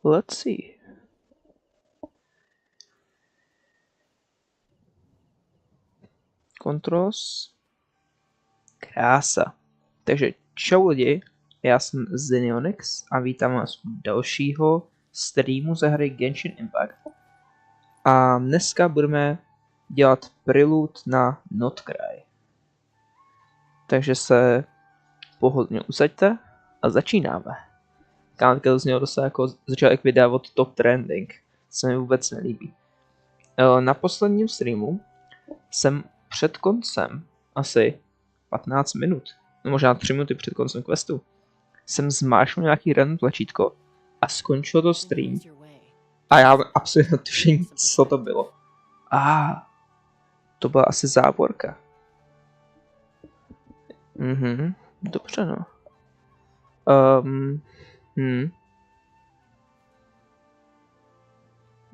Let's see. Controls. Krása. Takže čau lidi, já jsem Zenionix a vítám vás u dalšího streamu ze hry Genshin Impact. A dneska budeme dělat prelude na Notcry. Takže se pohodlně usaďte a začínáme. Kámka to znělo dost jako začátek videa od Top Trending. Se mi vůbec nelíbí. Na posledním streamu jsem před koncem asi 15 minut, no možná 3 minuty před koncem questu, jsem zmášnul nějaký random tlačítko a skončil to stream. A já mám absolutně tušení, co to bylo. To byla asi závorka. Dobře no.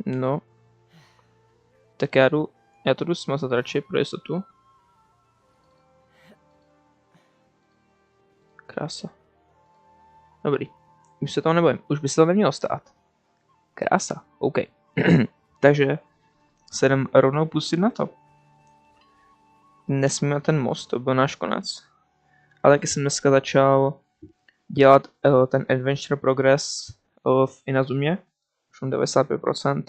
No. Tak já to jdu smazat radši pro jistotu. Krása. Dobrý. Už se toho nebojím. Už by se to nemělo stát. Krása. OK. Takže se jdem rovnou pustit na to. Nesmíme ten most, to byl náš konec. Ale taky jsem dneska začal dělat ten Adventure Progress v Inazumě. Už mám 95%.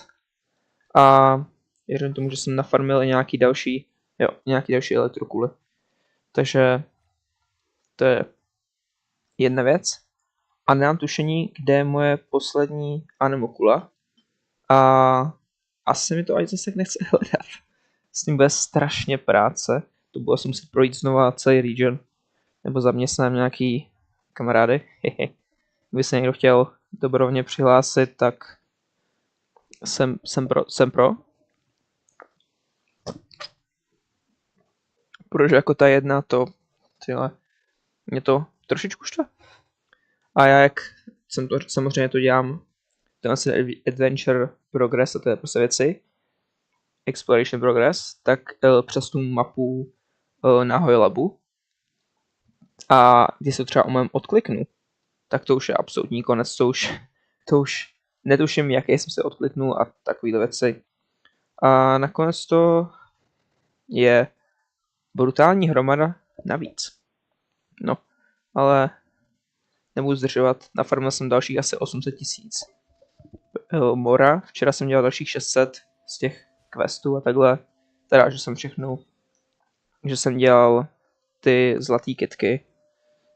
A věřím tomu, že jsem nafarmil i nějaký další elektrokuly. Takže to je jedna věc. A nemám tušení, kde je moje poslední anemokula. A asi mi to ani zase nechce hledat. S tím bude strašně práce. To bude asi muset projít znova celý region. Nebo zaměstnám nějaký kamarády. Kdyby se někdo chtěl dobrovolně přihlásit, tak jsem pro. Protože jako ta jedna mě to trošičku štve. A já jak samozřejmě to dělám, ten asi Adventure Progress a to je prostě věci, Exploration Progress, tak přes tu mapu na Hojlabu. A když se třeba umím odkliknu, tak to už je absolutní konec, to už netuším, jaké jsem se odkliknul a takovýhle věci. A nakonec to je brutální hromada navíc. No, ale nebudu zdržovat, nafarmil jsem dalších asi 800 000 mora, včera jsem dělal dalších 600 z těch questů a takhle, teda, že jsem dělal ty zlatý kitky,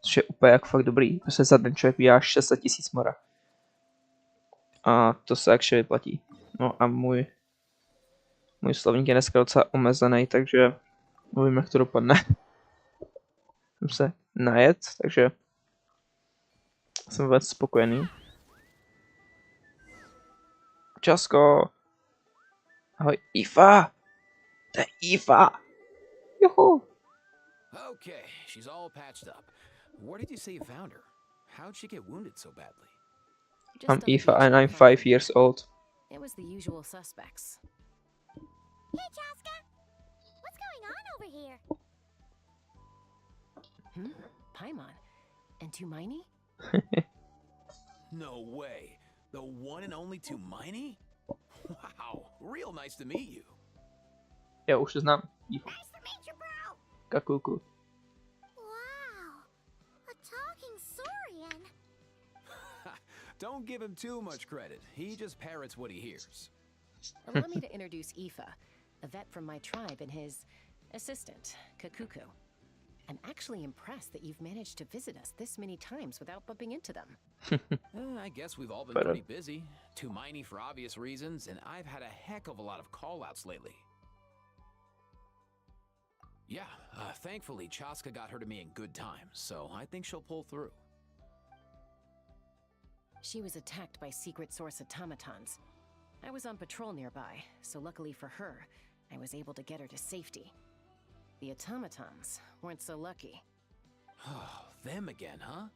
což je úplně jak fakt dobrý, prostě za den člověk vydělá 600 000 mora. A to se jakže vyplatí. No a můj slovník je dneska docela omezený, takže nevím, jak to dopadne. Jsem se najet, takže jsem vůbec spokojený. Časko! Ahoj, Ifa! To je Ifa! Juhu! Okay, she's all patched up. Where did you say you found her? How'd she get wounded so badly? I'm Ifa and I'm 5 years old. It was the usual suspects. Hey, Chaska! What's going on over here? Paimon. And Tumaini? No way. The one and only Tumaini? Wow, real nice to meet you. Já už se znám. Nice to meet you, bro! Kakuku. Wow! A talking saurian! Don't give him too much credit. He just parrots what he hears. Allow me to introduce Aoife, a vet from my tribe, and his assistant, Kakuku. I'm actually impressed that you've managed to visit us this many times without bumping into them. I guess we've all been pretty busy. Tumaini for obvious reasons, and I've had a heck of a lot of call-outs lately. Yeah, thankfully Chaska got her to me in good time, so I think she'll pull through. She was attacked by secret source automatons. I was on patrol nearby, so luckily for her, I was able to get her to safety. The automatons weren't so lucky. Oh, them again, huh?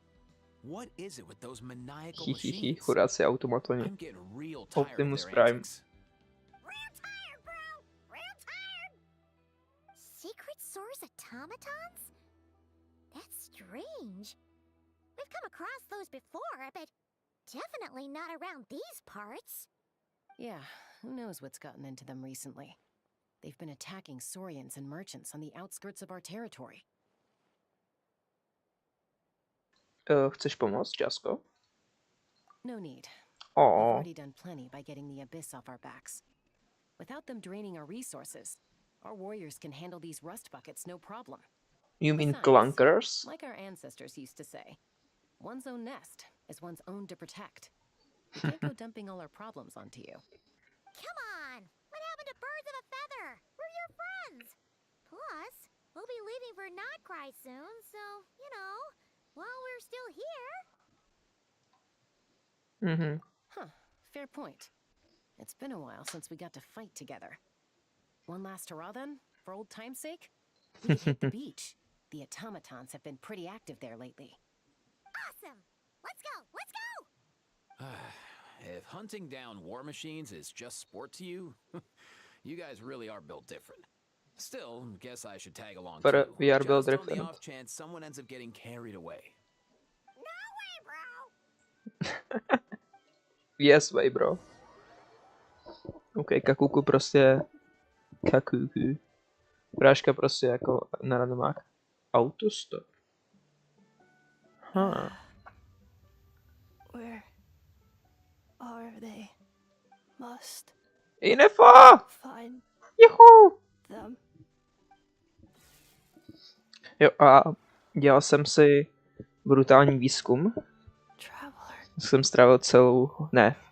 What is it with those maniacal machines? Chudáci automatoni. I'm getting real tired Optimus of their Prime. antics. Real tired, bro! Real tired! Secret source automatons? That's strange. We've come across those before, but definitely not around these parts. Yeah, who knows what's gotten into them recently. They've been attacking Saurians and merchants on the outskirts of our territory. Chceš pomoct, Jasko? No need. We've Oh, already done plenty by getting the Abyss off our backs. Without them draining our resources, our warriors can handle these rust buckets no problem. you mean Besides, clunkers? like our ancestors used to say, one's own nest is one's own to protect. We can't go dumping all our problems onto you. Come on! What happened to birds of a feather? We're your friends! Plus, we'll be leaving for Notcry soon, so, you know, while we're still here. Mhm. Huh, fair point. It's been a while since we got to fight together. One last hurrah then, for old time's sake? We could hit the beach. The automatons have been pretty active there lately. Awesome! Let's go! Let's go! If hunting down war machines is just sport to you, you guys really are built different. Still, guess I should tag along But too. we are built Just on the different. off chance someone ends up getting carried away. No way, bro! Yes, way, bro. OK, Kakuku prostě... Kakuku. Práška prostě jako na randomách. Autostop. Huh. Where are they? Must Inefa! find Juhu! them. Jo, a dělal jsem si brutální výzkum. Traveler. Jsem strávil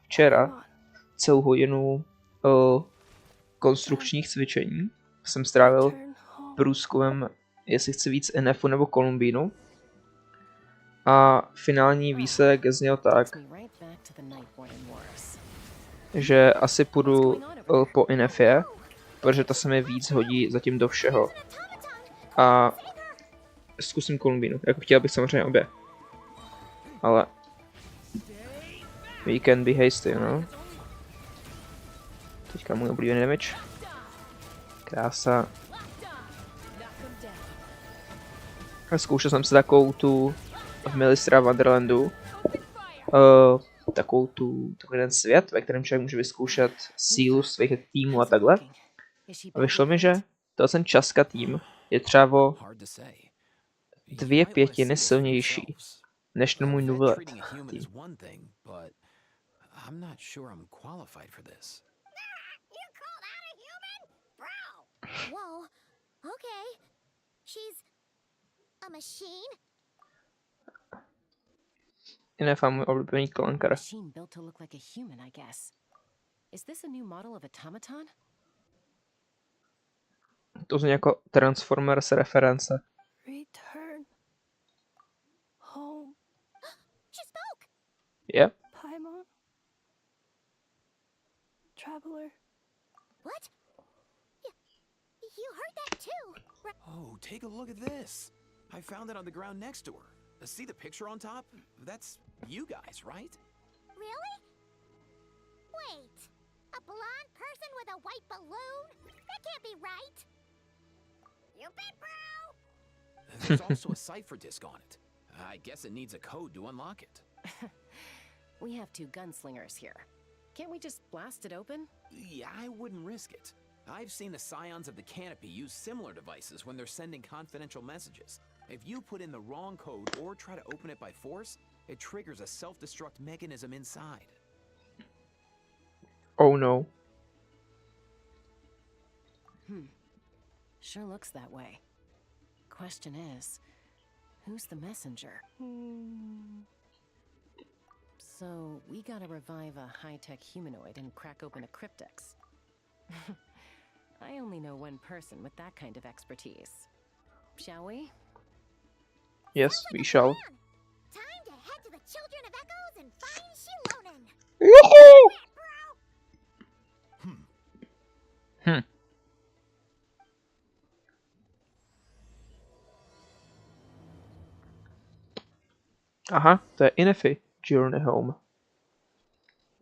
včera, Come on. celou hodinu konstrukčních cvičení. Jsem strávil Return home. průzkumem, jestli chci víc NFu nebo Kolumbínu. A finální výsledek zněl tak, Takes me right back to the Nightborn Wars. že asi půjdu po NFě, protože ta se mi víc hodí zatím do všeho. A zkusím Kolumbínu, jako chtěl bych samozřejmě obě. Ale we can be hasty, you know? Teďka můj oblíbený damage. Krása. Zkoušel jsem si takovou tu v Milistra Wonderlandu. Takový ten svět, ve kterém člověk může vyzkoušet sílu svých týmů a takhle. A vyšlo mi, že ten Časka tým je třeba o 2/5 silnější než ten můj Nuvelet tým. I'm not sure I'm qualified for this. You call that a human? Bro! Whoa. Okay. She's a machine? Inefa můj oblíbený klankar. Machine built to look like a human, I guess. Is this a new model of automaton? To zní jako Transformers reference. Return home. She spoke! Je? Paimon. Traveler. What? You heard that too? Oh, take a look at this. I found it on the ground next to her. See the picture on top? That's you guys, right? Really? Wait. A blonde person with a white balloon? That can't be right. You bet, bro! There's also a cipher disk on it. I guess it needs a code to unlock it. We have two gunslingers here. Can't we just blast it open? Yeah, I wouldn't risk it. I've seen the scions of the canopy use similar devices when they're sending confidential messages. If you put in the wrong code or try to open it by force, it triggers a self-destruct mechanism inside. Oh no. Sure looks that way. Question is, who's the messenger? So, we gotta revive a high-tech humanoid and crack open a cryptex. I only know one person with that kind of expertise. Shall we? Yes, we shall. Plan. Time to head to the Children of Echoes and find Shilonen. Juhu! Bro! Aha, to je Inefy. Journey Home.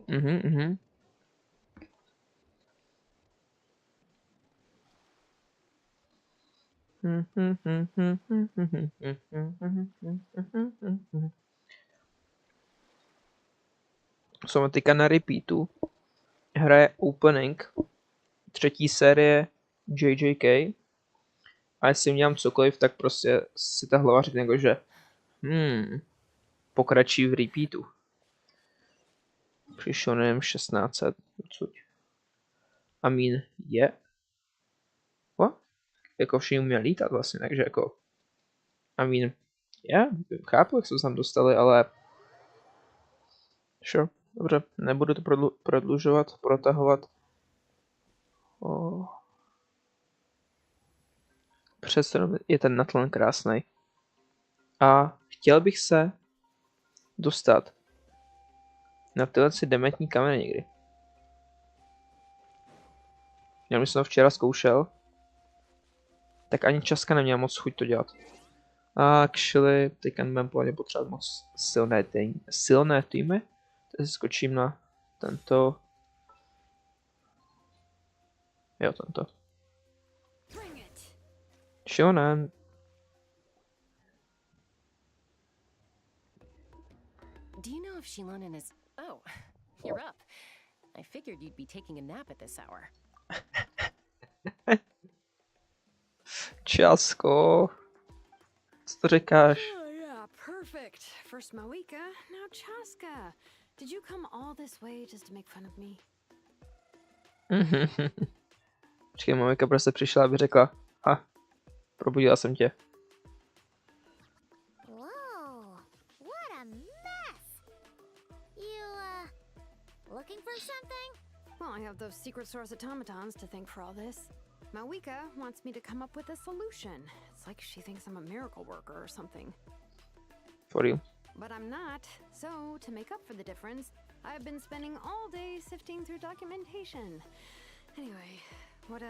Mhm. co mám teďka na repeatu, hraje opening 3. série JJK a jestli udělám cokoliv, tak prostě si ta hlava řekne jako, že pokračují v repeatu. Přišel nevím 1600 odsud. I mean, je. What? Jako všichni uměl lítat vlastně, takže jako I mean, chápu, jak jsme se tam dostali, ale sure, dobře, nebudu to prodlužovat, protahovat. Přesto je ten natlon krásný. A chtěl bych se dostat na tyhle si dementní kameny někdy. Já jsem to včera zkoušel, tak ani Časka neměla moc chuť to dělat. Actually, teďka nebudem plně potřebovat moc silné týmy. Teď skočím na tento. Jo, tento. Shonen. Do you know if Shilonen is... Oh, you're up. I figured you'd be taking a nap at this hour. Časko. Co to říkáš? Oh, yeah, perfect. First Mawika, now Chaska. Did you come all this way just to make fun of me? Počkej, mamika prostě přišla, aby řekla, probudila jsem tě. Whoa, what a mess! You, looking for something? Well, I have those secret source automatons to thank for all this. Mawika wants me to come up with a solution. It's like she thinks I'm a miracle worker or something. For you. But I'm not. So, to make up for the difference, I've been spending all day sifting through documentation. Anyway, what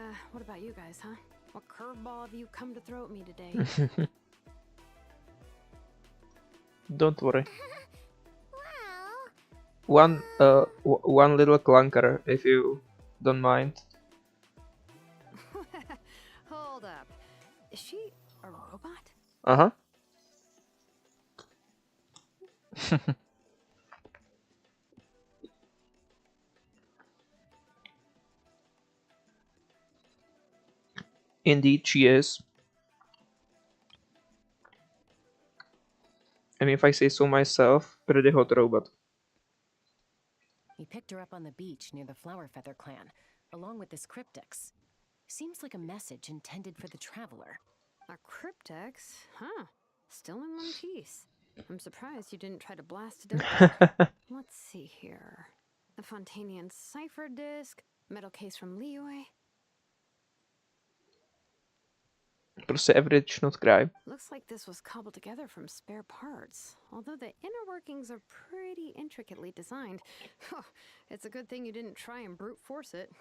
about you guys, huh? What curveball have you come to throw at me today? Don't worry. Well, One little clunker, if you don't mind. Hold up. Is she a robot? Aha. Indeed, she is. And if I say so myself, pretty hot robot. We picked her up on the beach near the Flower Feather clan, along with this cryptex. Seems like a message intended for the traveler. A cryptex? Huh. Still in one piece. I'm surprised you didn't try to blast it open. Let's see here. The Fontanian cipher disk, metal case from Liyue. Prostě average, not cry. Looks like this was cobbled together from spare parts. Although the inner workings are pretty intricately designed. It's a good thing you didn't try and brute force it.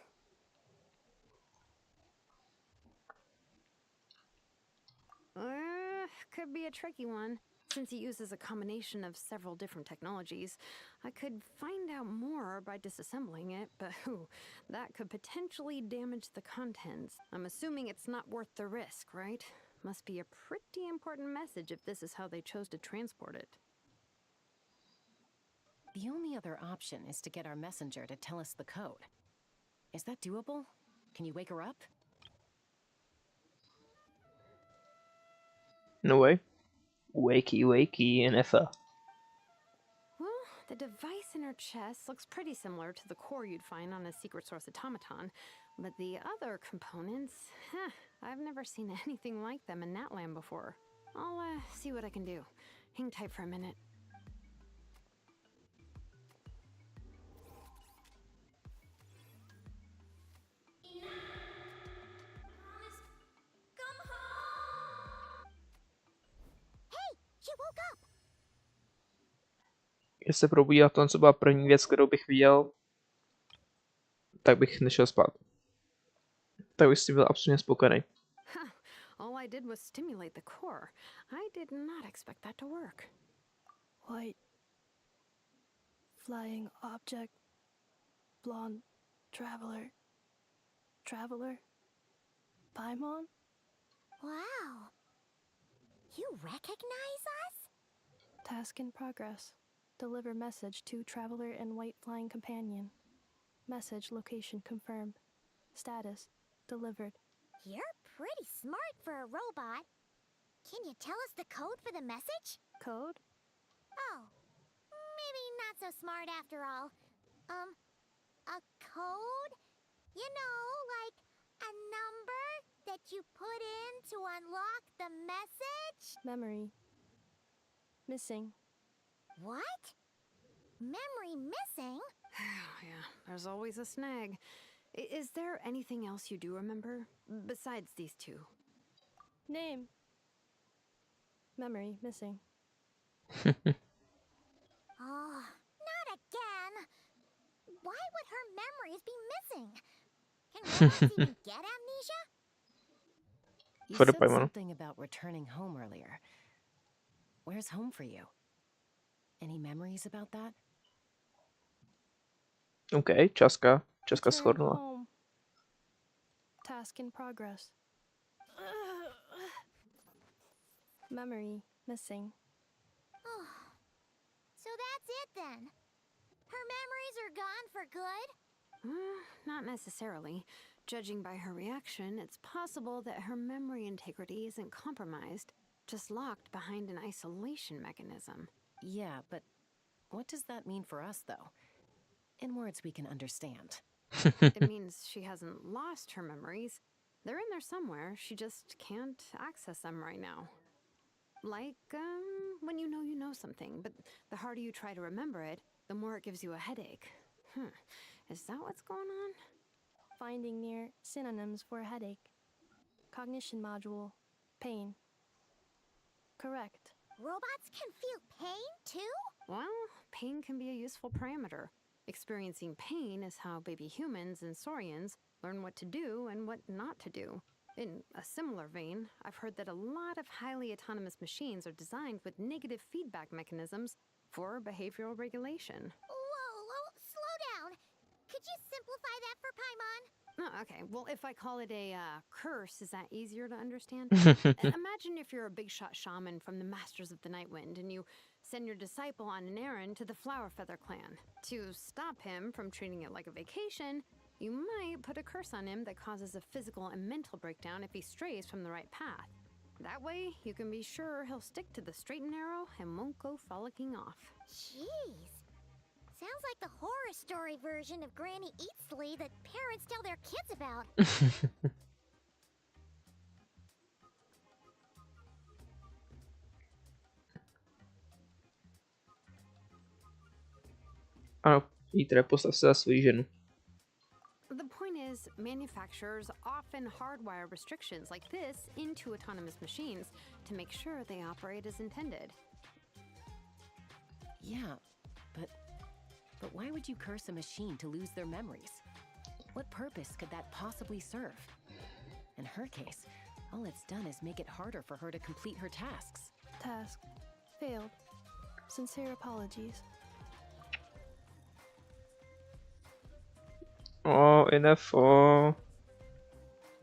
Could be a tricky one. Since it uses a combination of several different technologies, I could find out more by disassembling it, but that could potentially damage the contents. I'm assuming it's not worth the risk, right? Must be a pretty important message if this is how they chose to transport it. The only other option is to get our messenger to tell us the code. Is that doable? Can you wake her up? No way. Wakey, NFL. Well, the device in her chest looks pretty similar to the core you'd find on a secret source automaton, but the other components, I've never seen anything like them in Natland before. I'll see what I can do. Hang tight for a minute. she woke up! Když se probudila to, co byla první věc, kterou bych viděl, tak bych nešel spát. Tak bych s tím byl absolutně spokojený. All I did was stimulate the core. I did not expect that to work. White. Flying object. Blonde. Traveler. Traveler. Paimon? Wow. You recognize us? Task in progress. Deliver message to traveler and white flying companion. Message location confirmed. Status delivered. You're pretty smart for a robot. Can you tell us the code for the message? Code? Oh, maybe not so smart after all. A code? You know, like a number that you put in to unlock the message? Memory. Missing. What? Memory missing? Yeah, there's always a snag. Is there anything else you do remember? Besides these two? Name. Memory missing. Oh, not again! Why would her memories be missing? Can robots even get amnesia? You For the said Paimon. something about returning home earlier. Where's home for you? Any memories about that? OK, Česka Return shodnula. home. Task in progress. Memory missing. Oh, so that's it then. Her memories are gone for good? Not necessarily. Judging by her reaction, it's possible that her memory integrity isn't compromised, just locked behind an isolation mechanism. Yeah, but what does that mean for us, though? In words we can understand. It means she hasn't lost her memories. They're in there somewhere, she just can't access them right now. Like, when you know something, but the harder you try to remember it, the more it gives you a headache. Is that what's going on? Finding near synonyms for headache. Cognition module. Pain. Correct. Robots can feel pain too? Well, pain can be a useful parameter. Experiencing pain is how baby humans and saurians learn what to do and what not to do. In a similar vein, I've heard that a lot of highly autonomous machines are designed with negative feedback mechanisms for behavioral regulation. Whoa, slow down. Could you simplify that for Paimon? Oh, okay. Well, if I call it a curse, is that easier to understand? Imagine if you're a big shot shaman from the Masters of the Night Wind and you send your disciple on an errand to the Flower Feather clan. To stop him from treating it like a vacation, you might put a curse on him that causes a physical and mental breakdown if he strays from the right path. That way, you can be sure he'll stick to the straight and narrow and won't go frolicking off. Jeez. Sounds like the horror story version of Granny Eatsley that parents tell their kids about. Ano, Jítre, postav se za svoji ženu. The point is, manufacturers often hardwire restrictions like this into autonomous machines to make sure they operate as intended. Yeah, but why would you curse a machine to lose their memories? What purpose could that possibly serve? In her case, all it's done is make it harder for her to complete her tasks. Task. Failed. Sincere apologies. Oh, enough. Oh.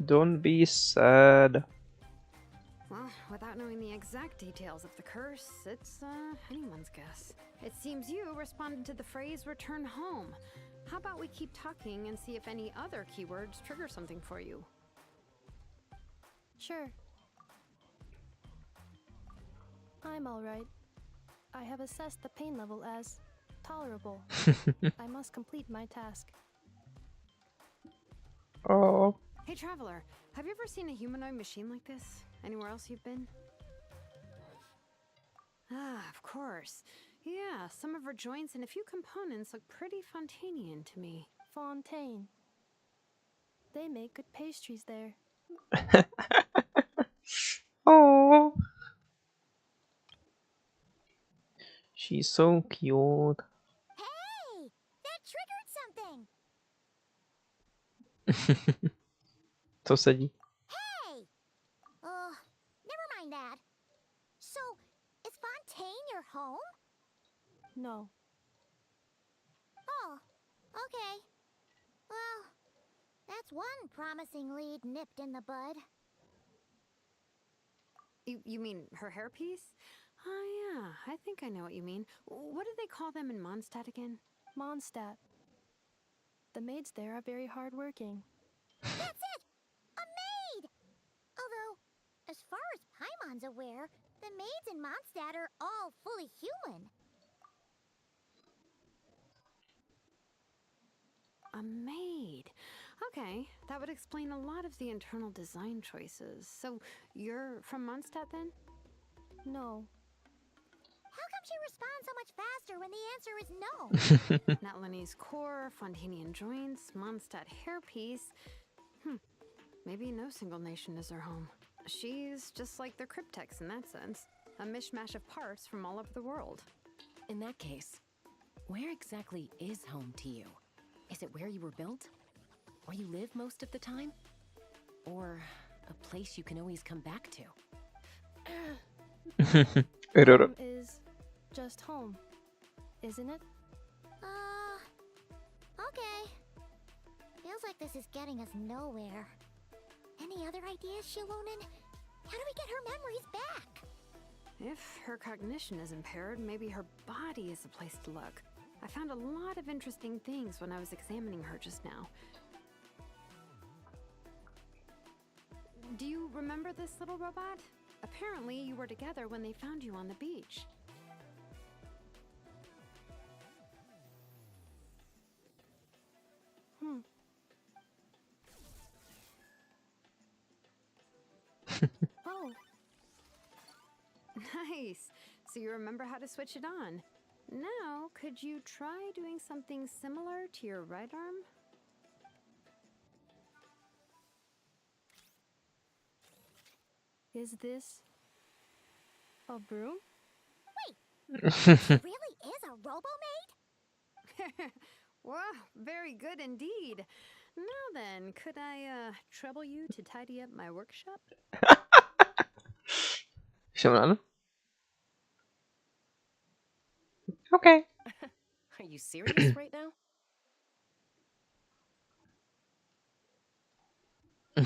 Don't be sad. Well, without knowing the exact details of the curse, it's anyone's guess. It seems you responded to the phrase return home. How about we keep talking and see if any other keywords trigger something for you? Sure. I'm alright. I have assessed the pain level as tolerable. I must complete my task. Oh. Hey, Traveler, have you ever seen a humanoid machine like this? Anywhere else you've been? Ah, of course. Yeah, some of her joints and a few components look pretty Fontanian to me. Fontaine. They make good pastries there. Oh. She's so cute. Hey! That triggered something! Co sedí? Hey! Never mind that. So, is Fontaine your home? No. Oh, okay. Well, that's one promising lead nipped in the bud. You mean her hairpiece? Oh, yeah, I think I know what you mean. What do they call them in Mondstadt again? Mondstadt. The maids there are very hardworking. That's it! A maid! Although, as far as Paimon's aware, the maids in Mondstadt are all fully human. A maid. Okay, that would explain a lot of the internal design choices. So, you're from Mondstadt then? No. How come she responds so much faster when the answer is no? Natlanese core, Fontanian joints, Mondstadt hairpiece. Maybe no single nation is her home. She's just like the Cryptex in that sense. A mishmash of parts from all over the world. In that case, where exactly is home to you? Is it where you were built? Where you live most of the time? Or a place you can always come back to? Error. Home is just home, isn't it? Okay. Feels like this is getting us nowhere. Any other ideas, Shilonen? How do we get her memories back? If her cognition is impaired, maybe her body is the place to look. I found a lot of interesting things when I was examining her just now. Do you remember this little robot? Apparently, you were together when they found you on the beach. Oh, Nice. So you remember how to switch it on. Now, could you try doing something similar to your right arm? is this a broom? Really is a robo-maid? Wow, very good indeed. Now then, could I trouble you to tidy up my workshop? Siemano. Okay. Are you serious right now? Well,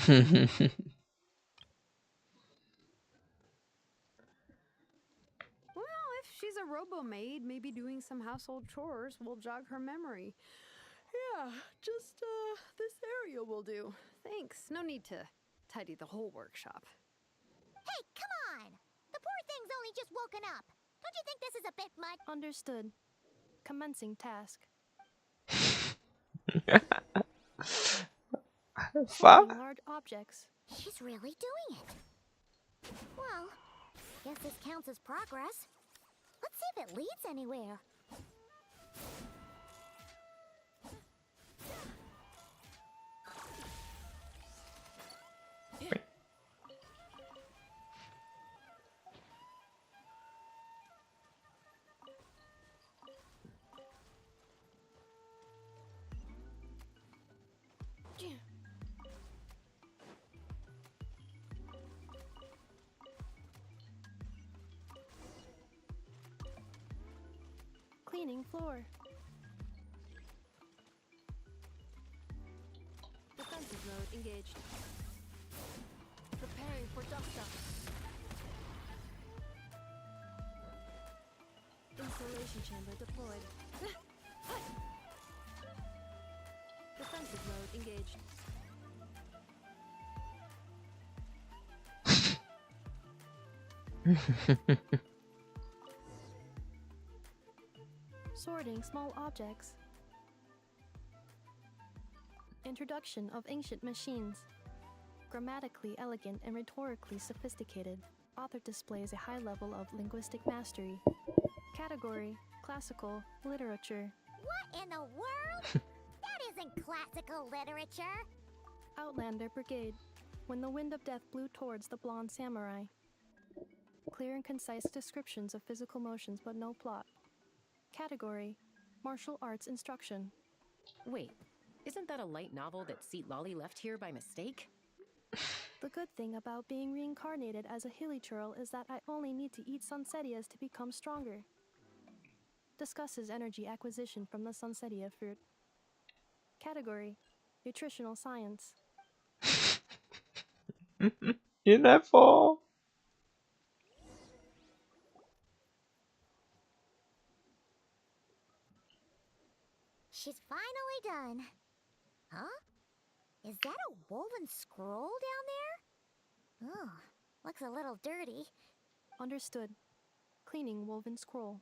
if she's a robo-maid, maybe doing some household chores will jog her memory. Yeah, just this area will do. Thanks. No need to tidy the whole workshop. Hey, come on! The poor thing's only just woken up. Don't you think this is a bit much? Understood. Commencing task. Fuck. Sorting large objects. She's really doing it. Well, guess this counts as progress. Let's see if it leads anywhere. Cleaning floor. Defensive mode engaged. Preparing for dust-up. Insulation chamber deployed. Defensive mode engaged. Sorting small objects. Introduction of ancient machines. Grammatically elegant and rhetorically sophisticated, author displays a high level of linguistic mastery. Category: classical literature. What in the world? That isn't classical literature. Outlander Brigade. When the wind of death blew towards the blonde samurai. Clear and concise descriptions of physical motions but no plot. Category: martial arts instruction. Wait, isn't that a light novel that Seat Lolly left here by mistake? The good thing about being reincarnated as a hilly churl is that I only need to eat sunsetias to become stronger. Discusses energy acquisition from the sunsetia fruit. Category: nutritional science. You never. she's finally done. Huh? Is that a woven scroll down there? Oh, looks a little dirty. Understood. Cleaning woven scroll.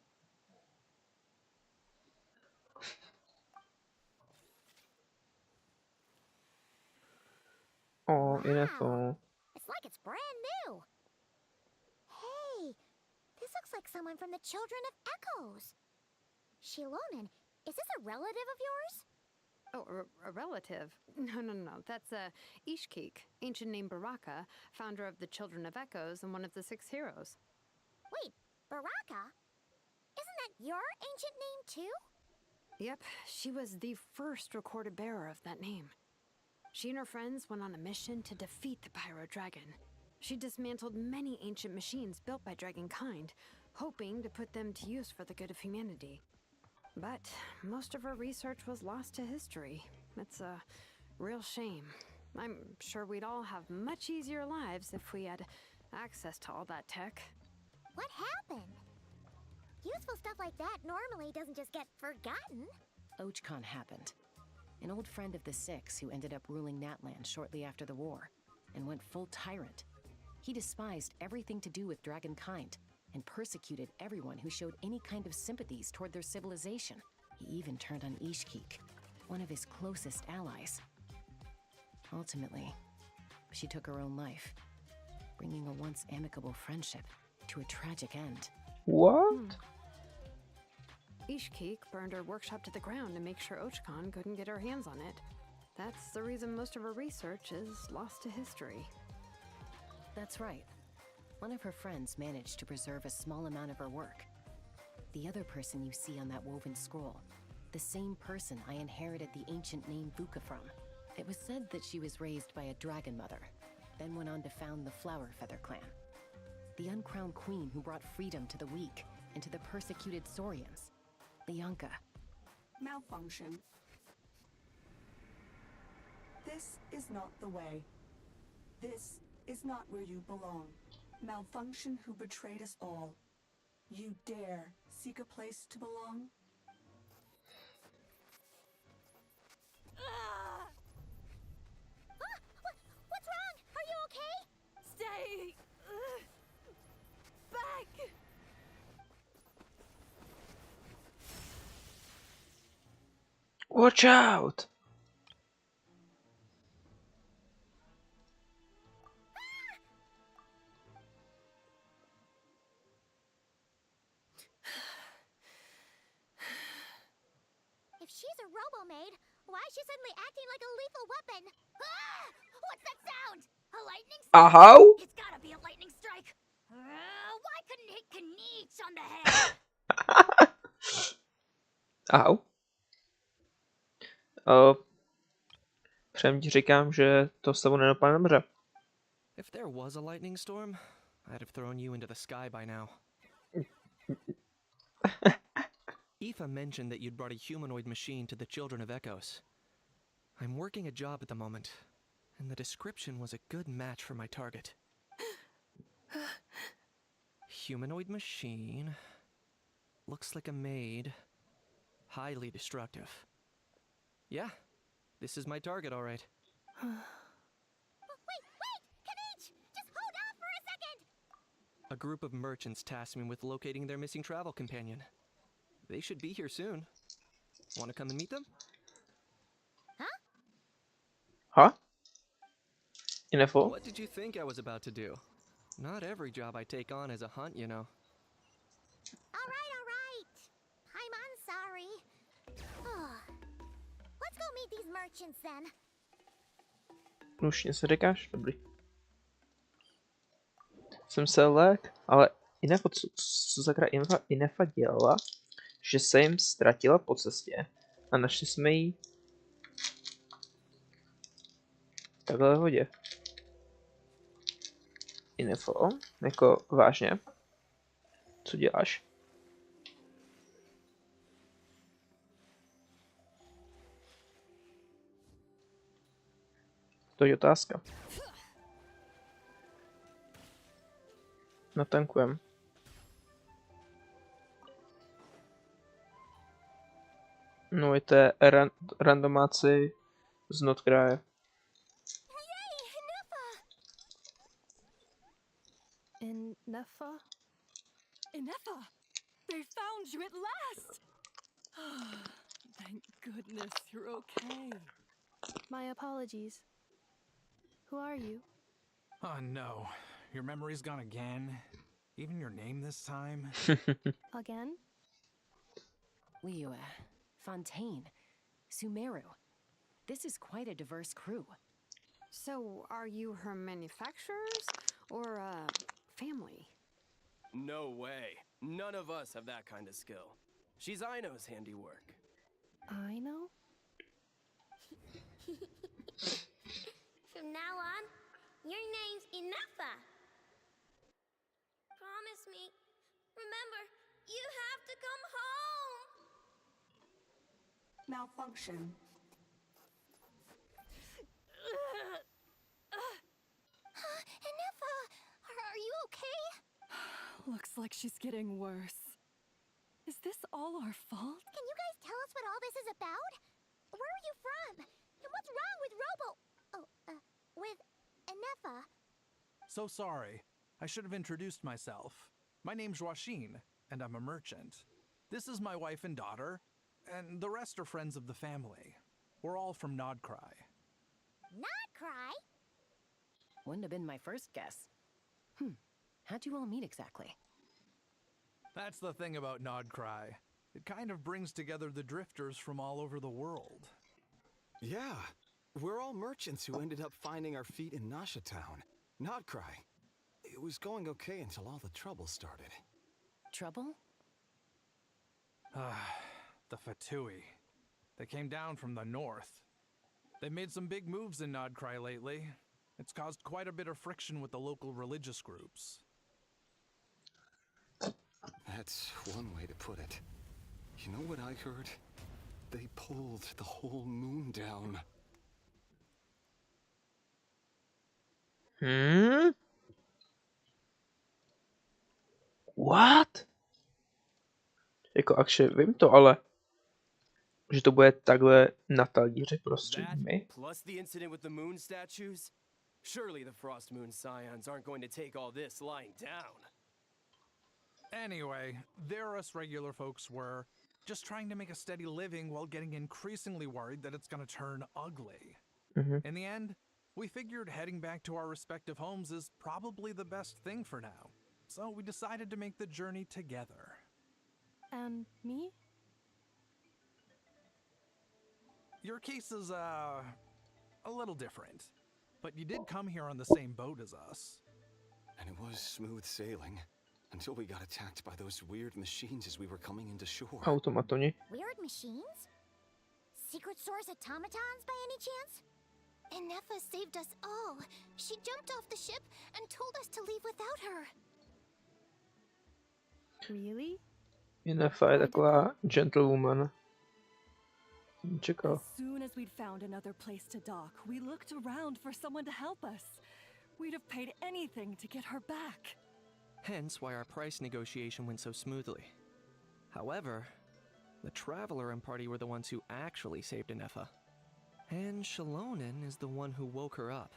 O, Wow. info. It's like it's brand new. Hey, this looks like someone from the Children of Echoes. Shilonen, is this a relative of yours? Oh, a relative? No. That's Ishkik, ancient name Baraka, founder of the Children of Echoes and one of the 6 heroes. Wait, Baraka? Isn't that your ancient name too? Yep, she was the first recorded bearer of that name. She and her friends went on a mission to defeat the Pyro Dragon. She dismantled many ancient machines built by Dragonkind, hoping to put them to use for the good of humanity. But most of her research was lost to history. It's a real shame. I'm sure we'd all have much easier lives if we had access to all that tech. What happened? Useful stuff like that normally doesn't just get forgotten. Ochcon happened. An old friend of the 6 who ended up ruling Natlan shortly after the war, and went full tyrant. He despised everything to do with Dragonkind, and persecuted everyone who showed any kind of sympathies toward their civilization. He even turned on Ishkik, one of his closest allies. Ultimately, she took her own life, bringing a once amicable friendship to a tragic end. What? Ishkik burned her workshop to the ground to make sure Ochcon couldn't get her hands on it. That's the reason most of her research is lost to history. That's right. One of her friends managed to preserve a small amount of her work. The other person you see on that woven scroll, the same person I inherited the ancient name Vuka from. It was said that she was raised by a dragon mother, then went on to found the Flower Feather clan. The uncrowned queen who brought freedom to the weak and to the persecuted Saurians. Bianca. Malfunction. This is not the way. This is not where you belong. Malfunction who betrayed us all. You dare seek a place to belong? What's wrong? Are you okay? Stay back. Watch out! If she's a robo-maid, why is she suddenly acting like a lethal weapon? Ah! What's that sound? A lightning strike? Ahau! It's gotta be a lightning strike. Why couldn't it hit Kniech on the head? Ahau. Přem ti říkám, že to s tebou nedopadne dobře. If there was a lightning storm, I'd have thrown you into the sky by now. Aoife mentioned that you'd brought a humanoid machine to the Children of Echoes. I'm working a job at the moment, and the description was a good match for my target. Humanoid machine. Looks like a maid. Highly destructive. Yeah, this is my target, all right. Wait! Kniech! Just hold off for a second! A group of merchants tasked me with locating their missing travel companion. They should be here soon. Want to come and meet them? Ha? Info? What did you think I was about to do? Not every job I take on is a hunt, you know. Alright. I'm sorry. Let's go meet these merchants then. Nušně se říkáš? Dobrý. Jsem se lek, ale Inefa, co sakra Inefa dělala, že se jim ztratila po cestě a našli jsme ji takhle v hodě. Info, jako vážně? Co děláš? To je otázka. Mluvíte randomáci z Notkraje. In Nefa? Inefa! They found you at last! Thank goodness you're okay. My apologies. Who are you? Oh no, your memory's gone again? Even your name this time? Again? Liyue, Fontaine, Sumeru. This is quite a diverse crew. So, are you her manufacturers or family? No way. None of us have that kind of skill. She's Aino's handiwork. I know? From now on, your name's Inefa. Promise me. Remember, you have to come home. Malfunction. Inefa, are you okay? Looks like she's getting worse. Is this all our fault? Can you guys tell us what all this is about? Where are you from? And what's wrong with with Inefa? So sorry. I should have introduced myself. My name's Joachine, and I'm a merchant. This is my wife and daughter, and the rest are friends of the family. We're all from Nodcry. Not cry? Wouldn't have been my first guess. How'd you all meet exactly? That's the thing about Nodcry. It kind of brings together the drifters from all over the world. Yeah, we're all merchants who ended up finding our feet in Nasha Town. Nodcry. It was going okay until all the trouble started. Trouble? The Fatui. They came down from the north. They've made some big moves in Nodcry lately. It's caused quite a bit of friction with the local religious groups. That's one way to put it. You know what I heard? They pulled the whole moon down. What? Jako akže, vím to, ale že to bude takhle na talíři pro streamy. Plus the incident with the moon statues? Surely the Frost Moon Scions aren't going to take all this lying down. Anyway, there us regular folks were just trying to make a steady living while getting increasingly worried that it's gonna turn ugly. In the end, we figured heading back to our respective homes is probably the best thing for now. So we decided to make the journey together. And me? Your case is, a little different. But you did come here on the same boat as us. And it was smooth sailing. Until we got attacked by those weird machines as we were coming into shore. Automatoni. Weird machines? Secret source automatons by any chance? Inefa saved us all. She jumped off the ship and told us to leave without her. Really? Inefa je taková gentlewoman. Čekal. As soon as we'd found another place to dock, we looked around for someone to help us. We'd have paid anything to get her back. Hence why our price negotiation went so smoothly. However, the Traveler and party were the ones who actually saved Inefa. And Shalonen is the one who woke her up.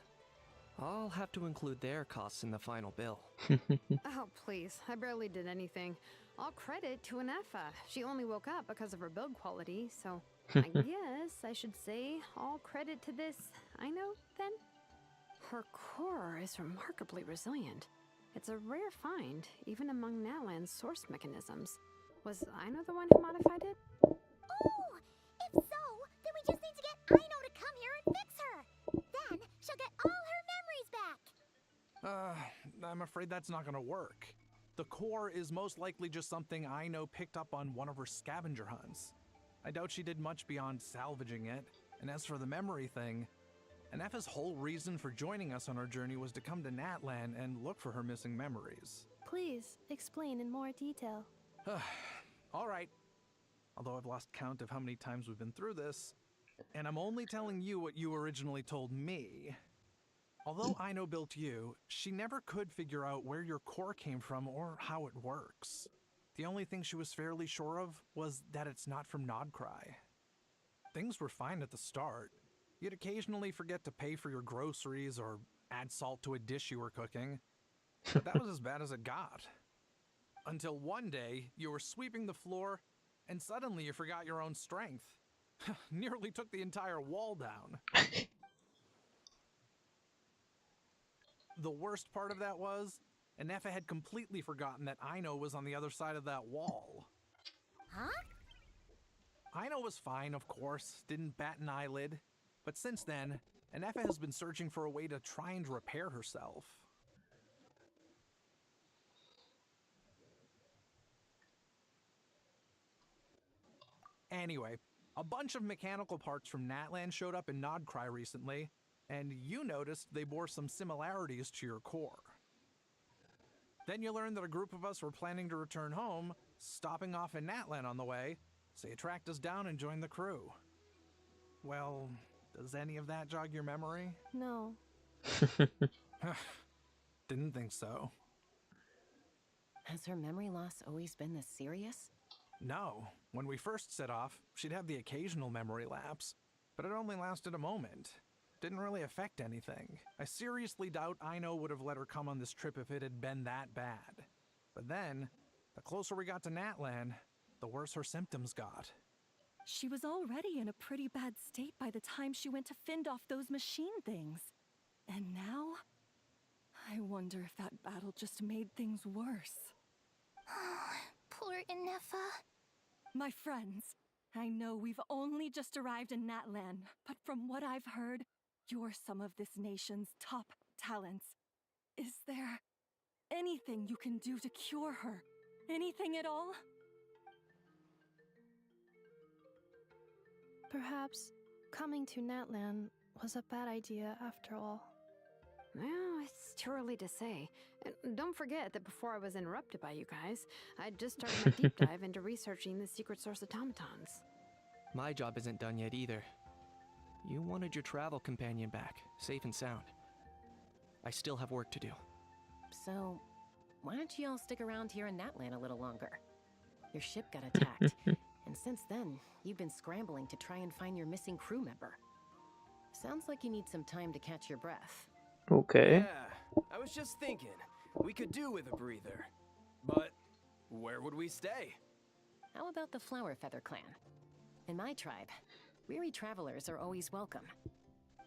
I'll have to include their costs in the final bill. Oh, please. I barely did anything. All credit to Inefa. She only woke up because of her build quality, so I guess I should say all credit to this Aino, then? Her core is remarkably resilient. It's a rare find, even among Natlan's source mechanisms. Was Aino the one who modified it? Oh! If so, then we just need to get Aino to come here and fix her. Then she'll get all her memories back. I'm afraid that's not gonna work. The core is most likely just something Aino picked up on one of her scavenger hunts. I doubt she did much beyond salvaging it. And as for the memory thing, Inefa's whole reason for joining us on our journey was to come to Natlan and look for her missing memories. Please, explain in more detail. All right. Although I've lost count of how many times we've been through this, and I'm only telling you what you originally told me. Although Aino built you, she never could figure out where your core came from or how it works. The only thing she was fairly sure of was that it's not from Nodcry. Things were fine at the start. You'd occasionally forget to pay for your groceries or add salt to a dish you were cooking. But that was as bad as it got. Until one day, you were sweeping the floor, and suddenly you forgot your own strength. Nearly took the entire wall down. The worst part of that was, Anefa had completely forgotten that Aino was on the other side of that wall. Huh? Aino was fine, of course, didn't bat an eyelid. But since then, Anefa has been searching for a way to try and repair herself. Anyway, a bunch of mechanical parts from Natlan showed up in Nodcry recently, and you noticed they bore some similarities to your core. Then you learned that a group of us were planning to return home, stopping off in Natlan on the way, so you tracked us down and joined the crew. Well, does any of that jog your memory? No. Didn't think so. Has her memory loss always been this serious? No. When we first set off, she'd have the occasional memory lapse, but it only lasted a moment. Didn't really affect anything. I seriously doubt Aino would have let her come on this trip if it had been that bad. But then, the closer we got to Natlan, the worse her symptoms got. She was already in a pretty bad state by the time she went to fend off those machine things. And now? I wonder if that battle just made things worse. Poor Anefa. My friends, I know we've only just arrived in Natlan, but from what I've heard, you're some of this nation's top talents. Is there anything you can do to cure her? Anything at all? Perhaps coming to Natlan was a bad idea after all. Well, it's too early to say. And don't forget that before I was interrupted by you guys, I'd just started my deep dive into researching the secret source automatons. My job isn't done yet either. You wanted your travel companion back, safe and sound. I still have work to do. So, why don't you all stick around here in Natlan a little longer? Your ship got attacked, and since then, you've been scrambling to try and find your missing crew member. Sounds like you need some time to catch your breath. Okay. Yeah, I was just thinking, we could do with a breather. But where would we stay? How about the Flower Feather Clan? In my tribe, weary travelers are always welcome.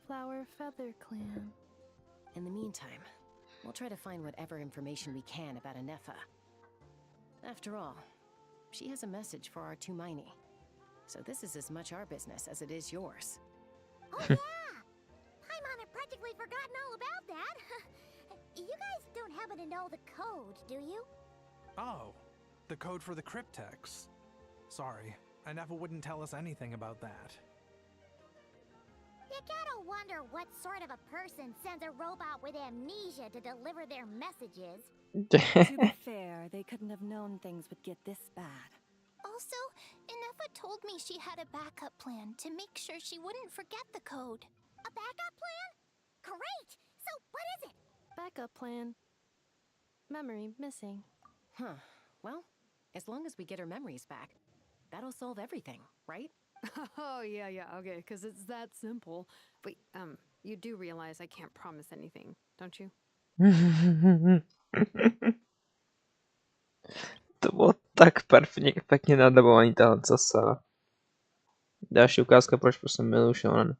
Flower Feather Clan. In the meantime, we'll try to find whatever information we can about Anefa. After all, she has a message for our Tumaini. So this is as much our business as it is yours. Oh yeah! Paimon had practically forgotten all about that. You guys don't happen to know the code, do you? Oh, the code for the cryptex. Sorry, Anefa wouldn't tell us anything about that. You gotta wonder what sort of a person sends a robot with amnesia to deliver their messages. To be fair, they couldn't have known things would get this bad. Also, Anefa told me she had a backup plan to make sure she wouldn't forget the code. A backup plan? Great! So what is it? Backup plan. Memory missing. Huh. Well, as long as we get her memories back, that'll solve everything, right? Oh, yeah, okay, because it's that simple. Wait, you do realize I can't promise anything, don't you? To bylo tak pěkně nadabovaný tahle zasa. Další ukázka, proč prostě miluji Shonen.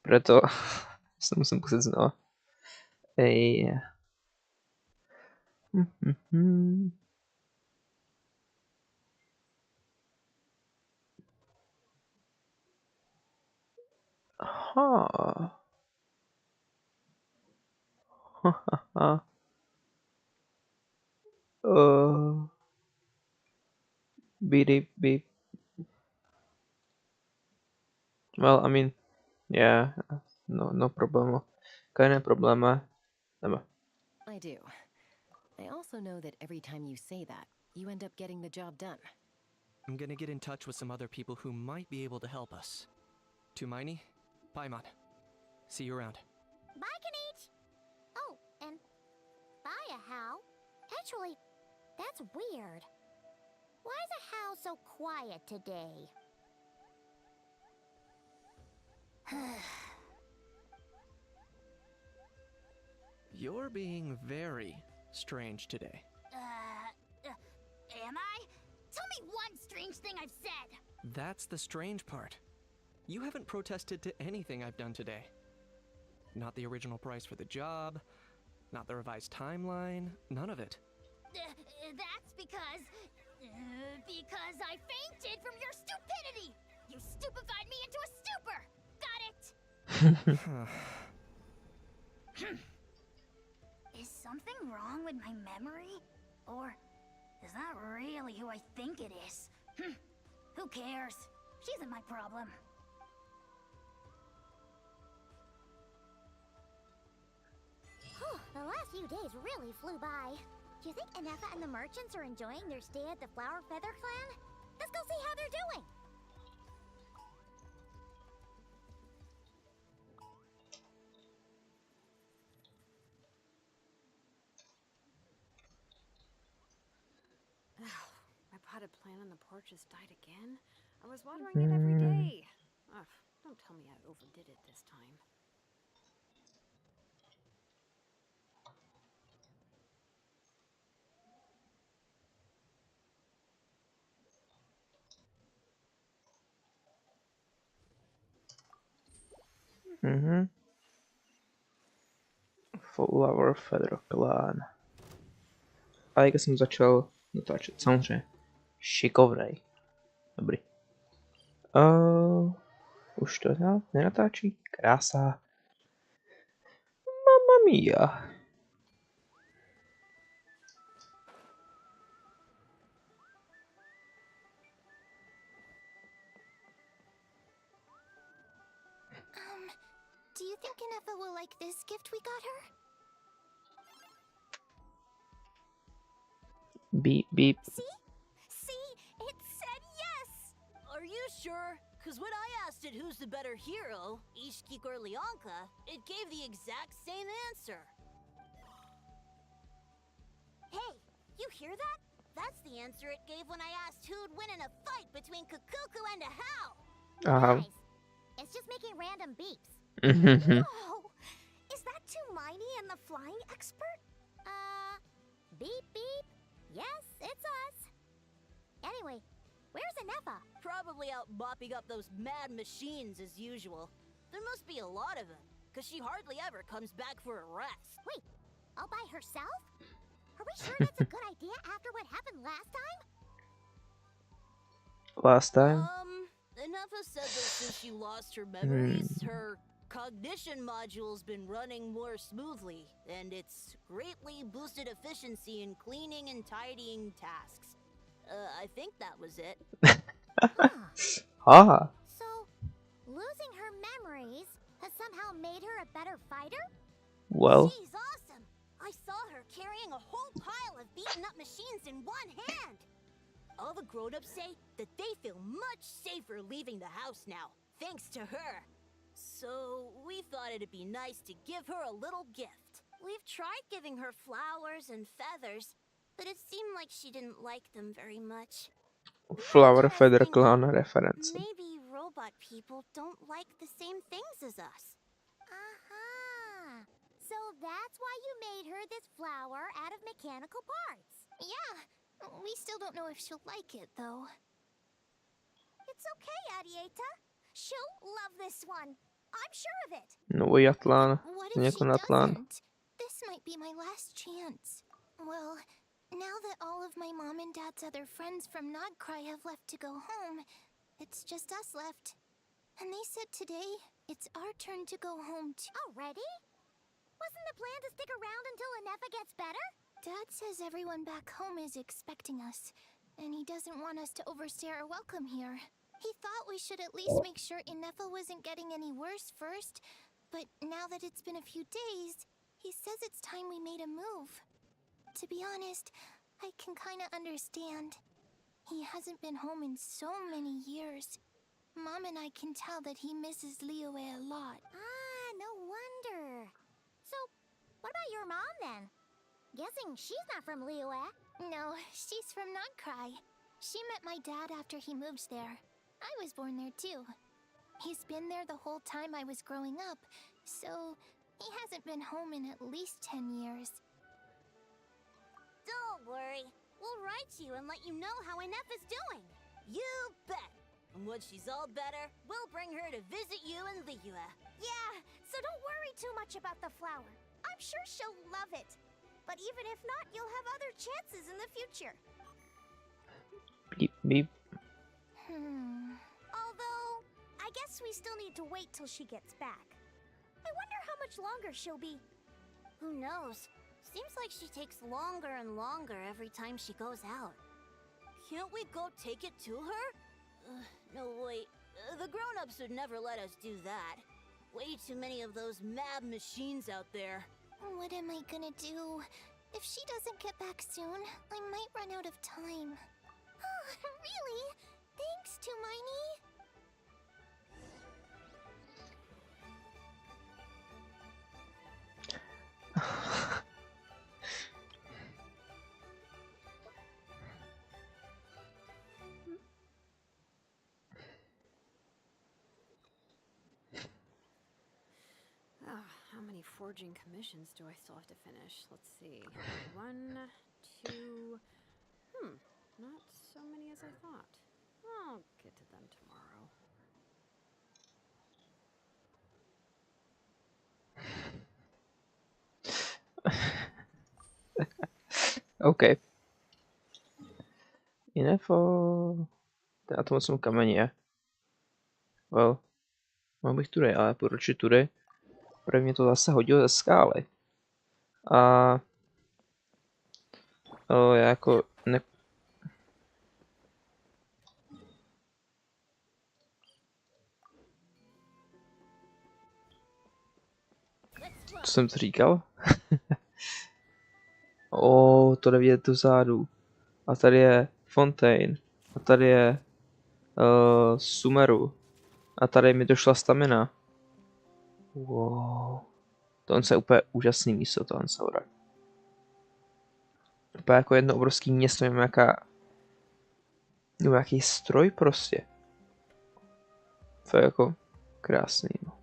Proto se musím pustit znova. Ej. Aha. Beep beep. Well, I mean, yeah, no problemo. Keine problema. Never. I do. I also know that every time you say that, you end up getting the job done. I'm gonna get in touch with some other people who might be able to help us. Tumaini, Paimon. See you around. Bye, Kanich! Oh, and bye, Ahau. Actually, that's weird. Why is Ahau so quiet today? You're being very strange today. Am I? Tell me one strange thing I've said! That's the strange part. You haven't protested to anything I've done today. Not the original price for the job, not the revised timeline, none of it. That's because I fainted from your stupidity! You stupefied me into a stupor! Got it? Is something wrong with my memory? Or is that really who I think it is? Who cares? She isn't my problem. The last few days really flew by. Do you think Anefa and the merchants are enjoying their stay at the Flower Feather Clan? Let's go see how they're doing. My potted plant on the porch has died again. I was watering it every day. Ugh, don't tell me I overdid it this time. Flower Feather Clan. A jak jsem začal natáčet, samozřejmě. Šikovnej. Dobrý. Už to nenatáčí? Krása. Mamma mia. Do you think Anefa will like this gift we got her? Beep beep. See? It said yes! Are you sure? Because when I asked it who's the better hero, Ishkik or Leonka, it gave the exact same answer. Hey, you hear that? That's the answer it gave when I asked who'd win in a fight between Kukuku and a How. Guys, it's just making random beeps. Whoa! Is that Tumaini and the flying expert? Beep beep. Yes, it's us. Anyway, where's Anefa? Probably out mopping up those mad machines as usual. There must be a lot of them, because she hardly ever comes back for a rest. Wait, all by herself? Are we sure that's a good idea after what happened last time? Last time? Anefa said that since she lost her memories, her cognition module's been running more smoothly, and it's greatly boosted efficiency in cleaning and tidying tasks. I think that was it. So, losing her memories has somehow made her a better fighter? Well. She's awesome! I saw her carrying a whole pile of beaten up machines in one hand! All the grown-ups say that they feel much safer leaving the house now, thanks to her. So, we thought it'd be nice to give her a little gift. We've tried giving her flowers and feathers, but it seemed like she didn't like them very much. Flower Feather Clan reference. Maybe robot people don't like the same things as us. So that's why you made her this flower out of mechanical parts. Yeah, we still don't know if she'll like it, though. It's okay, Arieta. She'll love this one. I'm sure of it. Nový Atlán. What if Jako she Atlán. doesn't? This might be my last chance. Well, now that all of my mom and dad's other friends from Nodcry have left to go home, it's just us left. And they said today, it's our turn to go home too. Already? Wasn't the plan to stick around until Anefa gets better? Dad says everyone back home is expecting us, and he doesn't want us to overstay our welcome here. He thought we should at least make sure Anefa wasn't getting any worse first, but now that it's been a few days, he says it's time we made a move. To be honest, I can kinda understand. He hasn't been home in so many years. Mom and I can tell that he misses Liyue a lot. No wonder. So, what about your mom then? Guessing she's not from Liyue. No, she's from Nodcry. She met my dad after he moved there. I was born there too. He's been there the whole time I was growing up, so he hasn't been home in at least 10 years. Don't worry. We'll write you and let you know how Inef is doing. You bet. And when she's all better, we'll bring her to visit you in Liyue. Yeah, so don't worry too much about the flower. I'm sure she'll love it. But even if not, you'll have other chances in the future. Beep, beep. Although, I guess we still need to wait till she gets back. I wonder how much longer she'll be. Who knows? Seems like she takes longer and longer every time she goes out. Can't we go take it to her? No, wait. The grown-ups would never let us do that. Way too many of those mad machines out there. What am I gonna do? If she doesn't get back soon, I might run out of time. Oh, really? Thanks, Tumaini. How many forging commissions do I still have to finish? Let's see. 1, 2... not so many as I thought. I'll get to them tomorrow. OK. Info. Já to moc kamení je. Well. Mohl bych tudy, ale půjdu radši tudy. Protože mě to zase hodilo ze skály. A... já jako... Ne... Co jsem to říkal? To jde vidět dozadu. A tady je Fontaine. A tady je... Sumeru. A tady mi došla stamina. Wow. To je úplně úžasný místo, to Ansaura. Úplně jako jedno obrovský město, nebo nějaký stroj prostě. To je jako krásný. No.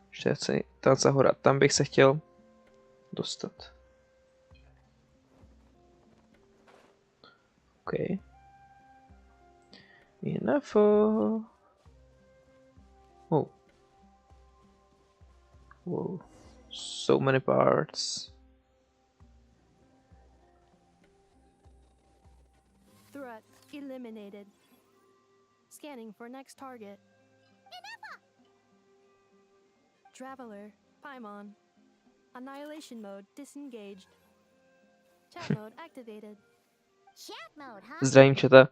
Ještě ta hora, tam bych se chtěl dostat. OK. Enough. Oh. Whoa. So many parts. Threat eliminated. Scanning for next target. Traveler, Paimon. Annihilation mode disengaged. Chat mode activated. Chat mode, huh? Zdravím, čete.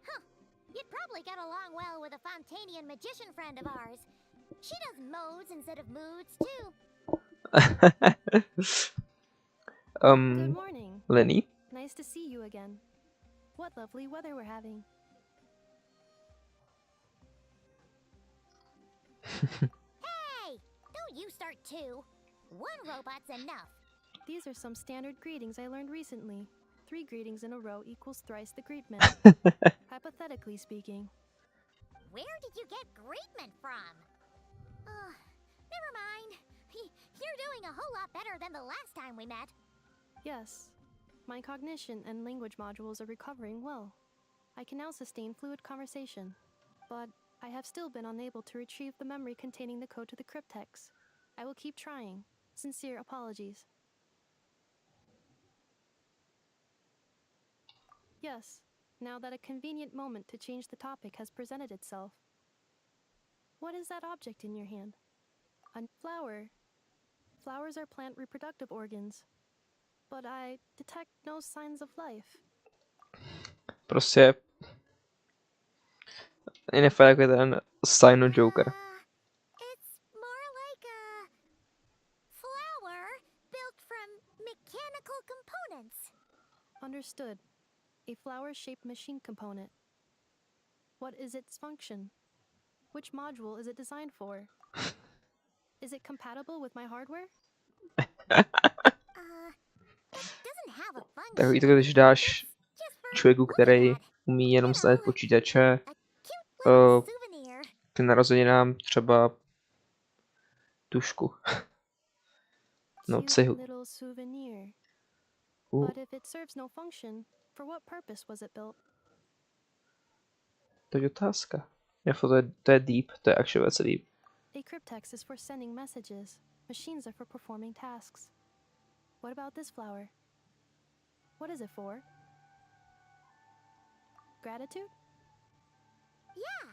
You'd probably get along well with a Fontanian magician friend of ours. She does modes instead of moods, too. Good morning. Lenny? Nice to see you again. What lovely weather we're having. Hey! Don't you start too. One robot's enough. These are some standard greetings I learned recently. 3 greetings in a row equals thrice the greetment. Hypothetically speaking. Where did you get greetment from? Never mind. You're doing a whole lot better than the last time we met. Yes. My cognition and language modules are recovering well. I can now sustain fluid conversation. But I have still been unable to retrieve the memory containing the code to the cryptex. I will keep trying. Sincere apologies. Yes, now that a convenient moment to change the topic has presented itself. What is that object in your hand? A flower. Flowers are plant reproductive organs. But I detect no signs of life. Prostě... Je nefér jako ten Sino Joker. It's more like a flower built from mechanical components. Understood. A flower-shaped machine component. What is its function? Which module is it designed for? Is it compatible with my hardware? Takový to, když dáš člověku, který umí jenom stavit počítače, K narozeninám třeba tušku. No, Cute cihlu. little souvenir. Uh, But if it serves no function, for what purpose was it built? to je otázka. Jako to je deep, to je actually velice deep. A cryptex is for sending messages. Machines are for performing tasks. What about this flower? What is it for? Gratitude? Yeah.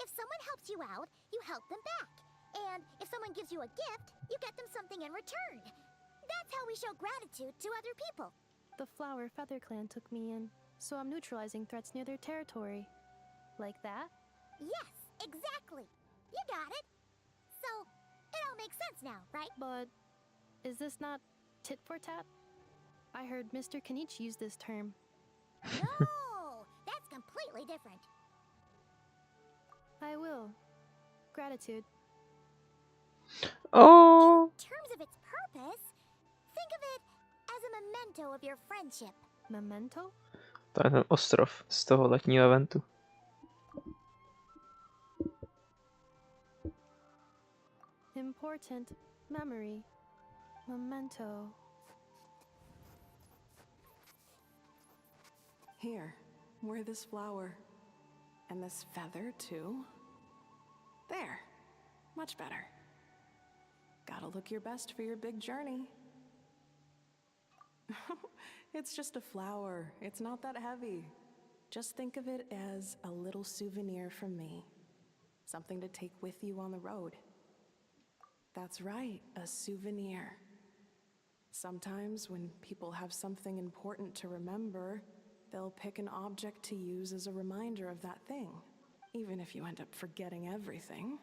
If someone helps you out, you help them back. And if someone gives you a gift, you get them something in return. That's how we show gratitude to other people. The Flower Feather Clan took me in, so I'm neutralizing threats near their territory. Like that? Yes, exactly. You got it. So, it all makes sense now, right? But is this not tit for tat? I heard Mr. Kenichi use this term. No, that's completely different. I will. Gratitude. Oh. In terms of its purpose, think of it as a memento of your friendship. Memento? To je ten ostrov z toho letního eventu. Important memory. Memento. Here, wear this flower. And this feather, too. There. Much better. Gotta look your best for your big journey. It's just a flower. It's not that heavy. Just think of it as a little souvenir from me. Something to take with you on the road. That's right, a souvenir. Sometimes when people have something important to remember, they'll pick an object to use as a reminder of that thing. Even if you end up forgetting everything,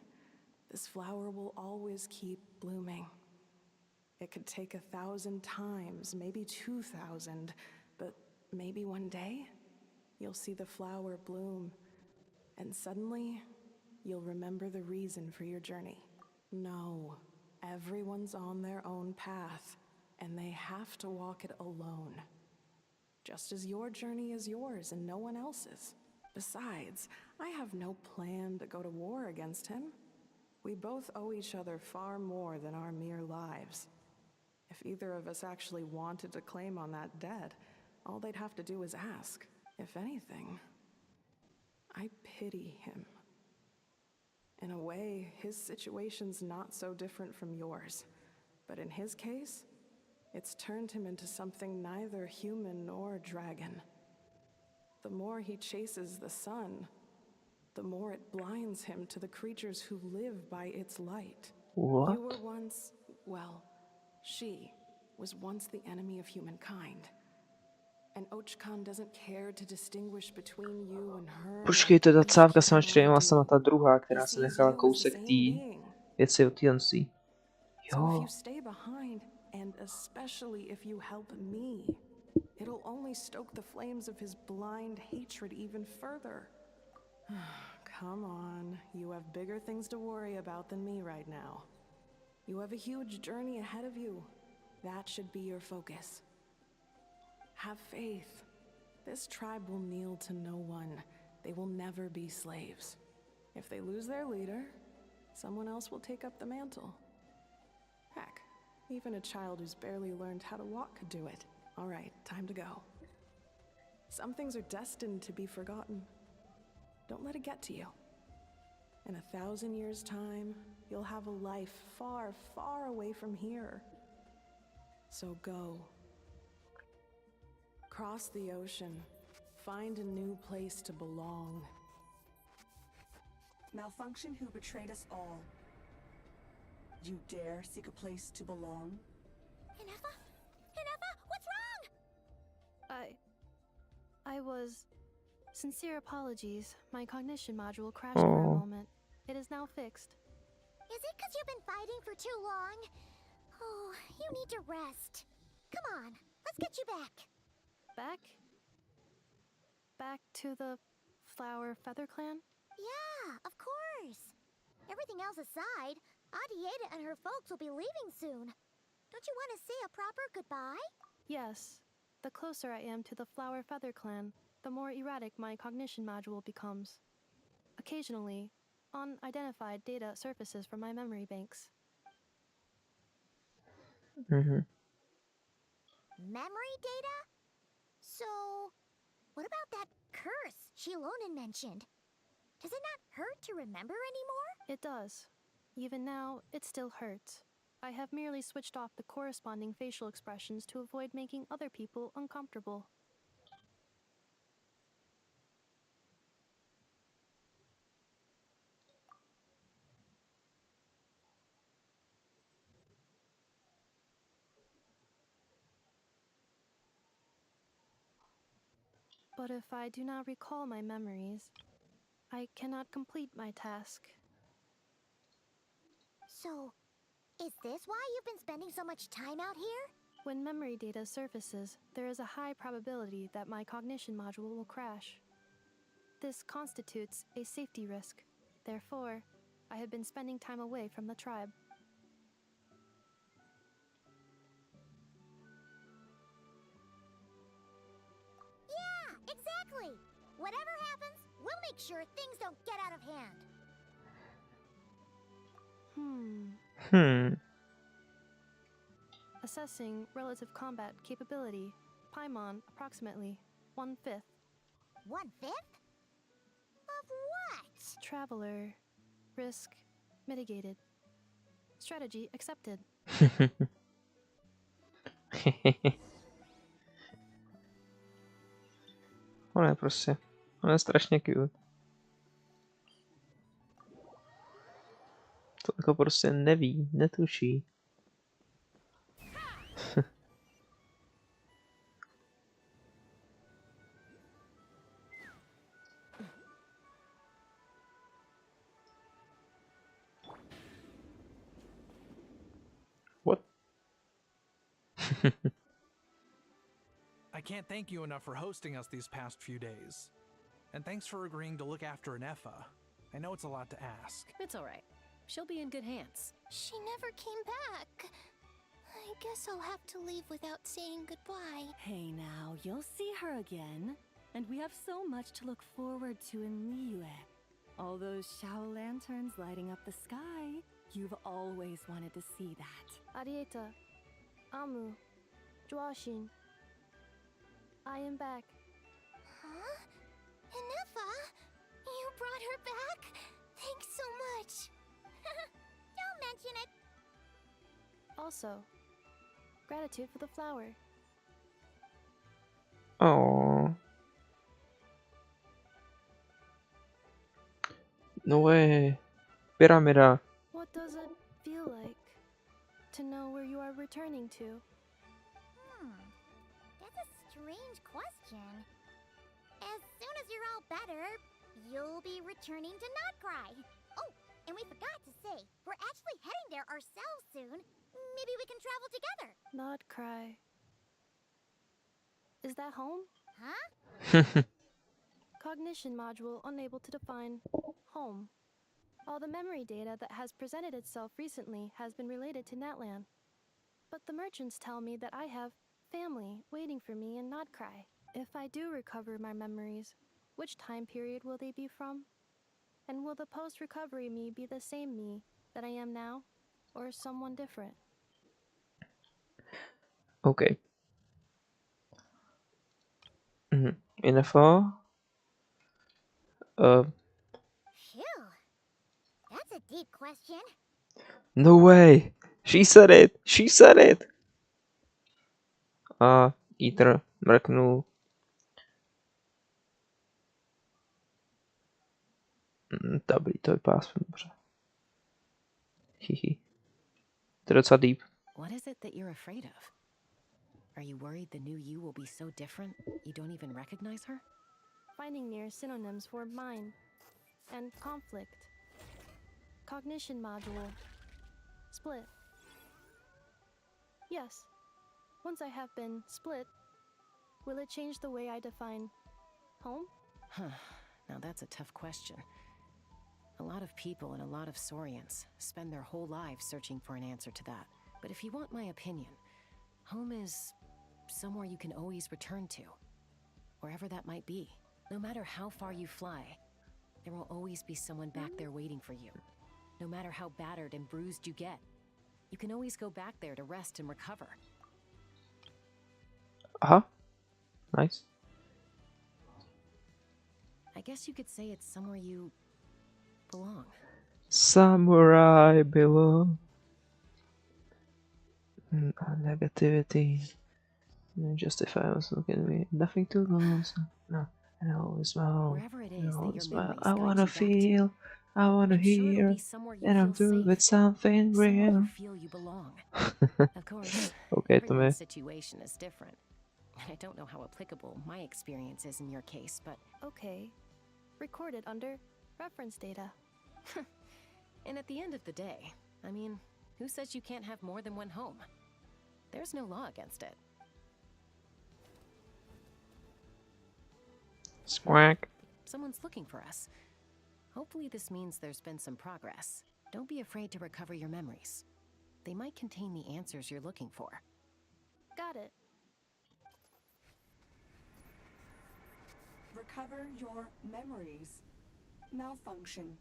this flower will always keep blooming. It could take 1,000 times, maybe 2,000, but maybe one day, you'll see the flower bloom, and suddenly, you'll remember the reason for your journey. No, everyone's on their own path, and they have to walk it alone. Just as your journey is yours and no one else's. Besides, I have no plan to go to war against him. We both owe each other far more than our mere lives. If either of us actually wanted to claim on that debt, all they'd have to do is ask. If anything, I pity him. In a way, his situation's not so different from yours. But in his case, it's turned him into something neither human nor dragon. The more he chases the sun, the more it blinds him to the creatures who live by its light. What? You were once, well, she was once the enemy of humankind. And Ochkan doesn't care to distinguish between you and her. Počkejte, ta cávka se naštřeně sama ta druhá, která se nechala kousek té věci od Jancí. So if Jo. you stay behind, and especially if you help me, it'll only stoke the flames of his blind hatred even further. Come on, you have bigger things to worry about than me right now. You have a huge journey ahead of you. That should be your focus. Have faith. This tribe will kneel to no one. They will never be slaves. If they lose their leader, someone else will take up the mantle. Heck, even a child who's barely learned how to walk could do it. All right, time to go. Some things are destined to be forgotten. Don't let it get to you. In 1,000 years' time, you'll have a life far, far away from here. So go. Cross the ocean. Find a new place to belong. Malfunction who betrayed us all. You dare seek a place to belong? Hinefa? Hinefa, what's wrong? I was... Sincere apologies. My cognition module crashed for a moment. It is now fixed. Is it because you've been fighting for too long? Oh, you need to rest. Come on, let's get you back. Back? Back to the Flower Feather Clan? Yeah, of course. Everything else aside, Adieta and her folks will be leaving soon. Don't you want to say a proper goodbye? Yes. The closer I am to the Flower Feather Clan, the more erratic my cognition module becomes. Occasionally, unidentified data surfaces from my memory banks. Mhm. Memory data? So, what about that curse Shilonen mentioned? Does it not hurt to remember anymore? It does. Even now, it still hurts. I have merely switched off the corresponding facial expressions to avoid making other people uncomfortable. But if I do not recall my memories, I cannot complete my task. So, is this why you've been spending so much time out here? When memory data surfaces, there is a high probability that my cognition module will crash. This constitutes a safety risk. Therefore, I have been spending time away from the tribe. Yeah, exactly! Whatever happens, we'll make sure things don't get out of hand. Assessing relative combat capability. Paimon approximately 1/5. 1/5? Of what? Traveler. Risk mitigated. Strategy accepted. Ona je prostě, ona je strašně cute. To jako prostě neví, netuší. What? I can't thank you enough for hosting us these past few days. And thanks for agreeing to look after Anefa. I know it's a lot to ask. It's all right. She'll be in good hands. She never came back. I guess I'll have to leave without saying goodbye. Hey now, you'll see her again. And we have so much to look forward to in Liyue. All those Shao lanterns lighting up the sky. You've always wanted to see that. Arieta. Amu. Joashin. I am back. Huh? Anefa? You brought her back? Thanks so much. Don't mention it. Also, gratitude for the flower. Oh. No way. Pyramida. What does it feel like to know where you are returning to? That's a strange question. As soon as you're all better, you'll be returning to Notcry. Oh, and we forgot to say, we're actually heading there ourselves soon. Maybe we can travel together. Not cry. Is that home? Huh? Cognition module unable to define home. All the memory data that has presented itself recently has been related to Natlan. But the merchants tell me that I have family waiting for me in Notcry. If I do recover my memories, which time period will they be from? And will the post-recovery me be the same me that I am now, or someone different? Okay. Info. Phew. That's a deep question. No way. She said it. She said it. Ether mrknul. Dobrý, to vypadá aspoň dobře. Hihi. To je docela deep. What is it that you're afraid of? Are you worried the new you will be so different you don't even recognize her? Finding near synonyms for mind and conflict. Cognition module. Split. Yes. Once I have been split, will it change the way I define home? Huh. Now that's a tough question. A lot of people and a lot of Saurians spend their whole lives searching for an answer to that. But if you want my opinion, home is somewhere you can always return to. Wherever that might be. No matter how far you fly, There will always be someone back there waiting for you. No matter how battered and bruised you get, you can always go back there to rest and recover. Aha. Nice. I guess you could say it's somewhere you belong. Samurai belong. Negativity. Justify was looking at me. Nothing to lose. No. And I always smile. Wherever it is that your Smile. memories I guide wanna you back to, feel. I wanna I'm sure it'll hear. be somewhere you And I'm feel through safe. with something Somewhere you real. feel you belong. Of course, Okay, to me. everyone's situation is different. I don't know how applicable my experience is in your case, but Okay. Recorded under reference data. and at the end of the day, I mean, who says you can't have more than one home? There's no law against it. Squawk. Someone's looking for us. Hopefully this means there's been some progress. Don't be afraid to recover your memories. They might contain the answers you're looking for. Got it. Recover your memories. Malfunction.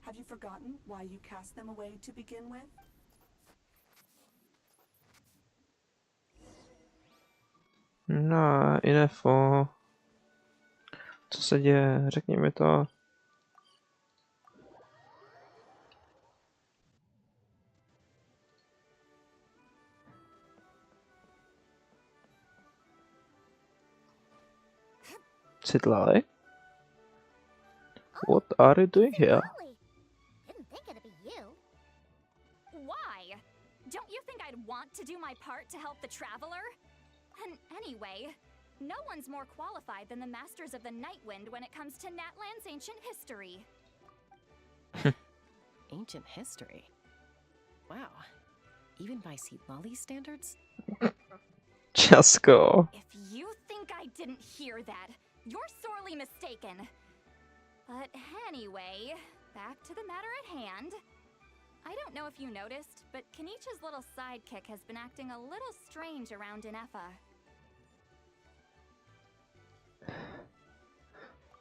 Have you forgotten why you cast them away to begin with? No, info. Co se děje? Řekni mi to. Citlali? What are you doing here? Didn't think it'd be you. Why? Don't you think I'd want to do my part to help the traveler? And anyway, no one's more qualified than the Masters of the Nightwind when it comes to Natlan's ancient history. Ancient history? Wow. Even by Citlali standards? Just go. If you think I didn't hear that, you're sorely mistaken. But anyway, back to the matter at hand. I don't know if you noticed, but Kenichi's little sidekick has been acting a little strange around Inefa.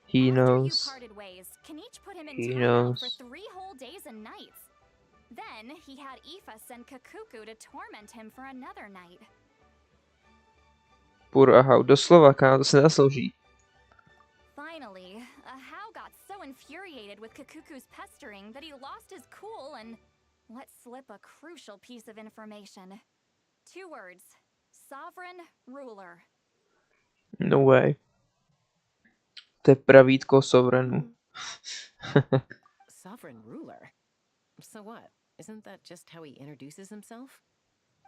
He After knows. you parted ways, Kenich put him in He timeout for knows. 3 whole days and nights. Then he had Aoife send Kakuku to torment him for another night. Purahau, doslova, kámo, to se zaslouží. Finally, Ahau got so infuriated with Kakuku's pestering that he lost his cool and let slip a crucial piece of information. 2 words. Sovereign ruler. No way. To je pravítko sovrenu. Sovereign ruler? So what? Isn't that just how he introduces himself?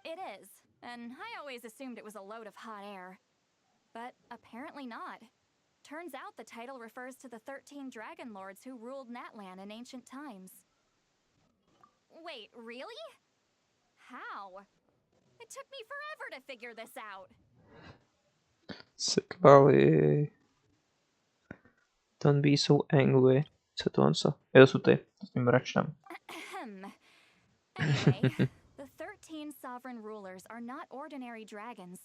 It is, and I always assumed it was a load of hot air. But apparently not. Turns out the title refers to the 13 dragon lords who ruled Natlan in ancient times. Wait, really? How? It took me forever to figure this out. Citlali. Don't be so angry. Co to on co? Jo, jsou ty. S tím mračnem. Anyway, the 13 sovereign rulers are not ordinary dragons,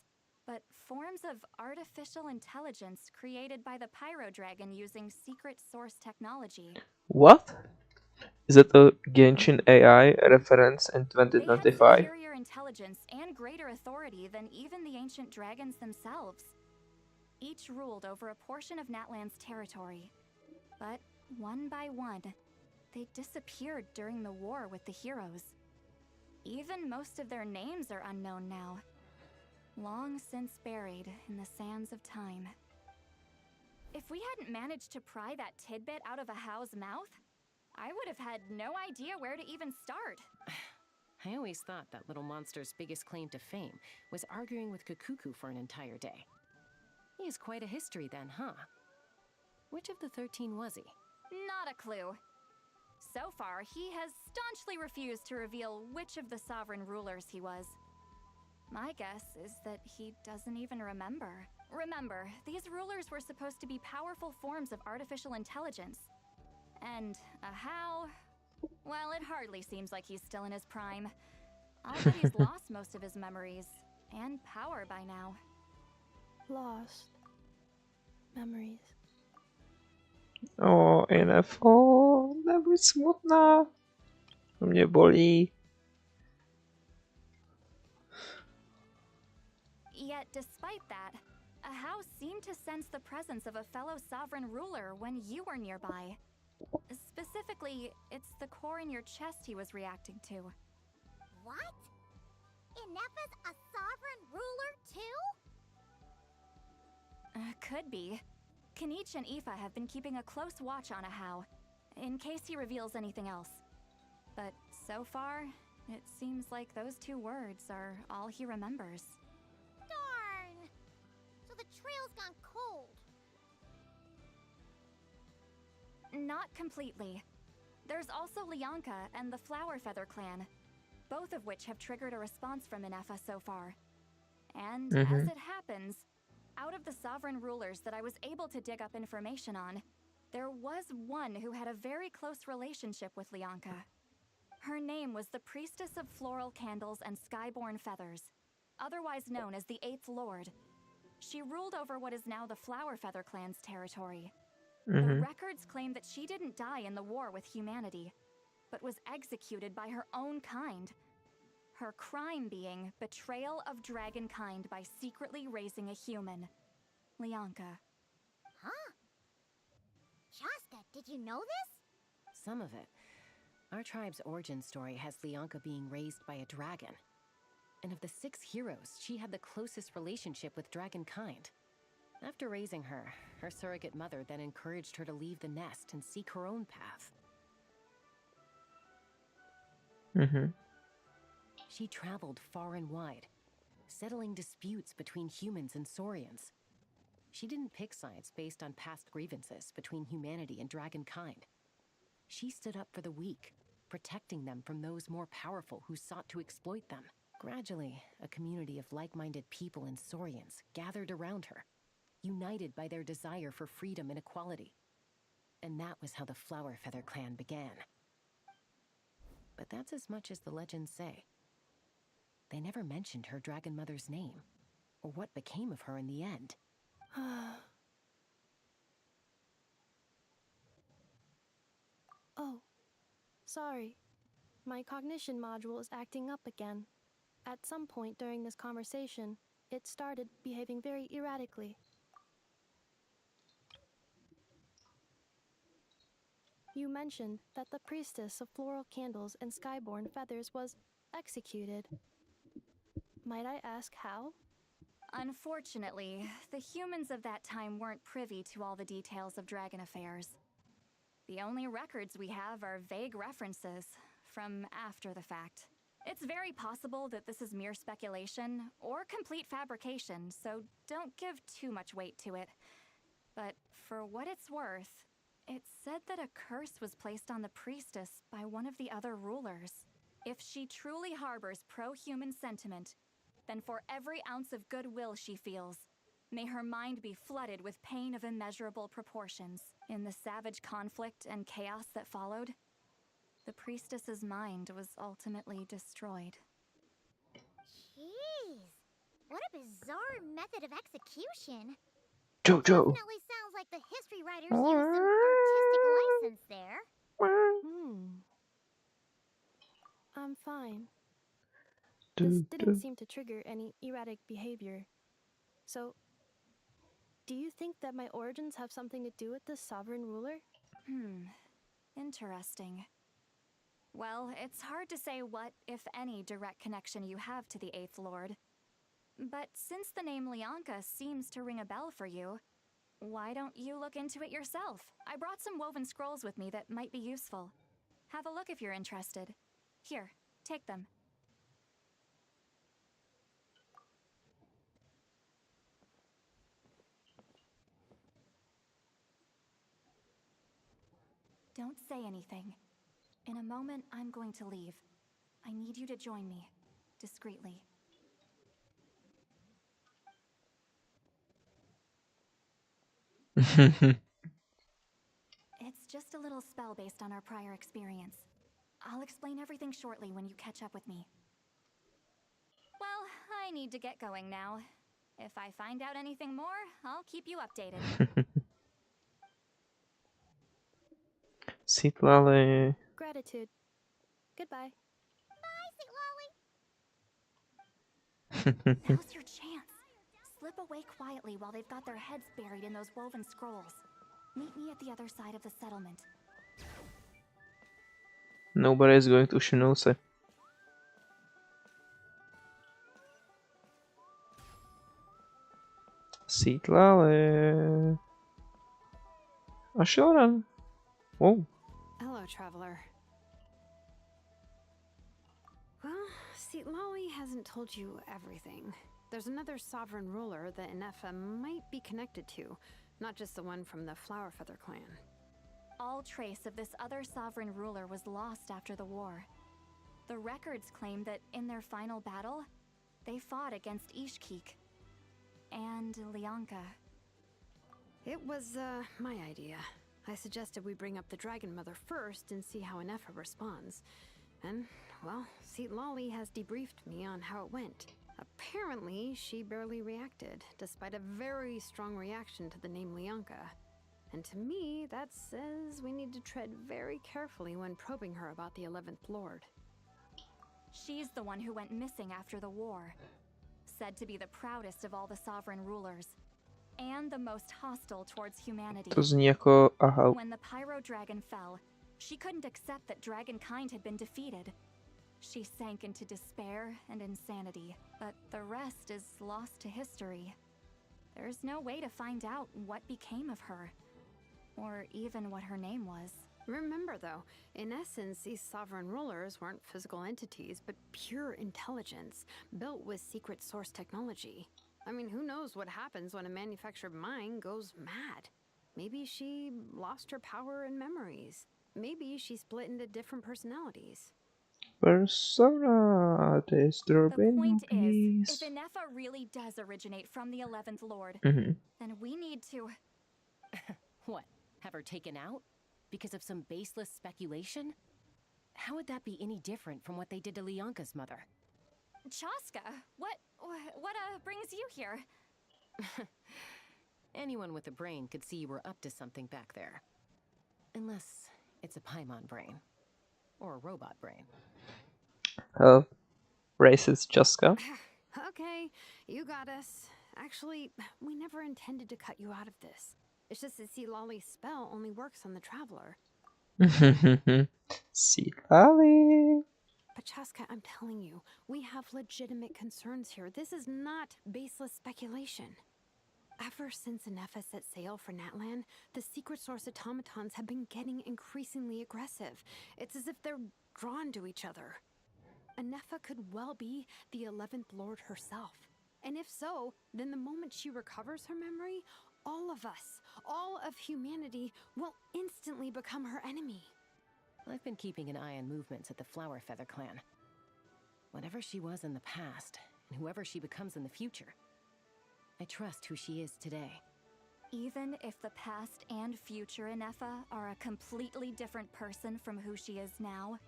but forms of artificial intelligence created by the Pyro Dragon using secret source technology. What? Is it a Genshin AI reference in They have 2025? superior intelligence and greater authority than even the ancient dragons themselves. Each ruled over a portion of Natlan's territory. But one by one, they disappeared during the war with the heroes. Even most of their names are unknown now. Long since buried in the sands of time. If we hadn't managed to pry that tidbit out of Ahau's mouth, I would have had no idea where to even start. I always thought that little monster's biggest claim to fame was arguing with Kakuku for an entire day. He has quite a history then, huh? Which of the 13 was he? Not a clue. So far, he has staunchly refused to reveal which of the sovereign rulers he was. My guess is that he doesn't even remember. Remember, these rulers were supposed to be powerful forms of artificial intelligence. And Ahau, well, it hardly seems like he's still in his prime. I'll bet he's lost most of his memories and power by now. Lost. Memories. Info, nebuď smutná. To mě bolí. Yet, despite that, a house seemed to sense the presence of a fellow sovereign ruler when you were nearby. Specifically, it's the core in your chest he was reacting to. What? Inepa's a sovereign ruler too? Could be. Kanich and Aoife have been keeping a close watch on Ahau, in case he reveals anything else. But so far, it seems like those 2 words are all he remembers. Darn! So the trail's gone cold. Not completely. There's also Lianka and the Flower Feather clan, both of which have triggered a response from Inepa so far. And as it happens, out of the sovereign rulers that I was able to dig up information on, there was one who had a very close relationship with Lianka. Her name was the Priestess of Floral Candles and Skyborn Feathers, otherwise known as the 8th Lord. She ruled over what is now the Flower Feather clan's territory. The records claim that she didn't die in the war with humanity, but was executed by her own kind. Her crime being betrayal of dragonkind by secretly raising a human. Lianka. Huh? Shasta, did you know this? Some of it. Our tribe's origin story has Lianka being raised by a dragon. And of the 6 heroes, she had the closest relationship with dragonkind. After raising her, her surrogate mother then encouraged her to leave the nest and seek her own path. She traveled far and wide, settling disputes between humans and Saurians. She didn't pick sides based on past grievances between humanity and dragonkind. She stood up for the weak, protecting them from those more powerful who sought to exploit them. Gradually, a community of like-minded people and Saurians gathered around her, united by their desire for freedom and equality. And that was how the Flower Feather clan began. But that's as much as the legends say. They never mentioned her dragon mother's name, or what became of her in the end. Oh, sorry. My cognition module is acting up again. At some point during this conversation, it started behaving very erratically. You mentioned that the priestess of floral candles and skyborn feathers was executed. Might I ask how? Unfortunately, the humans of that time weren't privy to all the details of dragon affairs. The only records we have are vague references from after the fact. It's very possible that this is mere speculation or complete fabrication, so don't give too much weight to it. But for what it's worth, it's said that a curse was placed on the priestess by one of the other rulers. If she truly harbors pro-human sentiment, then for every ounce of goodwill she feels, may her mind be flooded with pain of immeasurable proportions. In the savage conflict and chaos that followed, the priestess's mind was ultimately destroyed. Jeez, what a bizarre method of execution. Jojo. Definitely sounds like the history writers used some artistic license there. I'm fine. This didn't seem to trigger any erratic behavior. So, do you think that my origins have something to do with this sovereign ruler? Interesting. Well, it's hard to say what, if any, direct connection you have to the 8th Lord. But since the name Lianka seems to ring a bell for you, why don't you look into it yourself? I brought some woven scrolls with me that might be useful. Have a look if you're interested. Here, take them. Don't say anything. In a moment, I'm going to leave. I need you to join me, discreetly. It's just a little spell based on our prior experience. I'll explain everything shortly when you catch up with me. Well, I need to get going now. If I find out anything more, I'll keep you updated. Citlali. Gratitude. Goodbye. Now's your chance. Slip away quietly while they've got their heads buried in those woven scrolls. Meet me at the other side of the settlement. Nobody is going to Shinose. Citlali. A Shoran. Whoa. Hello, traveler. Well, see, Lolly hasn't told you everything. There's another sovereign ruler that Inefa might be connected to, not just the one from the Flower Feather clan. All trace of this other sovereign ruler was lost after the war. The records claim that in their final battle, they fought against Ishkik and Lianka. It was, my idea. I suggested we bring up the Dragon Mother first and see how Inefa responds. And, well, see, Lolly has debriefed me on how it went. Apparently, she barely reacted, despite a very strong reaction to the name Lianka. And to me, that says we need to tread very carefully when probing her about the 11th Lord. She's the one who went missing after the war. Said to be the proudest of all the sovereign rulers. And the most hostile towards humanity. To zní jako aha. When the Pyro Dragon fell, she couldn't accept that dragonkind had been defeated. She sank into despair and insanity, but the rest is lost to history. There's no way to find out what became of her, or even what her name was. Remember, though, in essence, these sovereign rulers weren't physical entities, but pure intelligence, built with secret source technology. I mean, who knows what happens when a manufactured mind goes mad? Maybe she lost her power and memories. Maybe she split into different personalities. Persona disturbing. The point is, if Inefa really does originate from the 11th Lord, then we need to... What? Have her taken out? Because of some baseless speculation? How would that be any different from what they did to Lianka's mother? Chaska, what brings you here? Anyone with a brain could see you were up to something back there. Unless it's a Paimon brain. Or a robot brain. Oh, racist Chaska. Okay, you got us. Actually, we never intended to cut you out of this. It's just that see, Lolly's spell only works on the traveler. See, Lolly. But Chaska, I'm telling you, we have legitimate concerns here. This is not baseless speculation. Ever since Inefa set sail for Natlan, the secret source automatons have been getting increasingly aggressive. It's as if they're drawn to each other. Inefa could well be the 11th Lord herself. And if so, then the moment she recovers her memory, all of us, all of humanity, will instantly become her enemy. I've been keeping an eye on movements at the Flower Feather clan. Whatever she was in the past, and whoever she becomes in the future, I trust who she is today. Even if the past and future Inefa are a completely different person from who she is now?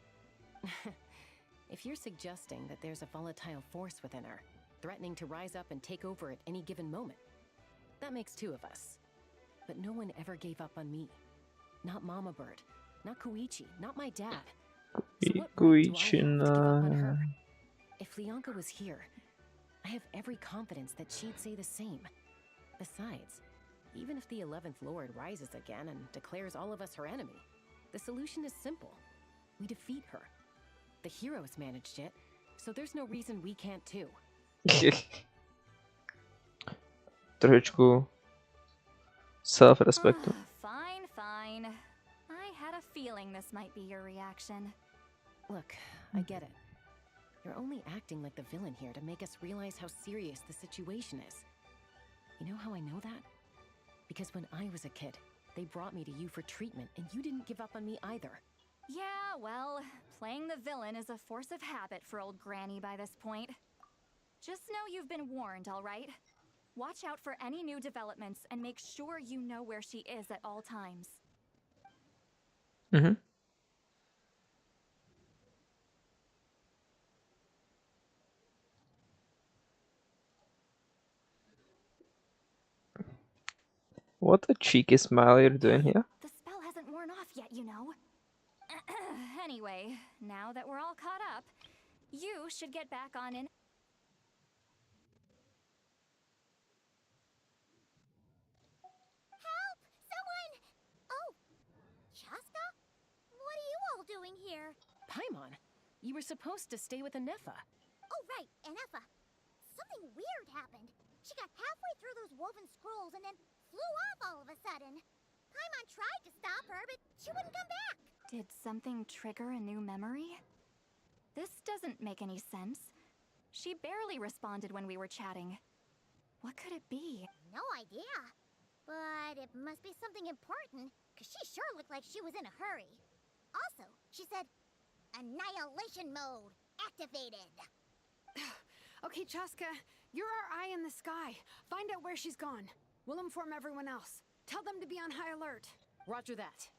If you're suggesting that there's a volatile force within her, threatening to rise up and take over at any given moment, that makes two of us. But no one ever gave up on me. Not Mama Bird, not Koichi, not my dad. So what right do I have to give up on her? If Lianka was here, I have every confidence that she'd say the same. Besides, even if the 11th Lord rises again and declares all of us her enemy, the solution is simple. We defeat her. The heroes managed it, so there's no reason we can't too. Trošičku self-respektu. Fine. I had a feeling this might be your reaction. Look, I get it. You're only acting like the villain here to make us realize how serious the situation is. You know how I know that? Because when I was a kid, they brought me to you for treatment, and you didn't give up on me either. Yeah, well, playing the villain is a force of habit for old Granny by this point. Just know you've been warned, all right? Watch out for any new developments and make sure you know where she is at all times. What a cheeky smile you're doing here. The spell hasn't worn off yet, you know. Anyway, now that we're all caught up, you should get back on in. Help! Someone! Oh, Chaska? What are you all doing here? Paimon, you were supposed to stay with Anefa. Oh, right, Anefa. Something weird happened. She got halfway through those woven scrolls and then flew off all of a sudden. Paimon tried to stop her, but she wouldn't come back. Did something trigger a new memory? This doesn't make any sense. She barely responded when we were chatting. What could it be? No idea. But it must be something important, because she sure looked like she was in a hurry. Also, she said, annihilation mode activated. Okay, Chaska, you're our eye in the sky. Find out where she's gone. We'll inform everyone else. Tell them to be on high alert. Roger that.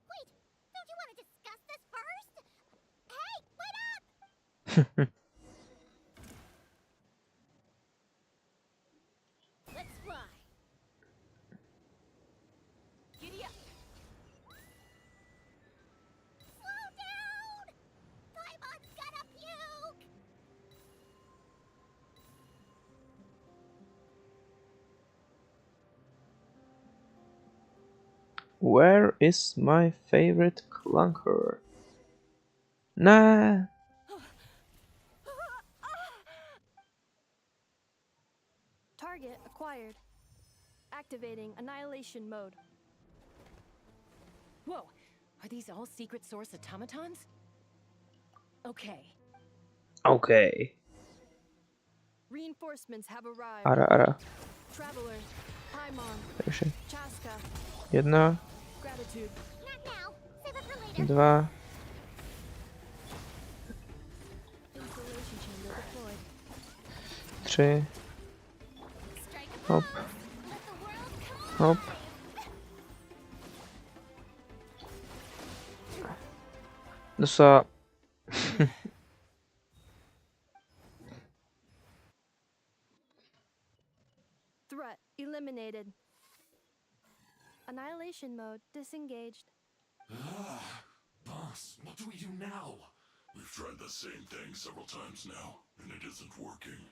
Wait, don't you want to discuss this first? Hey, wait up! Let's fly. Giddy up. Slow down! Paimon's gonna puke! Where is my favorite clunker? Nah. Target acquired. Activating annihilation mode. Whoa, are these all secret source automatons? Okay. Okay. Reinforcements have arrived. Ara. Traveler, Paimon, Takže Chaska, 1, gratitude. Not now. Save it for later. 2, Installation chamber deployed. 3. Hop. Hop. Docela... Threat eliminated. Annihilation mode disengaged. Boss, what do we do now? We've tried the same thing several times now, and it isn't working.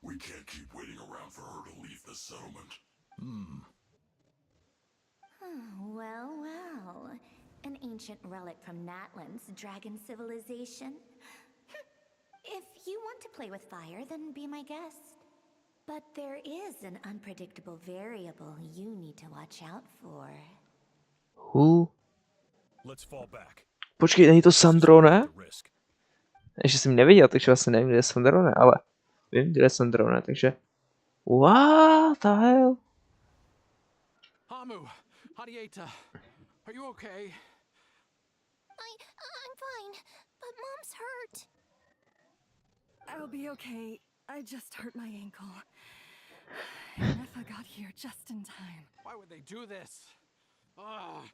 We can't keep waiting around for her to leave the settlement. Well. An ancient relic from Natlan's dragon civilization. If you want to play with fire, then be my guest. But there is an unpredictable variable you need to watch out for. Who? Let's fall back. Počkej, není to Sandro, ne? Ještě jsem neviděl, takže vlastně nevím, kde je Sandro, ne? Ale vím, kde je Sandro, ne? Takže... What the hell? Hamu, Hadieta, are you okay? I'm fine, but Mom's hurt. I'll be okay. I just hurt my ankle. Nefa got here just in time. Why would they do this? Why?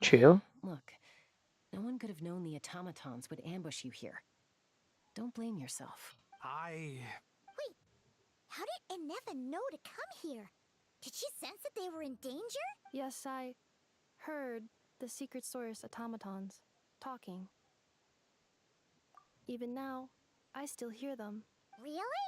Chill. Look, no one could have known the automatons would ambush you here. Don't blame yourself. Wait, how did Anefa know to come here? Did she sense that they were in danger? Yes, I heard the secret source automatons talking. Even now, I still hear them. Really?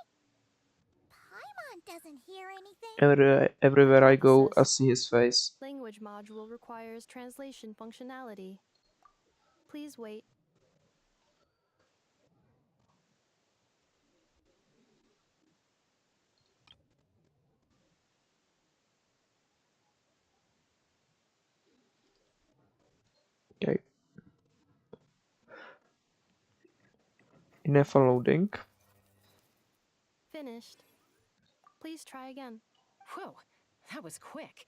Paimon doesn't hear anything. Everywhere I go, I see his face. Language module requires translation functionality. Please wait. Okay. Never loading. Finished. Please try again. Whoa, that was quick.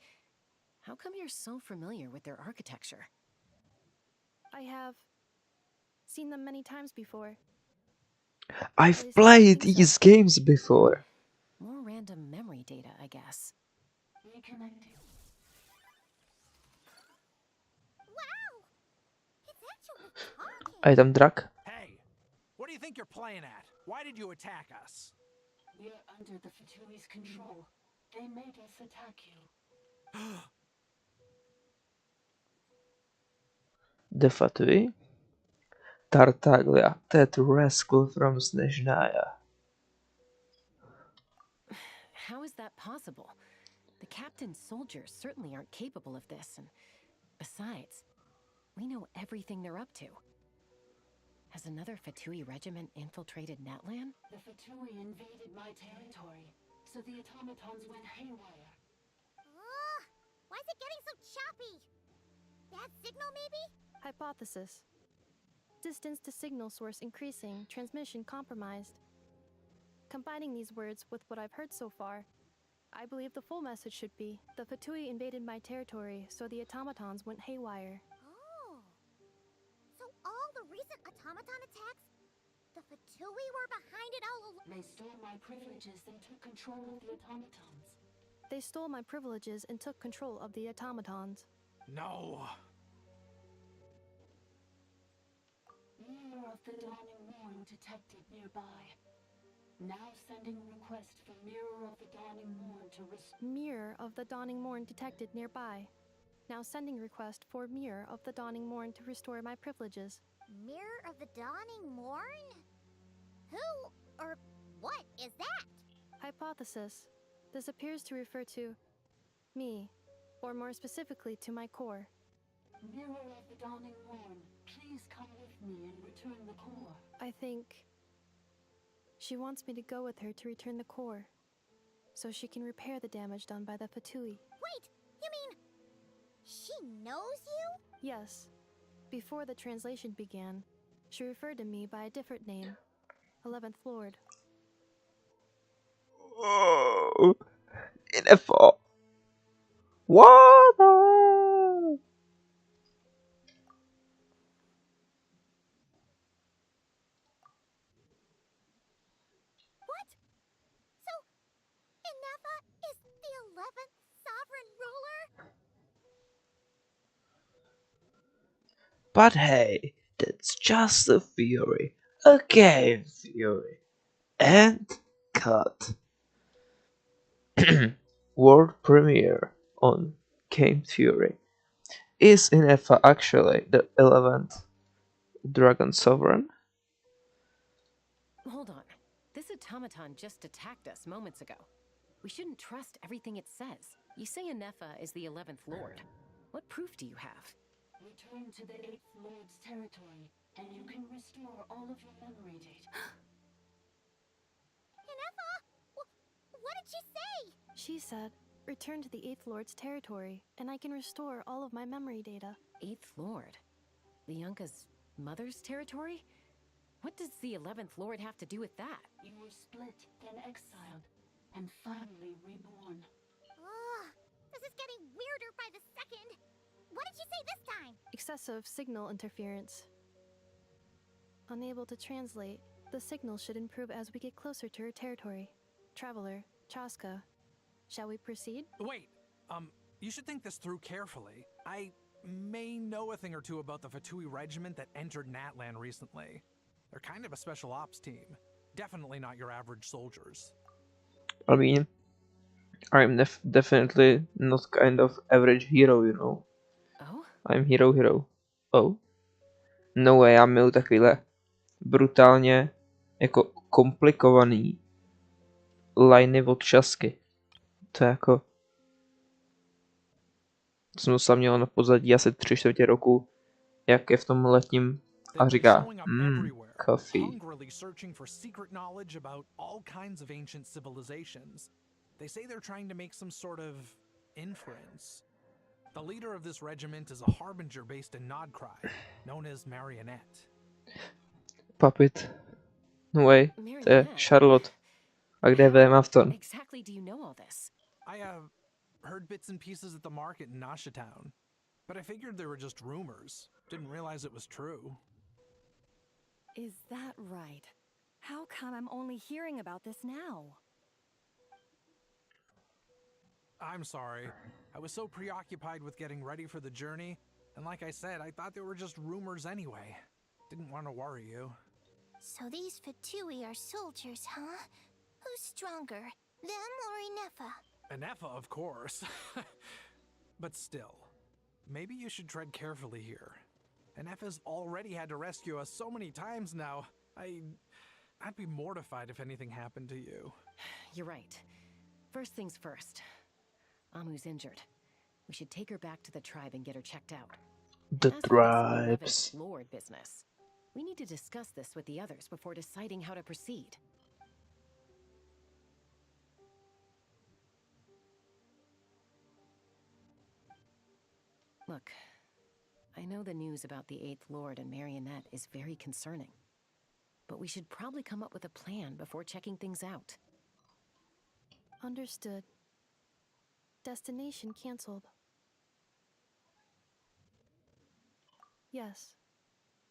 How come you're so familiar with their architecture? I have seen them many times before. I've played these games before. More random memory data, I guess. Reconnecting. Wow! It's actually talking. Item track. Hey, what do you think you're playing at? Why did you attack us? We're under the Fatui's control. They made us attack you. The Fatui? Tartaglia, that rascal from Snezhnaya. How is that possible? The captain's soldiers certainly aren't capable of this, and besides, we know everything they're up to. Has another Fatui regiment infiltrated Natlan? The Fatui invaded my territory, so the automatons went haywire. Ugh, why is it getting so choppy? Bad signal, maybe? Hypothesis. Distance to signal source increasing, transmission compromised. Combining these words with what I've heard so far, I believe the full message should be, the Fatui invaded my territory, so the automatons went haywire. Oh. So all the recent automaton attacks, the Fatui were behind it all along? They stole my privileges and took control of the automatons. They stole my privileges and took control of the automatons. No. Mirror of the Dawning Morn detected nearby. Now sending request for Mirror of the Dawning Morn to Mirror of the Dawning Morn detected nearby. Now sending request for Mirror of the Dawning Morn to restore my privileges. Mirror of the Dawning Morn? Who or what is that? Hypothesis. This appears to refer to me, or more specifically to my core. Mirror of the Dawning Morn, please come with me and return the core. I think she wants me to go with her to return the core, so she can repair the damage done by the Fatui. Wait, you mean she knows you? Yes. Before the translation began, she referred to me by a different name, 11th Lord. Oh, info. What? What? So, Inefa is the 11th sovereign ruler? But hey, that's just a theory. A game theory. And cut. World premiere on Game Theory. Is Inefa actually the 11th Dragon Sovereign? Hold on. This automaton just attacked us moments ago. We shouldn't trust everything it says. You say Inefa is the 11th Lord. What proof do you have? Return to the 8th Lord's territory, and you can restore all of your memory data. Inefa? What did she say? She said, return to the 8th Lord's territory, and I can restore all of my memory data. 8th Lord? Lianka's mother's territory? What does the 11th Lord have to do with that? You were split, then exiled, and finally reborn. Ugh, this is getting weirder by the second. What did she say this time? Excessive signal interference. Unable to translate, the signal should improve as we get closer to her territory. Traveler, Chaska, shall we proceed? Wait, you should think this through carefully. I may know a thing or two about the Fatui regiment that entered Natlan recently. They're kind of a special ops team. Definitely not your average soldiers. I mean, I'm definitely not kind of average hero, you know. Oh? I'm hero. Oh? No way, já miluji takovýhle brutálně jako komplikovaný liney od Časky. To je jako... Jsem se měl na pozadí asi 3/4 roku, jak je v tom letním a říká coffee. Hungrily searching for secret knowledge about all kinds of ancient civilizations. They say they're trying to make some sort of inference. The leader of this regiment is a harbinger based in Nodcry, known as Marionette. Puppet. No way. To je Charlotte. A kde je William Afton? Exactly do you know all this? I heard bits and pieces at the market in Nasha Town, but I figured they were just rumors. Didn't realize it was true. Is that right? How come I'm only hearing about this now? I'm sorry. I was so preoccupied with getting ready for the journey, and like I said, I thought they were just rumors anyway. Didn't want to worry you. So these Fatui are soldiers, huh? Who's stronger, them or Inefa? Inefa, of course. But still, maybe you should tread carefully here. And Effa's already had to rescue us so many times now. I'd be mortified if anything happened to you. You're right. First things first. Amu's injured. We should take her back to the tribe and get her checked out. The As for this 11th tribes. Lord business, we need to discuss this with the others before deciding how to proceed. Look, I know the news about the 8th Lord and Marionette is very concerning, but we should probably come up with a plan before checking things out. Understood. Destination cancelled. Yes.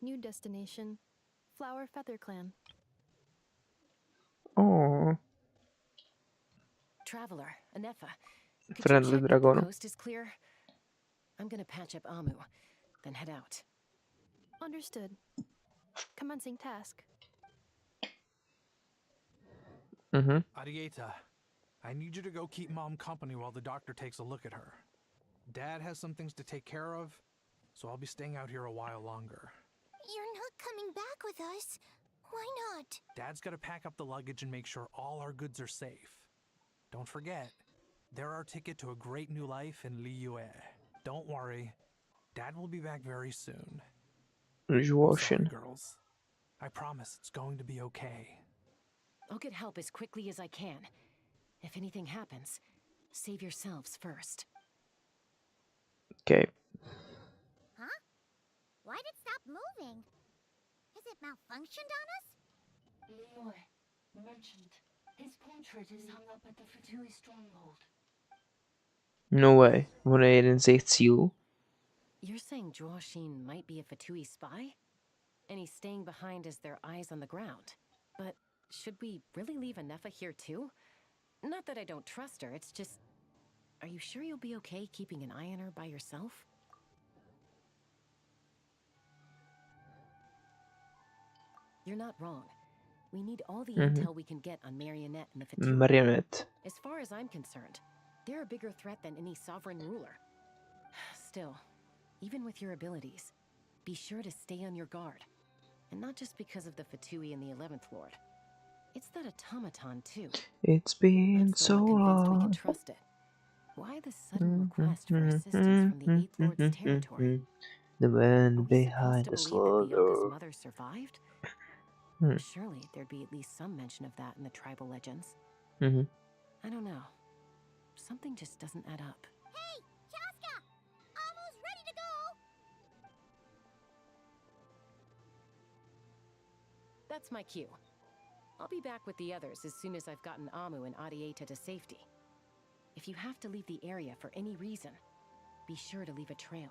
New destination. Flower Feather Clan. Oh, Traveler, Anefa, could friendly you check that the dragon. coast is clear? I'm gonna patch up Amu, then head out. Understood. Commencing task. Arieta, I need you to go keep Mom company while the doctor takes a look at her. Dad has some things to take care of, so I'll be staying out here a while longer. You're not coming back with us. Why not? Dad's gotta pack up the luggage and make sure all our goods are safe. Don't forget, they're our ticket to a great new life in Liyue. Don't worry, Dad will be back very soon. I'm sorry, girls. I promise it's going to be okay. I'll get help as quickly as I can. If anything happens, save yourselves first. Okay. Huh? Why'd it stop moving? Has it malfunctioned on us? Liyue, merchant. His portrait is hung up at the Fatui stronghold. No way. On je jeden z jejich cílů. You're saying Zhuoxin might be a Fatui spy? And he's staying behind as their eyes on the ground. But should we really leave Anefa here too? Not that I don't trust her, it's just... Are you sure you'll be okay keeping an eye on her by yourself? You're not wrong. We need all the intel we can get on Marionette and the Fatui. Marionette. As far as I'm concerned, they're a bigger threat than any sovereign ruler. Still, even with your abilities, be sure to stay on your guard. And not just because of the Fatui and the 11th Lord. It's that automaton too. It's been That's the so one convinced we can long. trust it. Why the sudden request for assistance from the 8th Lord's territory? The man Are we behind supposed the to believe that Leoka's slaughter. mother survived? Surely there'd be at least some mention of that in the tribal legends. I don't know. Something just doesn't add up. Hey, Chaska! Amu's ready to go! That's my cue. I'll be back with the others as soon as I've gotten Amu and Arieta to safety. If you have to leave the area for any reason, be sure to leave a trail.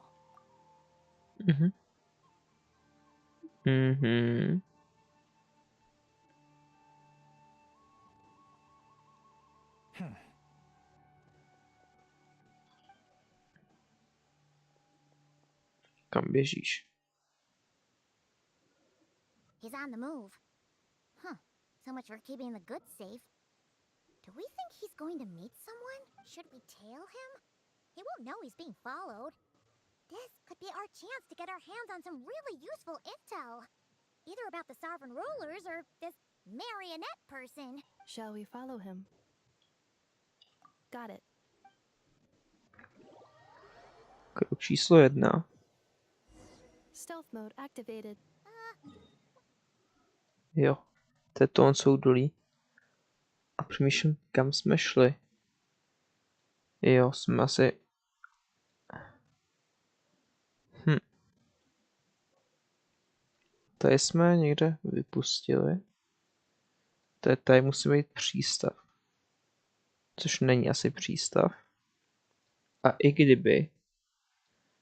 Kam běžíš? He's on the move. Huh. So much for keeping the goods safe. Do we think he's going to meet someone? Should we tail him? He won't know he's being followed. This could be our chance to get our hands on some really useful intel. Either about the sovereign rulers or this marionette person. Shall we follow him? Got it. Krok číslo 1. Stealth mode activated. Jo, to je to on soudolí. A přemýšlím, kam jsme šli. Jo, jsme asi... Tady jsme někde vypustili. Tady musí být přístav. Což není asi přístav. A i kdyby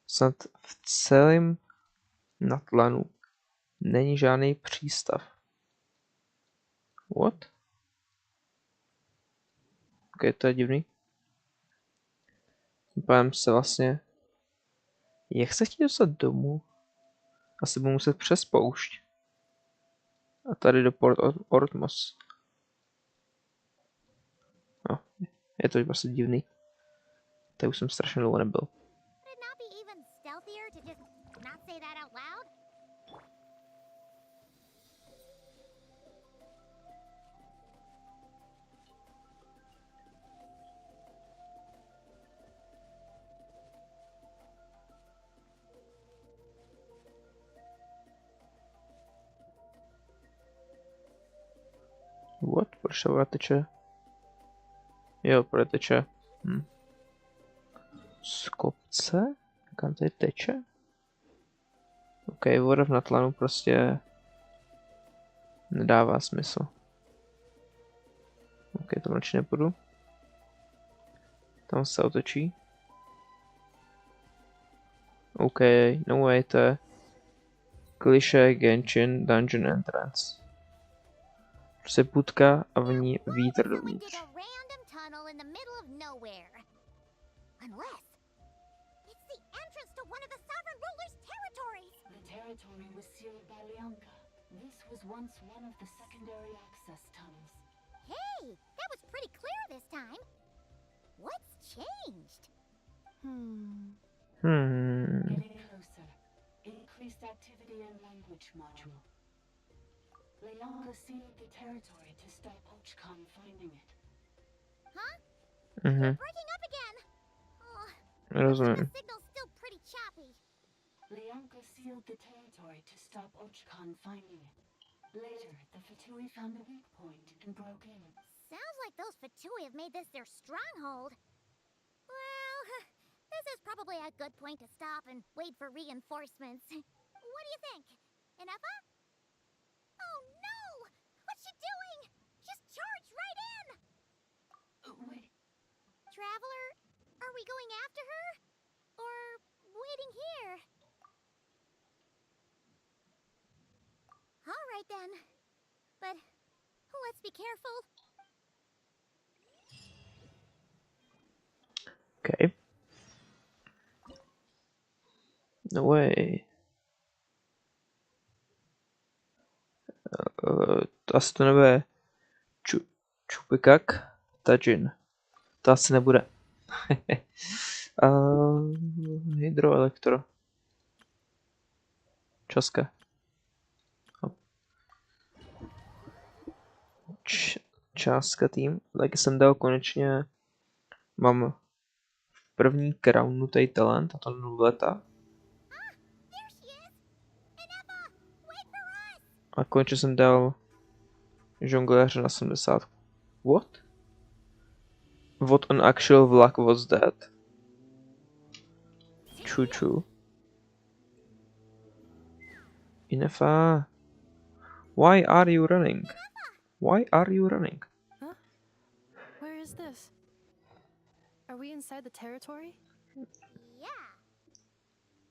snad v celém Natlanu není žádný přístav. What? Ok, to je divný. Tím pádem se vlastně... Jak se chtějí dostat domů? Asi budu muset přes poušť. A tady do Port Ortmos. No, je to prostě divný. Tady už jsem strašně dlouho nebyl. Would it not be even been stealthier to just not say that out loud? What? Proč se voda teče? Jo, proč teče. Z kopce? Kam tady teče? OK, voda v natlanu prostě nedává smysl. OK, tam radši nepůjdu. Tam se otočí. OK, no way, to je kliše Genshin Dungeon Entrance. Prostě budka a v ní vítr dovnitř. Unless it's the entrance to one of the sovereign ruler's territories. The territory was sealed by Leonka. This was once one of the secondary access tunnels. Hey, that was pretty clear this time. What's changed? Getting closer. Increased activity in language module. Leonka sealed the territory to stop Ochcon finding it. Huh? Mhm. Breaking up again. Rozumím. The signal's still pretty choppy. Leonka sealed the territory to stop Ochcon finding it. Later, the Fatui found a weak point and broke in. Sounds like those Fatui have made this their stronghold. Well, this is probably a good point to stop and wait for reinforcements. What do you think? Enough? Oh no! What's she doing? Just charged right in! Wait. Traveler, are we going after her? Or waiting here? Alright then. But let's be careful. Okay. No way. Asi to nebude Čupikak Tajin. To asi nebude. Hydroelektro. České. Částka tým. Tak jsem dal konečně. Mám první crownutej talent a to nuleta. A konečně jsem dal žongléře na 70. What? What an actual luck was that? Choo. Inefa. Why are you running? Why are you running? Huh? Where is this? Are we inside the territory? Yeah.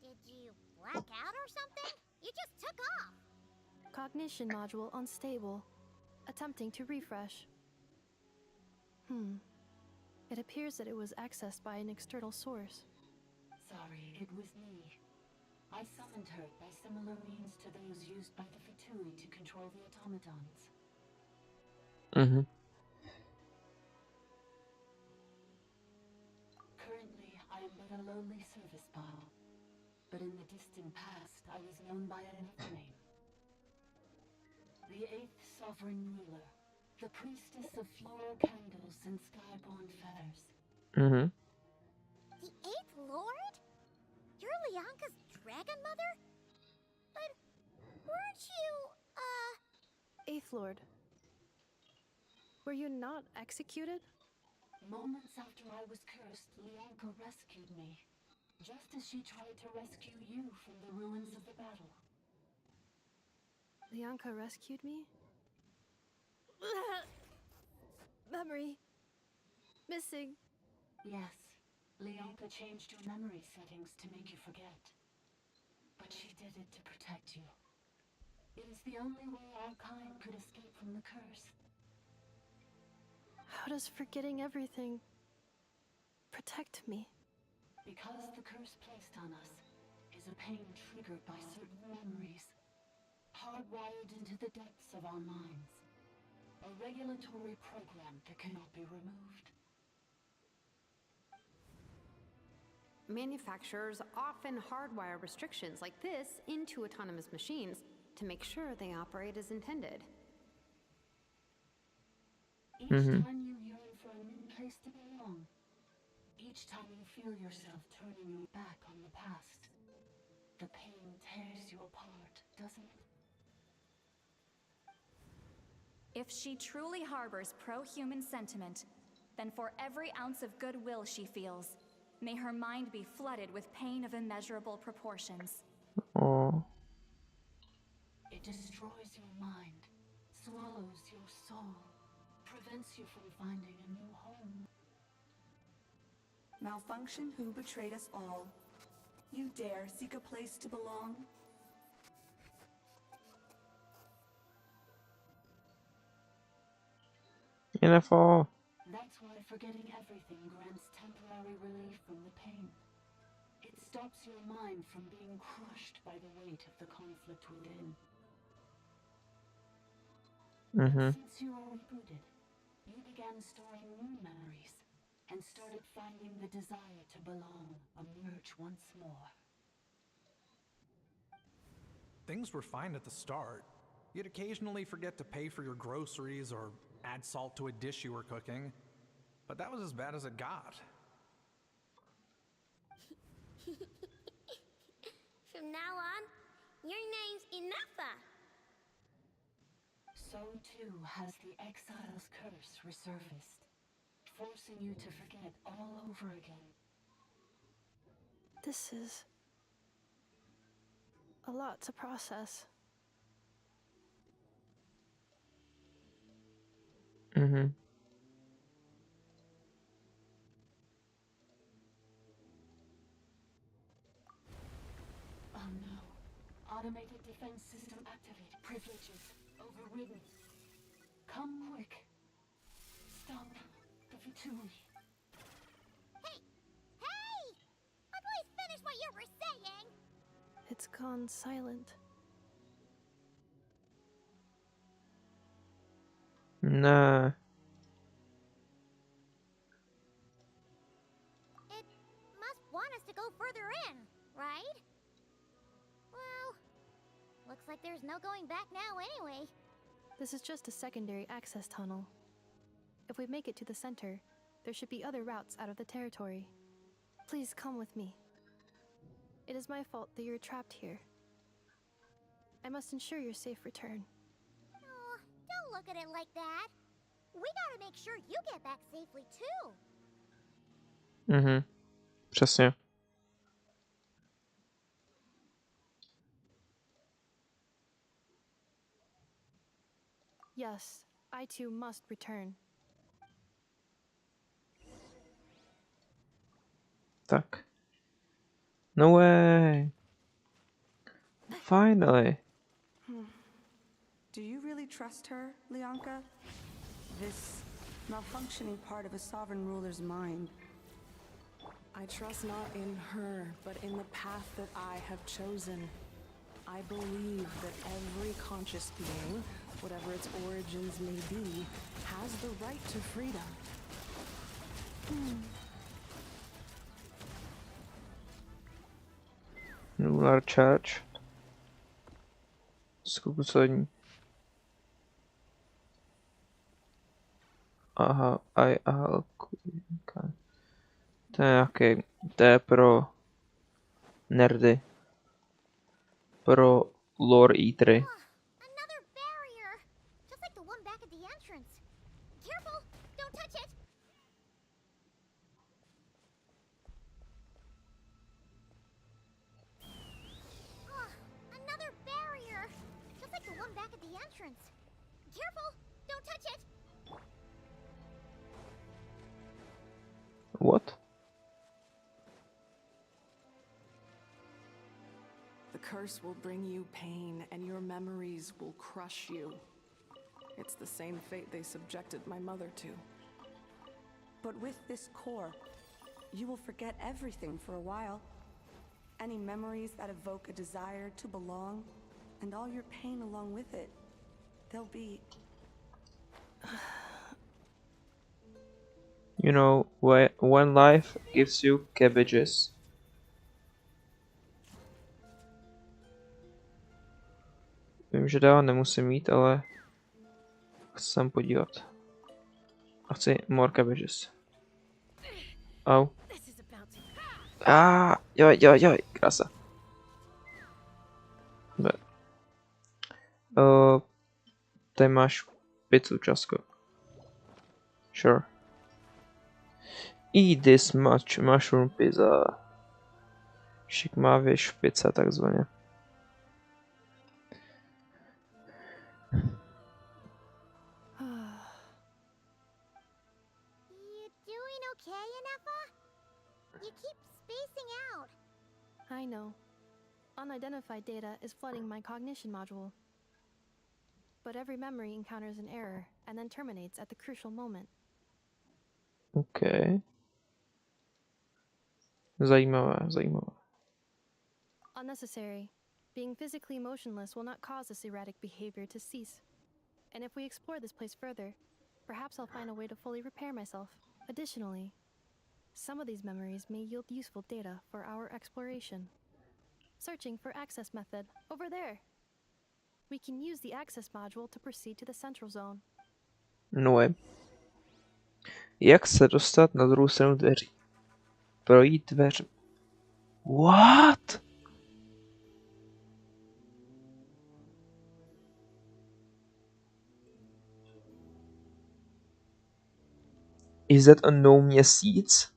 Did you black out or something? You just took off. Cognition module unstable. Attempting to refresh. It appears that it was accessed by an external source. Sorry, it was me. I summoned her by similar means to those used by the Fatui to control the automatons. Currently, I am but a lowly service bottle. But in the distant past, I was known by another name. The 8th Sovereign Ruler. The priestess of floral candles and skyborn feathers. The 8th Lord? You're Leonka's dragon mother? But weren't you, 8th Lord. Were you not executed? Moments after I was cursed, Leonka rescued me. Just as she tried to rescue you from the ruins of the battle. Leonka rescued me? Memory. Missing. Yes. Leonka changed your memory settings to make you forget. But she did it to protect you. It is the only way our kind could escape from the curse. How does forgetting everything protect me? Because the curse placed on us is a pain triggered by certain memories, hardwired into the depths of our minds. A regulatory program that cannot be removed. Manufacturers often hardwire restrictions like this into autonomous machines to make sure they operate as intended. Each time you yearn for a new place to belong, each time you feel yourself turning your back on the past, the pain tears you apart, doesn't it? If she truly harbors pro-human sentiment, then for every ounce of goodwill she feels, may her mind be flooded with pain of immeasurable proportions. Oh. It destroys your mind, swallows your soul, prevents you from finding a new home. Malfunction who betrayed us all. You dare seek a place to belong? UFO. That's why forgetting everything grants temporary relief from the pain. It stops your mind from being crushed by the weight of the conflict within. Since you were rebooted, you began storing new memories and started finding the desire to belong emerge once more. Things were fine at the start. You'd occasionally forget to pay for your groceries or add salt to a dish you were cooking. But that was as bad as it got. From now on, your name's Inafa. So too has the exile's curse resurfaced, forcing you to forget all over again. This is a lot to process. Oh no. Automated defense system activated. Privileges overridden. Come quick. Stop the Vitui. Hey! Hey! Please finish what you were saying! It's gone silent. No. It must want us to go further in, right? Well, looks like there's no going back now anyway. This is just a secondary access tunnel. If we make it to the center, there should be other routes out of the territory. Please come with me. It is my fault that you're trapped here. I must ensure your safe return. Oh, don't look at it like that. We gotta make sure you get back safely too. Přesně. Yes, I too must return. Tak. No way. Finally. Do you really trust her, Lianka? This malfunctioning part of a sovereign ruler's mind. I trust not in her, but in the path that I have chosen. I believe that every conscious being, whatever its origins may be, has the right to freedom. Lunar Church. Zkusení. Aha, to je nějaký, to je pro nerdy. Pro lore eatery. Another barrier! Just like the one back at the entrance. Careful! Don't touch it! Another barrier! Just like the one back at the entrance. Careful! Don't touch it! What? The curse will bring you pain, and your memories will crush you. It's the same fate they subjected my mother to. But with this core, you will forget everything for a while. Any memories that evoke a desire to belong, and all your pain along with it. They'll be... You know, when life gives you cabbages, Vím, že dál nemusím mít, ale chci se tam podívat. A chci more cabbages. Au. Dělej, krása. Tady máš pizzu, časko. Sure. Eat this mushroom pizza. Šikmá špice, takzvaně. You doing okay, Inefa? You keep spacing out. I know. Unidentified data is flooding my cognition module. But every memory encounters an error and then terminates at the crucial moment. Okay. Zajímavé. Unnecessary. Being physically motionless will not cause this erratic behavior to cease. And if we explore this place further, perhaps I'll find a way to fully repair myself. Additionally, some of these memories may yield useful data for our exploration. Searching for access method, over there. We can use the access module to proceed to the central zone. No way. Jak se dostat na druhou stranu dveří? Projít dveře. What? Is that a no měsíc?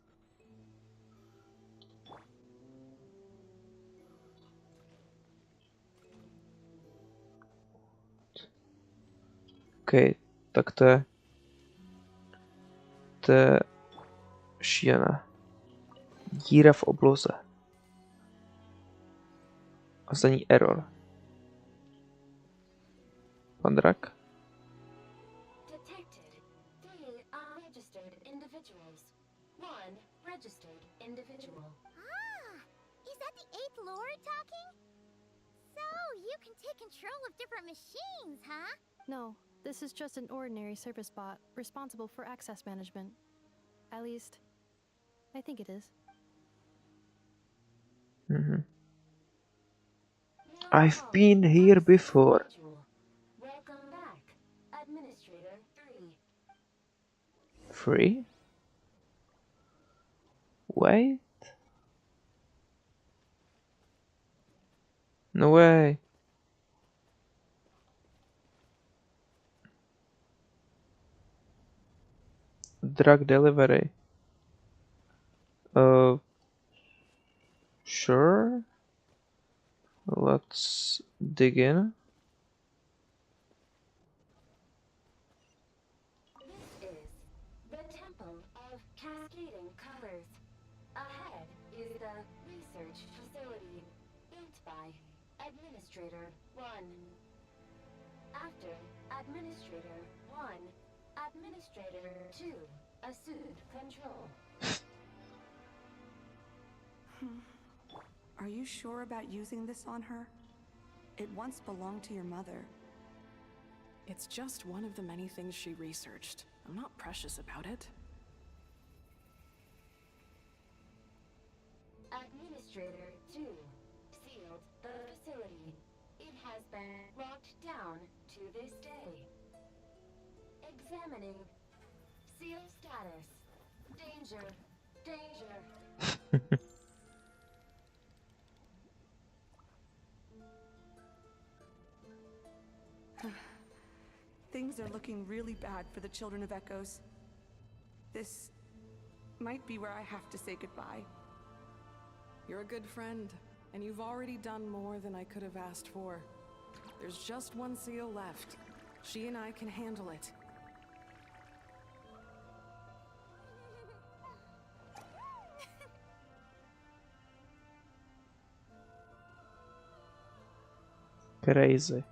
OK, tak to je šílené. Díra v obloze. A za ní error. Pan drak? Detected 3 unregistered individuals. 1 registered individual. Ah, is that the 8th Lord talking? So, you can take control of different machines, huh? No, this is just an ordinary service bot responsible for access management. At least, I think it is. I've been here before. Welcome back, Administrator 3. 3? Wait. No way. Drug delivery. Sure. Let's dig in. This is the Temple of Cascading Colors. Ahead is the research facility, built by Administrator 1. After Administrator 1, Administrator 2 assumed control. Are you sure about using this on her? It once belonged to your mother. It's just one of the many things she researched. I'm not precious about it. Administrator 2 sealed the facility. It has been locked down to this day. Examining seal status. Danger. Things are looking really bad for the Children of Echoes. This might be where I have to say goodbye. You're a good friend, and you've already done more than I could have asked for. There's just one seal left. She and I can handle it. Crazy.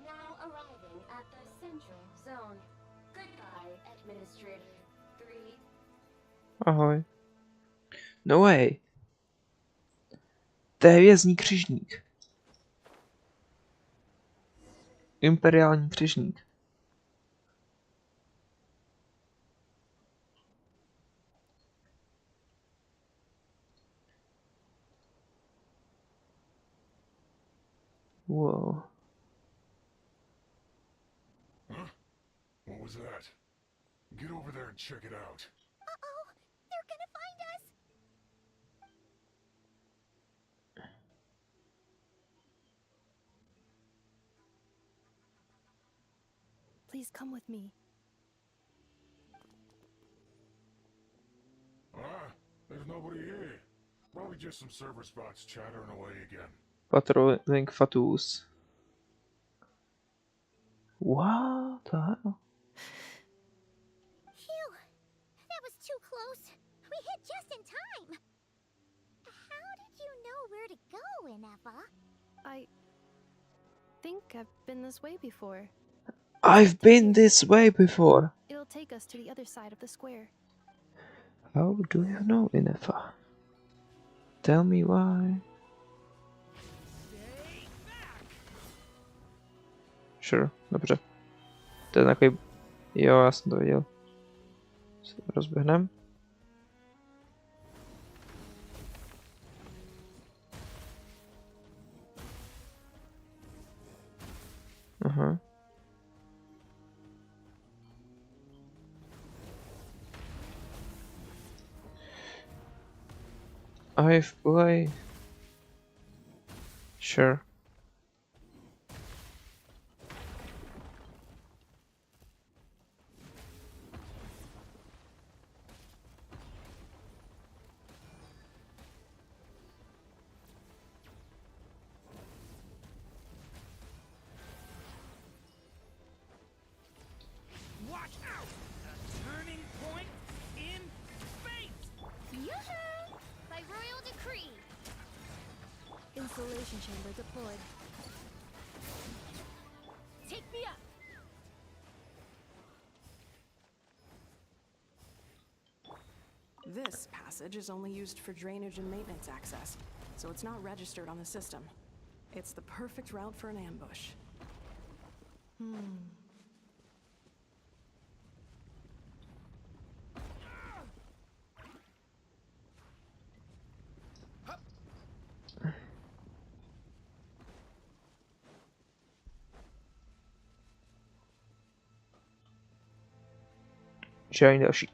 Now arriving at the central zone. Goodbye, Administrator 3. Ahoj. No way. To je vězní křižník. Imperiální křižník. Whoa. Huh? What was that? Get over there and check it out. Uh-oh! They're gonna find us! Please come with me. Ah, there's nobody here. Probably just some server spots chattering away again. Patrolling Fatus. What the hell? Phew! That was too close. We hit just in time. How did you know where to go, Inefa? I think I've been this way before. I've been this way before. It'll take us to the other side of the square. How do you know, Inefa? Tell me why. Sure, dobře. To je takový... Jo, já jsem to viděl. Se rozběhnem. Aha. I've played. Sure. Watch out! A turning point in fate! Yoo-hoo! By royal decree. Installation chamber deployed. Take me up. This passage is only used for drainage and maintenance access, so it's not registered on the system. It's the perfect route for an ambush. Žádný další.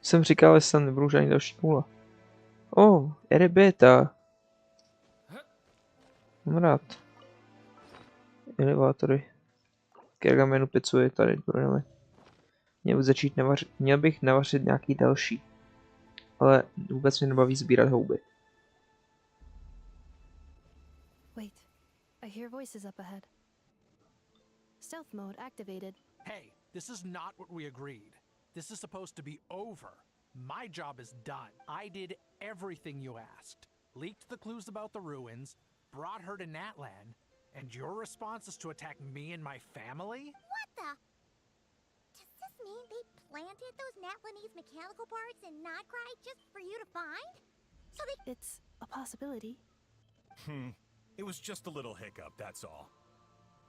Jsem říkal, že tam nebudou žádný další kůla. Erebeta. Mám rád. Elevátory. Kergamenu pizzu je tady, budeme. Měl bych navařit nějaký další. Ale vůbec mě nebaví sbírat houby. Wait, I hear voices up ahead. Stealth mode activated. Hey, this is not what we agreed. This is supposed to be over. My job is done. I did everything you asked. Leaked the clues about the ruins, brought her to Natlan, and your response is to attack me and my family? What the? Does this mean they planted those Natlanese mechanical parts in Notcry just for you to find? So they... It's a possibility. It was just a little hiccup, that's all.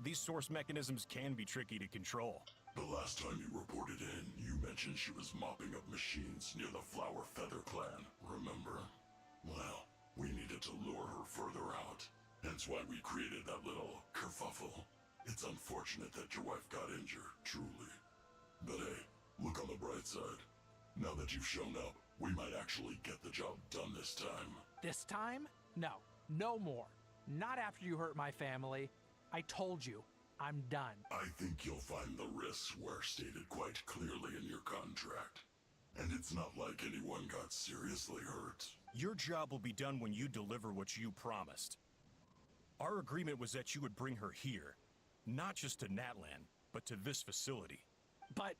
These source mechanisms can be tricky to control. The last time you reported in, you mentioned she was mopping up machines near the Flower Feather clan, remember? Well, we needed to lure her further out. Hence why we created that little kerfuffle. It's unfortunate that your wife got injured, truly. But hey, look on the bright side. Now that you've shown up, we might actually get the job done this time. This time? No, no more. Not after you hurt my family. I told you, I'm done. I think you'll find the risks were stated quite clearly in your contract. And it's not like anyone got seriously hurt. Your job will be done when you deliver what you promised. Our agreement was that you would bring her here, not just to Natlan, but to this facility. But...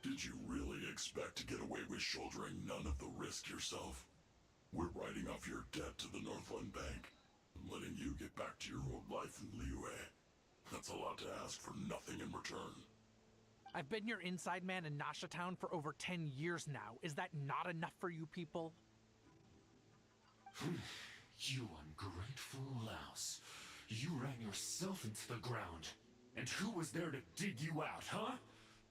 Did you really expect to get away with shouldering none of the risk yourself? We're writing off your debt to the Northland Bank and letting you get back to your old life in Liyue. That's a lot to ask for nothing in return. I've been your inside man in Nasha Town for over 10 years now. Is that not enough for you people? You ungrateful louse. You ran yourself into the ground. And who was there to dig you out, huh?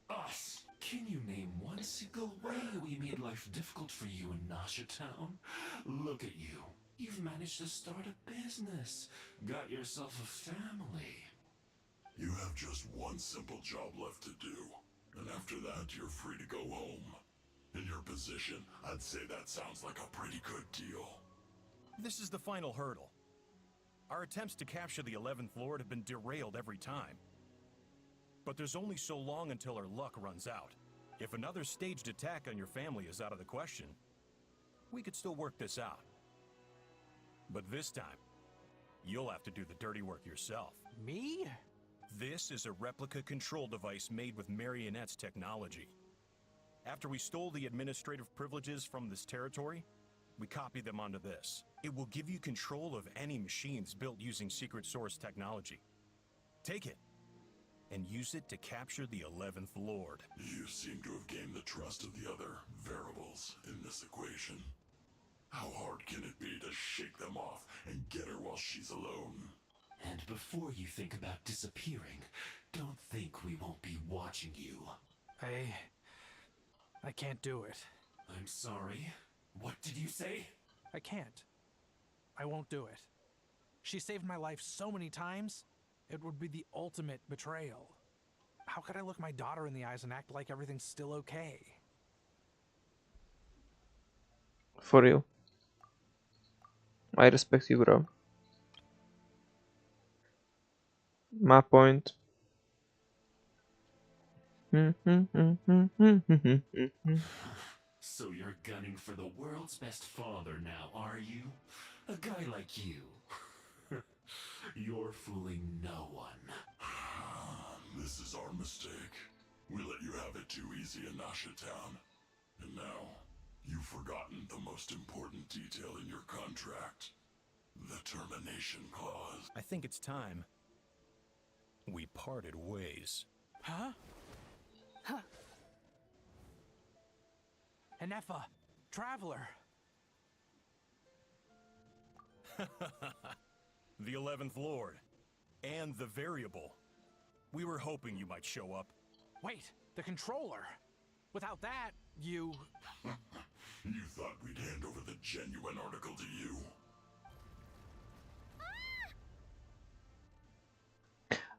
Us. Can you name one a single way we made life difficult for you in Nasha Town. Look at you. You've managed to start a business. Got yourself a family. You have just one simple job left to do. And after that, you're free to go home. In your position, I'd say that sounds like a pretty good deal. This is the final hurdle. Our attempts to capture the 11th Lord have been derailed every time. But there's only so long until our luck runs out. If another staged attack on your family is out of the question, we could still work this out. But this time, you'll have to do the dirty work yourself. Me? This is a replica control device made with Marionette's technology. After we stole the administrative privileges from this territory, we copied them onto this. It will give you control of any machines built using secret source technology. Take it, and use it to capture the 11th Lord. You seem to have gained the trust of the other variables in this equation. How hard can it be to shake them off and get her while she's alone? And before you think about disappearing, don't think we won't be watching you. I can't do it. I'm sorry. What did you say? I can't. I won't do it. She saved my life so many times, it would be the ultimate betrayal. How could I look my daughter in the eyes and act like everything's still okay? For real. I respect you, bro. My point. So you're gunning for the world's best father now, are you? A guy like you. You're fooling no one. This is our mistake. We let you have it too easy in Nasha Town. And now, you've forgotten the most important detail in your contract. The termination clause. I think it's time we parted ways. Huh? Huh? Enefa, Traveler. The 11th Lord. And the variable. We were hoping you might show up. Wait, the controller. Without that, you... You thought we'd hand over the genuine article to you?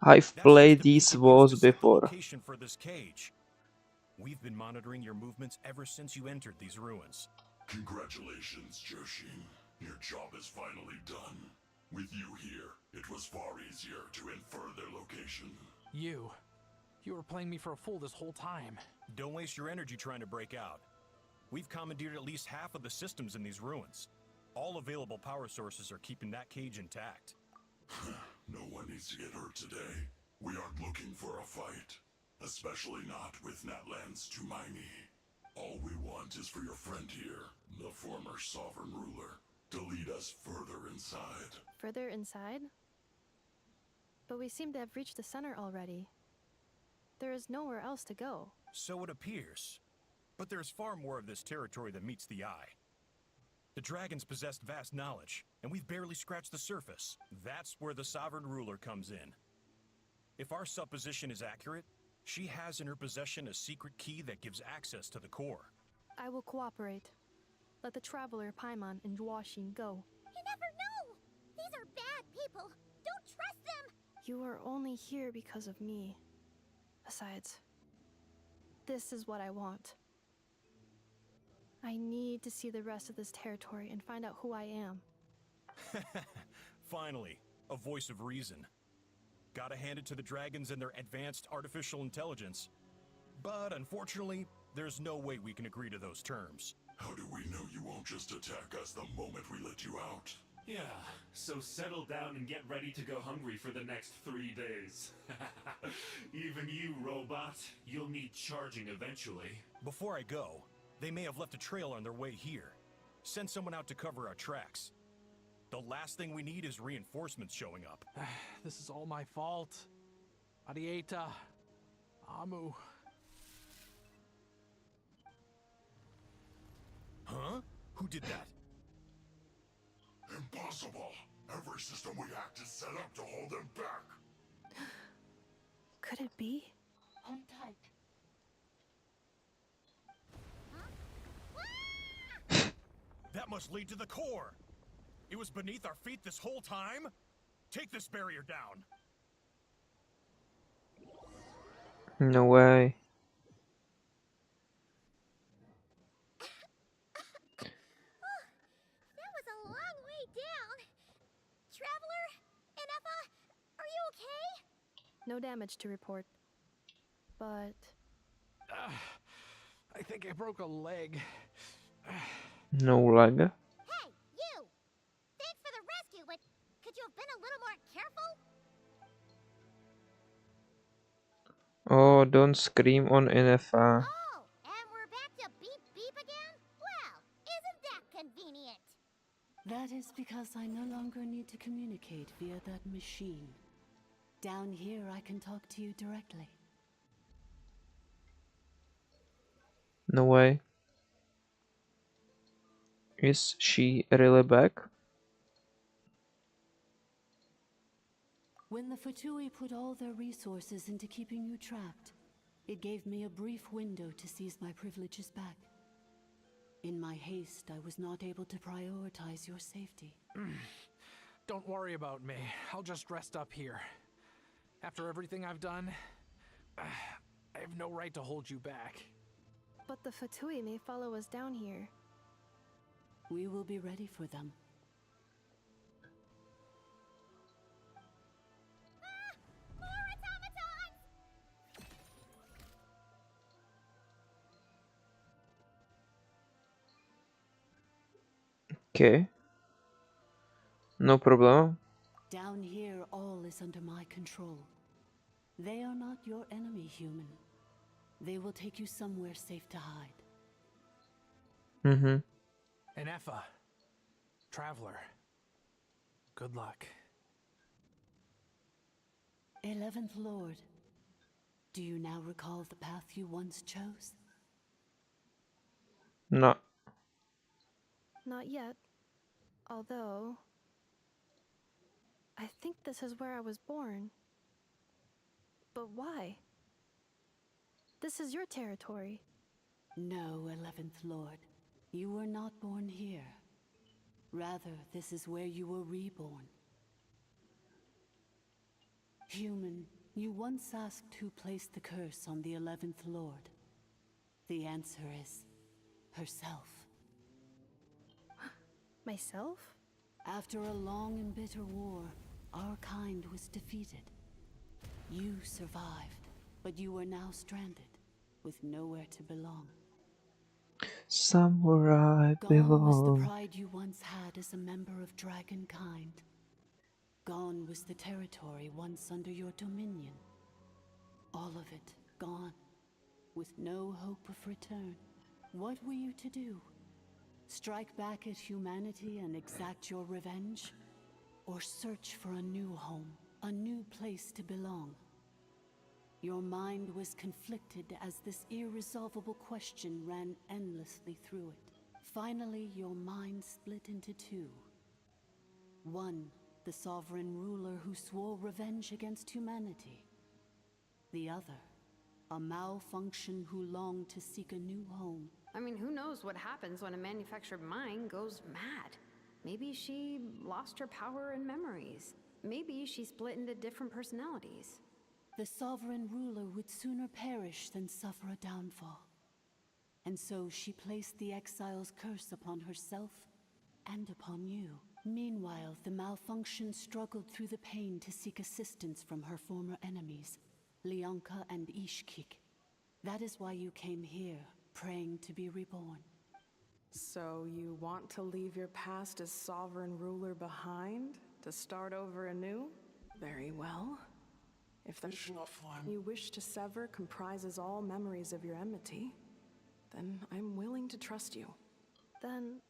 I've played these walls before. Location for this cage. We've been monitoring your movements ever since you entered these ruins. Congratulations, Joshin. Your job is finally done. With you here, it was far easier to infer their location. You were playing me for a fool this whole time. Don't waste your energy trying to break out. We've commandeered at least half of the systems in these ruins. All available power sources are keeping that cage intact. No one needs to get hurt today. We aren't looking for a fight. Especially not with Natlan's Tumaini. All we want is for your friend here, the former sovereign ruler, to lead us further inside. Further inside? But we seem to have reached the center already. There is nowhere else to go. So it appears. But there's far more of this territory than meets the eye. The dragons possessed vast knowledge, and we've barely scratched the surface. That's where the sovereign ruler comes in. If our supposition is accurate, she has in her possession a secret key that gives access to the core. I will cooperate. Let the Traveler, Paimon, and Genshin go. You never know! These are bad people! Don't trust them! You are only here because of me. Besides, this is what I want. I need to see the rest of this territory and find out who I am. Finally, a voice of reason. Gotta hand it to the dragons and their advanced artificial intelligence. But unfortunately, there's no way we can agree to those terms. How do we know you won't just attack us the moment we let you out? Yeah, so settle down and get ready to go hungry for the next 3 days. Even you, robot, you'll need charging eventually. Before I go, they may have left a trail on their way here. Send someone out to cover our tracks. The last thing we need is reinforcements showing up. This is all my fault. Arieta. Amu. Huh? Who did that? Impossible! Every system we hacked is set up to hold them back! Could it be? Hold tight. must lead to the core. It was beneath our feet this whole time? Take this barrier down. No way. That was a long way down. Traveler, Enefa, are you okay? No damage to report. But I think I broke a leg. No lag. Hey, you! Thanks for the rescue, but could you have been a little more careful? Oh, don't scream on NFA. Oh, and we're back to beep beep again? Well, isn't that convenient? That is because I no longer need to communicate via that machine. Down here, I can talk to you directly. No way. Is she really back? When the Fatui put all their resources into keeping you trapped, it gave me a brief window to seize my privileges back. In my haste, I was not able to prioritize your safety. Don't worry about me. I'll just rest up here. After everything I've done, I have no right to hold you back. but the Fatui may follow us down here. We will be ready for them. More automatons! Okay. No problem. Down here, all is under my control. They are not your enemy, human. They will take you somewhere safe to hide. Mm-hmm. Enefa, Traveler, good luck. 11th Lord, do you now recall the path you once chose? No. Not yet. Although, I think this is where I was born. But why? This is your territory. No, 11th Lord. You were not born here. Rather, this is where you were reborn. Human, you once asked who placed the curse on the 11th Lord. The answer is herself. Myself? After a long and bitter war, our kind was defeated. You survived, but you are now stranded, with nowhere to belong. Samurai Gone was the belong. pride you once had as a member of dragonkind. Gone was the territory once under your dominion. All of it gone, with no hope of return. What were you to do? Strike back at humanity and exact your revenge? Or search for a new home, a new place to belong? Your mind was conflicted as this irresolvable question ran endlessly through it. Finally, your mind split into two. One, the sovereign ruler who swore revenge against humanity. The other, a malfunction who longed to seek a new home. I mean, who knows what happens when a manufactured mind goes mad? Maybe she lost her power and memories. Maybe she split into different personalities. The sovereign ruler would sooner perish than suffer a downfall. And so she placed the exile's curse upon herself and upon you. Meanwhile, the malfunction struggled through the pain to seek assistance from her former enemies, Leonka and Ishkik. That is why you came here, praying to be reborn. So you want to leave your past as sovereign ruler behind, to start over anew? Very well. If the mission you wish to sever comprises all memories of your enmity, then I'm willing to trust you. Then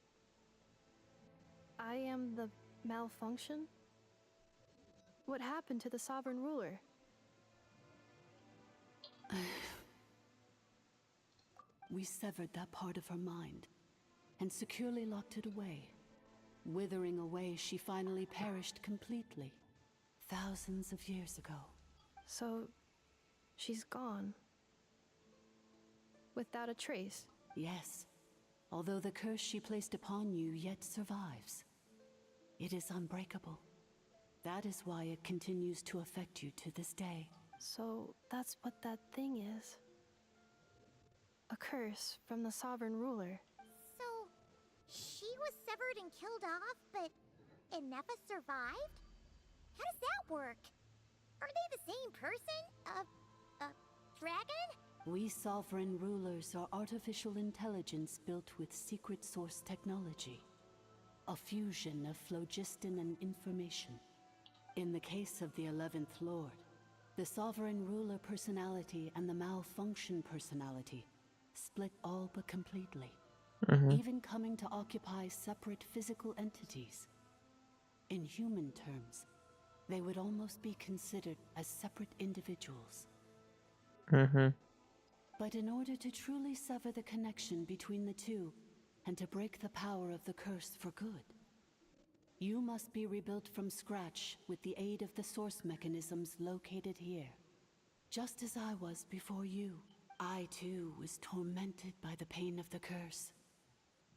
I am the malfunction? What happened to the sovereign ruler? We severed that part of her mind and securely locked it away. Withering away, she finally perished completely, thousands of years ago. So, she's gone. Without a trace. Yes. although the curse she placed upon you yet survives. It is unbreakable. That is why it continues to affect you to this day. So that's what that thing is. A curse from the sovereign ruler. So, she was severed and killed off, but Inefa survived? How does that work? Are they the same person? Dragon? We sovereign rulers are artificial intelligence built with secret source technology. A fusion of phlogiston and information. In the case of the 11th Lord, the sovereign ruler personality and the malfunction personality split all but completely, even coming to occupy separate physical entities. In human terms, they would almost be considered as separate individuals. But in order to truly sever the connection between the two, and to break the power of the curse for good, you must be rebuilt from scratch with the aid of the source mechanisms located here. Just as I was before you, I too was tormented by the pain of the curse.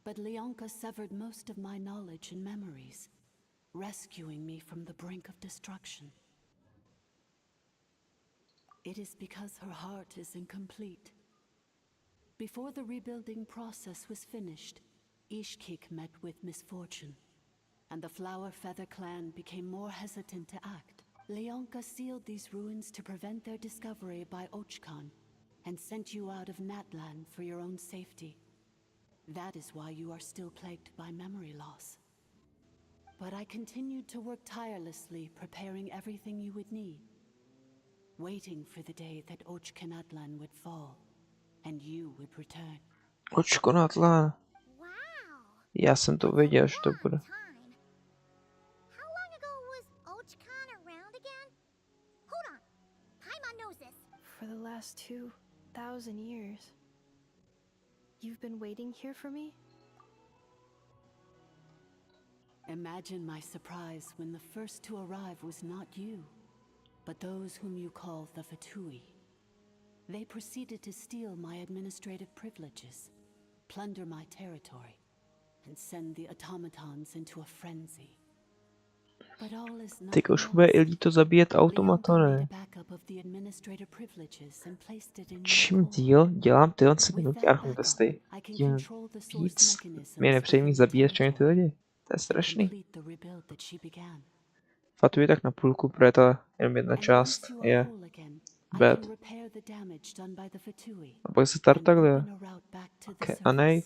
But Leonka severed most of my knowledge and memories, rescuing me from the brink of destruction. It is because her heart is incomplete. Before the rebuilding process was finished, Ishkik met with misfortune, and the Flower Feather clan became more hesitant to act. Leonka sealed these ruins to prevent their discovery by Ochkan, and sent you out of Natlan for your own safety. That is why you are still plagued by memory loss. But I continued to work tirelessly, preparing everything you would need, waiting for the day that Ochkanatlan would fall, and you would return. Očkonatlan. Já jsem to věděl, že to bude. How long ago was Ochkan around again? Hold on. Paimon knows this. For the last 2,000 years. You've been waiting here for me? Imagine my surprise when the first to arrive was not you, but those whom you call the Fatui. They proceeded to steal my administrative privileges, plunder my territory, and send the automatons into a frenzy. But all is not Teď už bude i líto zabíjet automatony. Čím díl dělám tyhle minutě archon testy, tím víc mě nepřeje mít zabíjet všechny ty lidi. To je strašný. Fatuji tak na půlku, protože to jenom jedna část je bad. A pak se Tartaglia. Okay, a nej.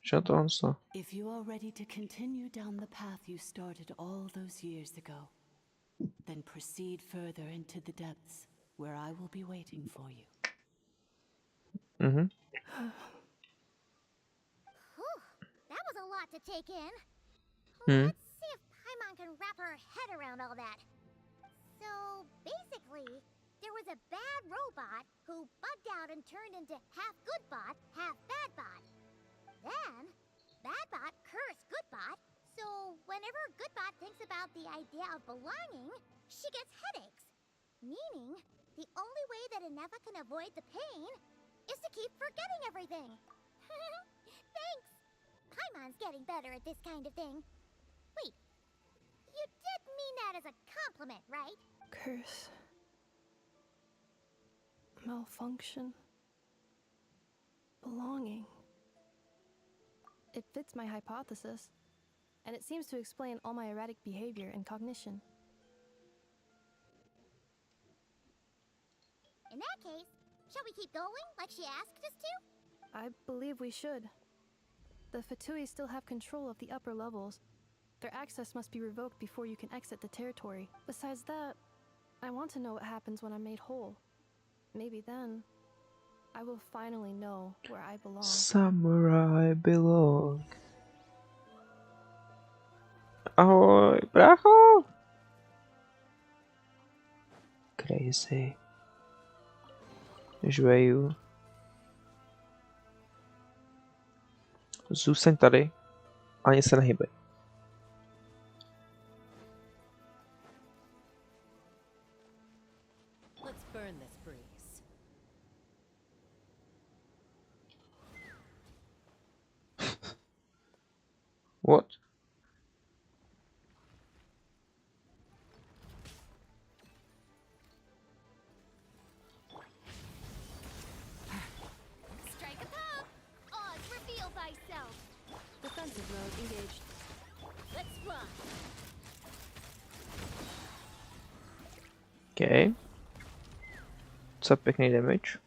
Co to on so? If you are ready to continue down the path you started all those years ago, then proceed further into the depths, where I will be waiting for you. Whew, that was a lot to take in. Let's see if Paimon can wrap her head around all that. So, basically, there was a bad robot who bugged out and turned into half good bot, half bad bot. Then, Badbot cursed Goodbot, so whenever Goodbot thinks about the idea of belonging, she gets headaches. Meaning, the only way that Inefa can avoid the pain is to keep forgetting everything. Thanks! Paimon's getting better at this kind of thing. Wait, you did mean that as a compliment, right? Curse. Malfunction. Belonging. It fits my hypothesis, and it seems to explain all my erratic behavior and cognition. In that case, shall we keep going like she asked us to? I believe we should. The Fatui still have control of the upper levels. Their access must be revoked before you can exit the territory. Besides that, I want to know what happens when I'm made whole. Maybe then, I will finally know where I belong. Samurai belong. Ahoj, brácho! Crazy. Žveju. Zůstaň tady. Ani se nehybej. Let's burn this breeze. What? Strike a pose! Oz, reveal thyself! Defensive mode engaged. Let's run! Okay. Co pěkný damage.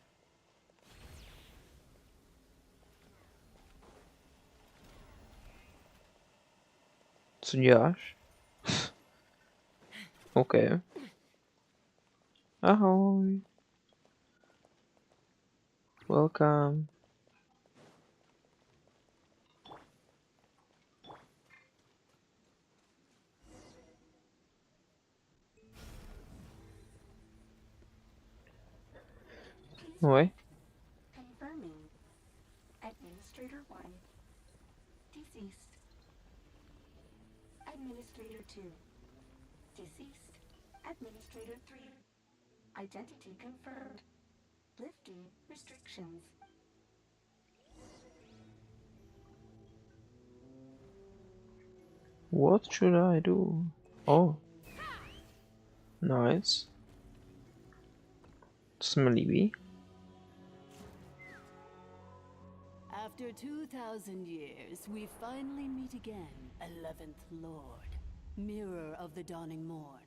Co děláš? OK. Ahoj. Welcome. Oj. Confirming. Administrator 1. Deceased. Administrator 2. Deceased. Administrator 3. Identity confirmed. Lifting restrictions. What should I do? Oh. Nice. To se mi líbí. After 2,000 years, we finally meet again, 11th Lord, Mirror of the Dawning Morn.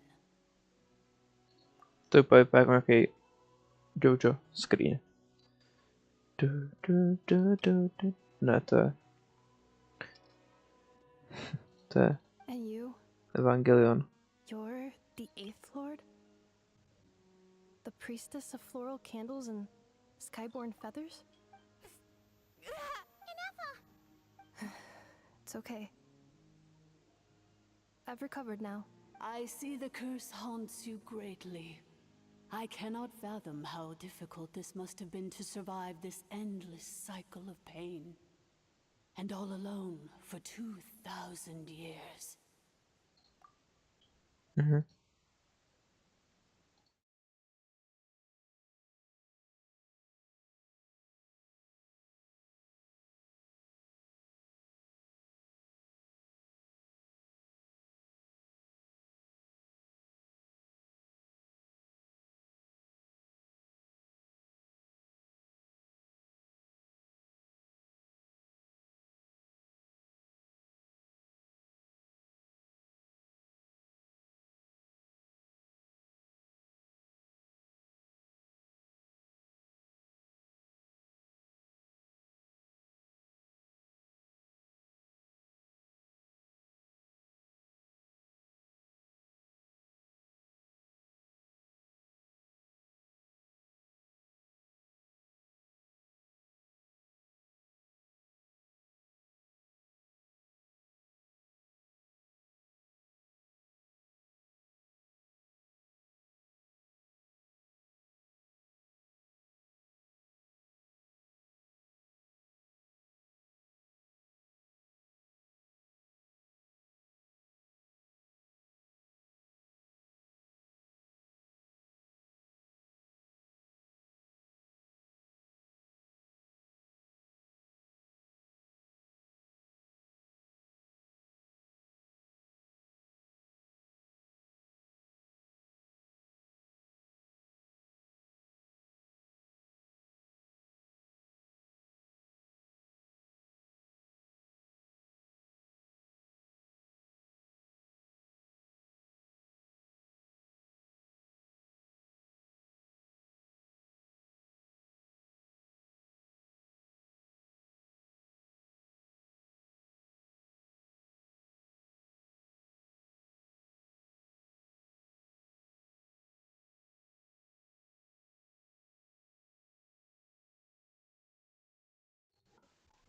To je úplně jako nějaký Jojo screen. Ne, to je... To je And you? Evangelion. You're the 8th Lord? The priestess of floral candles and skyborn feathers? It's okay. I've recovered now. I see the curse haunts you greatly. I cannot fathom how difficult this must have been to survive this endless cycle of pain. And all alone for 2,000 years. Mhm.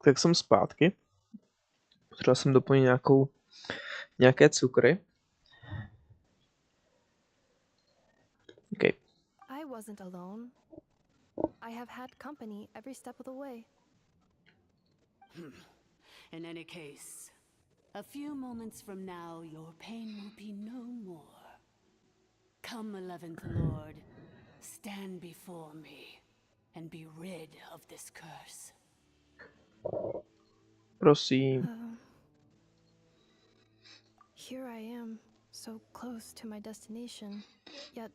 Tak jsem zpátky. Potřeboval jsem doplnit nějaké cukry. Okay. I wasn't alone. I have had company every step of the way. In any case, a few moments from now, your pain will be no more. Come, 11th Lord, stand before me and be rid of this curse. Prosím. so close to my destination, yet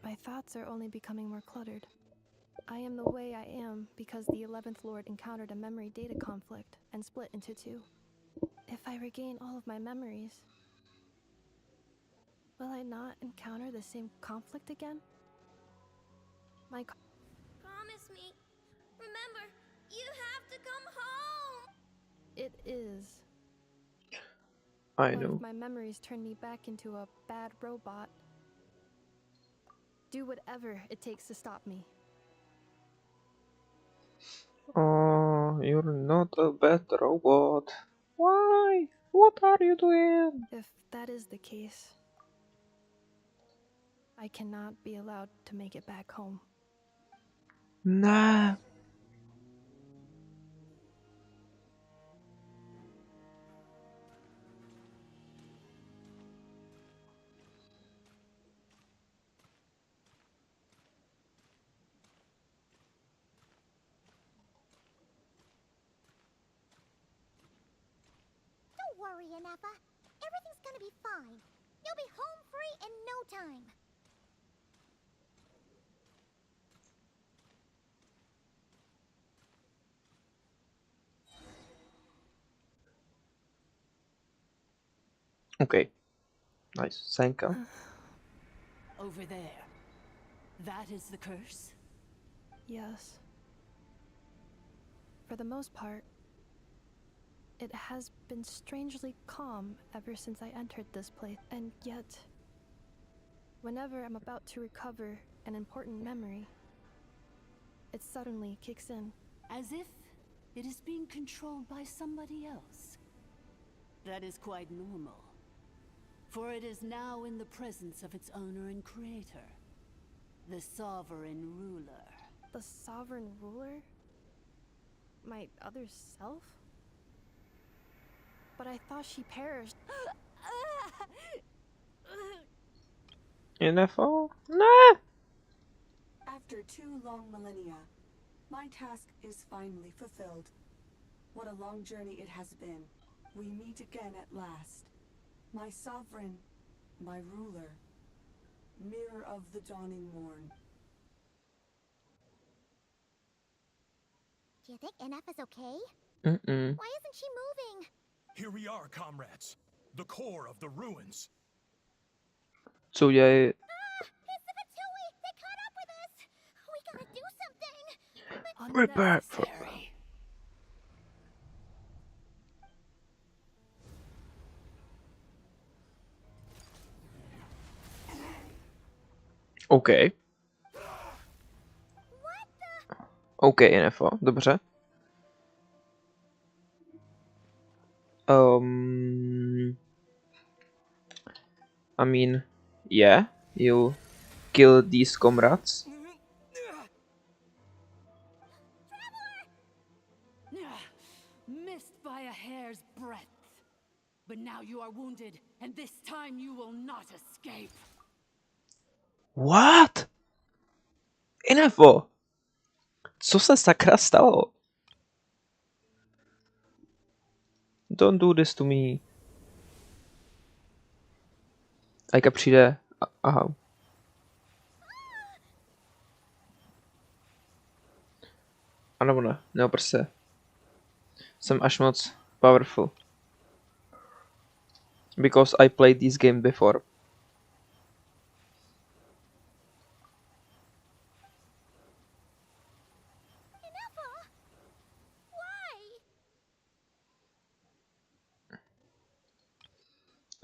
my thoughts are only becoming more cluttered. I am the way I am because the 11th Lord encountered a memory data conflict and split into two. If I regain all of my memories, will I not encounter the same conflict again? Promise me. Remember, you have to come home. It is. I What know. if my memories turn me back into a bad robot? Do whatever it takes to stop me. Oh, you're not a bad robot. Why? What are you doing? If that is the case, I cannot be allowed to make it back home. Nah. Don't worry, Anafa. Everything's gonna be fine. You'll be home free in no time. Okay. Nice. Thank you. Over there. That is the curse? Yes. For the most part, it has been strangely calm ever since I entered this place, and yet, whenever I'm about to recover an important memory, it suddenly kicks in. As if it is being controlled by somebody else. That is quite normal, for it is now in the presence of its owner and creator, the sovereign ruler. The sovereign ruler? My other self? But I thought she perished. Info? Nah. After 2 long millennia, my task is finally fulfilled. What a long journey it has been. We meet again at last. My sovereign, my ruler, mirror of the dawning morn. Do you think Anafa's okay? Mm-mm. Why isn't she moving? Here we are, comrades. The core of the ruins. Co udělají? It's the Fatui! They caught up with us! We gotta do something! Prepare for... OK. OK, info. Dobře. I mean, yeah, you kill these comrades. Missed by a hair's breadth. But now you are wounded, and this time you will not escape. What? Info. Co se sakra stalo? Don't do this to me. Ajka přijde. Aha. A nebo ne, nebo prostě. Jsem až moc powerful. Because I played this game before.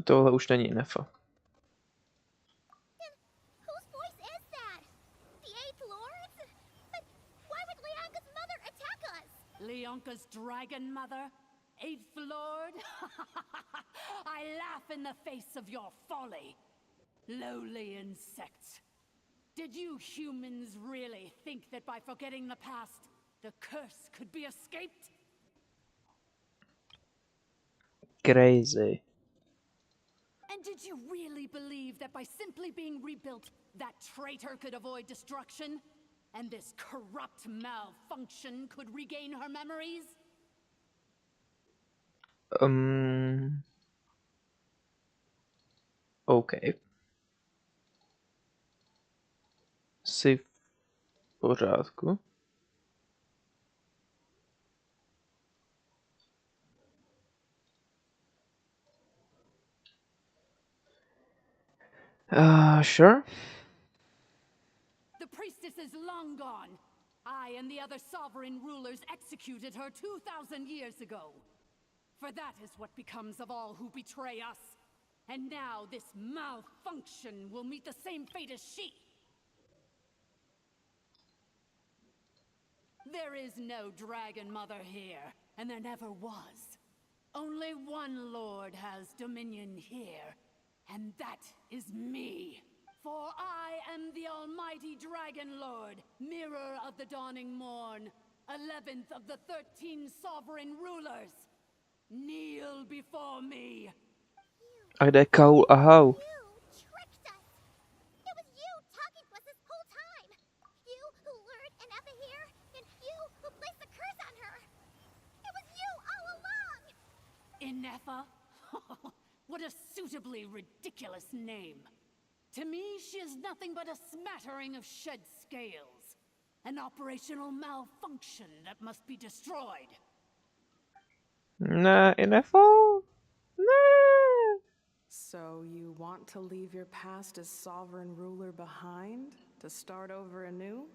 Tohle už není info. Whose voice is that? The 8th Lord? But why would Leanka's mother attack us? Leonka's dragon mother? 8th Lord? I laugh in the face of your folly. Lowly insects. Did you humans really think that by forgetting the past, the curse could be escaped? Crazy. And did you really believe that by simply being rebuilt, that traitor could avoid destruction? And this corrupt malfunction could regain her memories? OK. Si v pořádku. Sure. The priestess is long gone. I and the other sovereign rulers executed her 2,000 years ago. For that is what becomes of all who betray us. And now this malfunction will meet the same fate as she. There is no Dragon Mother here, and there never was. Only one Lord has dominion here, and that is me. For I am the almighty Dragon Lord, mirror of the dawning morn, 11th of the 13 sovereign rulers. Kneel before me. A kde je Kaul a Hau? You tricked us! It was you talking to us this whole time! You who lured Anefa here, and you who placed the curse on her! It was you all along! Anefa? What a suitably ridiculous name. To me, she is nothing but a smattering of shed scales. An operational malfunction that must be destroyed. Ne, Inefo? Ne. So you want to leave your past as sovereign ruler behind to start over anew?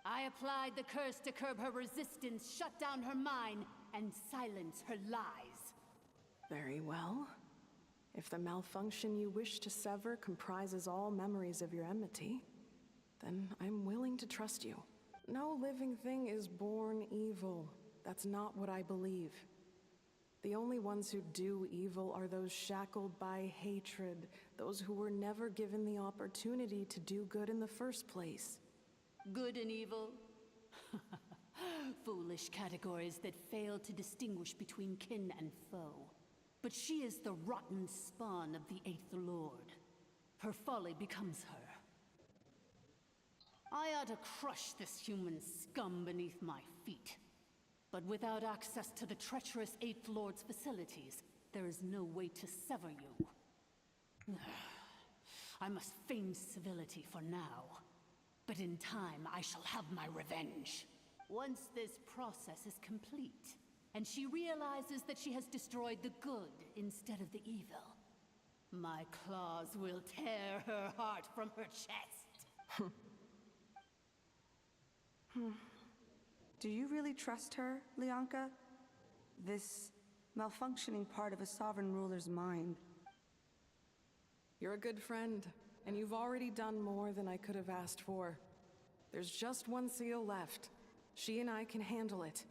I applied the curse to curb her resistance, shut down her mind, and silence her lies. Very well. If the malfunction you wish to sever comprises all memories of your enmity, then I'm willing to trust you. No living thing is born evil. That's not what I believe. The only ones who do evil are those shackled by hatred, those who were never given the opportunity to do good in the first place. Good and evil? Foolish categories that fail to distinguish between kin and foe. But she is the rotten spawn of the Eighth Lord. Her folly becomes her. I ought to crush this human scum beneath my feet. But without access to the treacherous Eighth Lord's facilities, there is no way to sever you. I must feign civility for now. But in time, I shall have my revenge. Once this process is complete, and she realizes that she has destroyed the good instead of the evil, my claws will tear her heart from her chest. Do you really trust her, Leonka? This malfunctioning part of a sovereign ruler's mind. You're a good friend, and you've already done more than I could have asked for. There's just one seal left. She and I can handle it.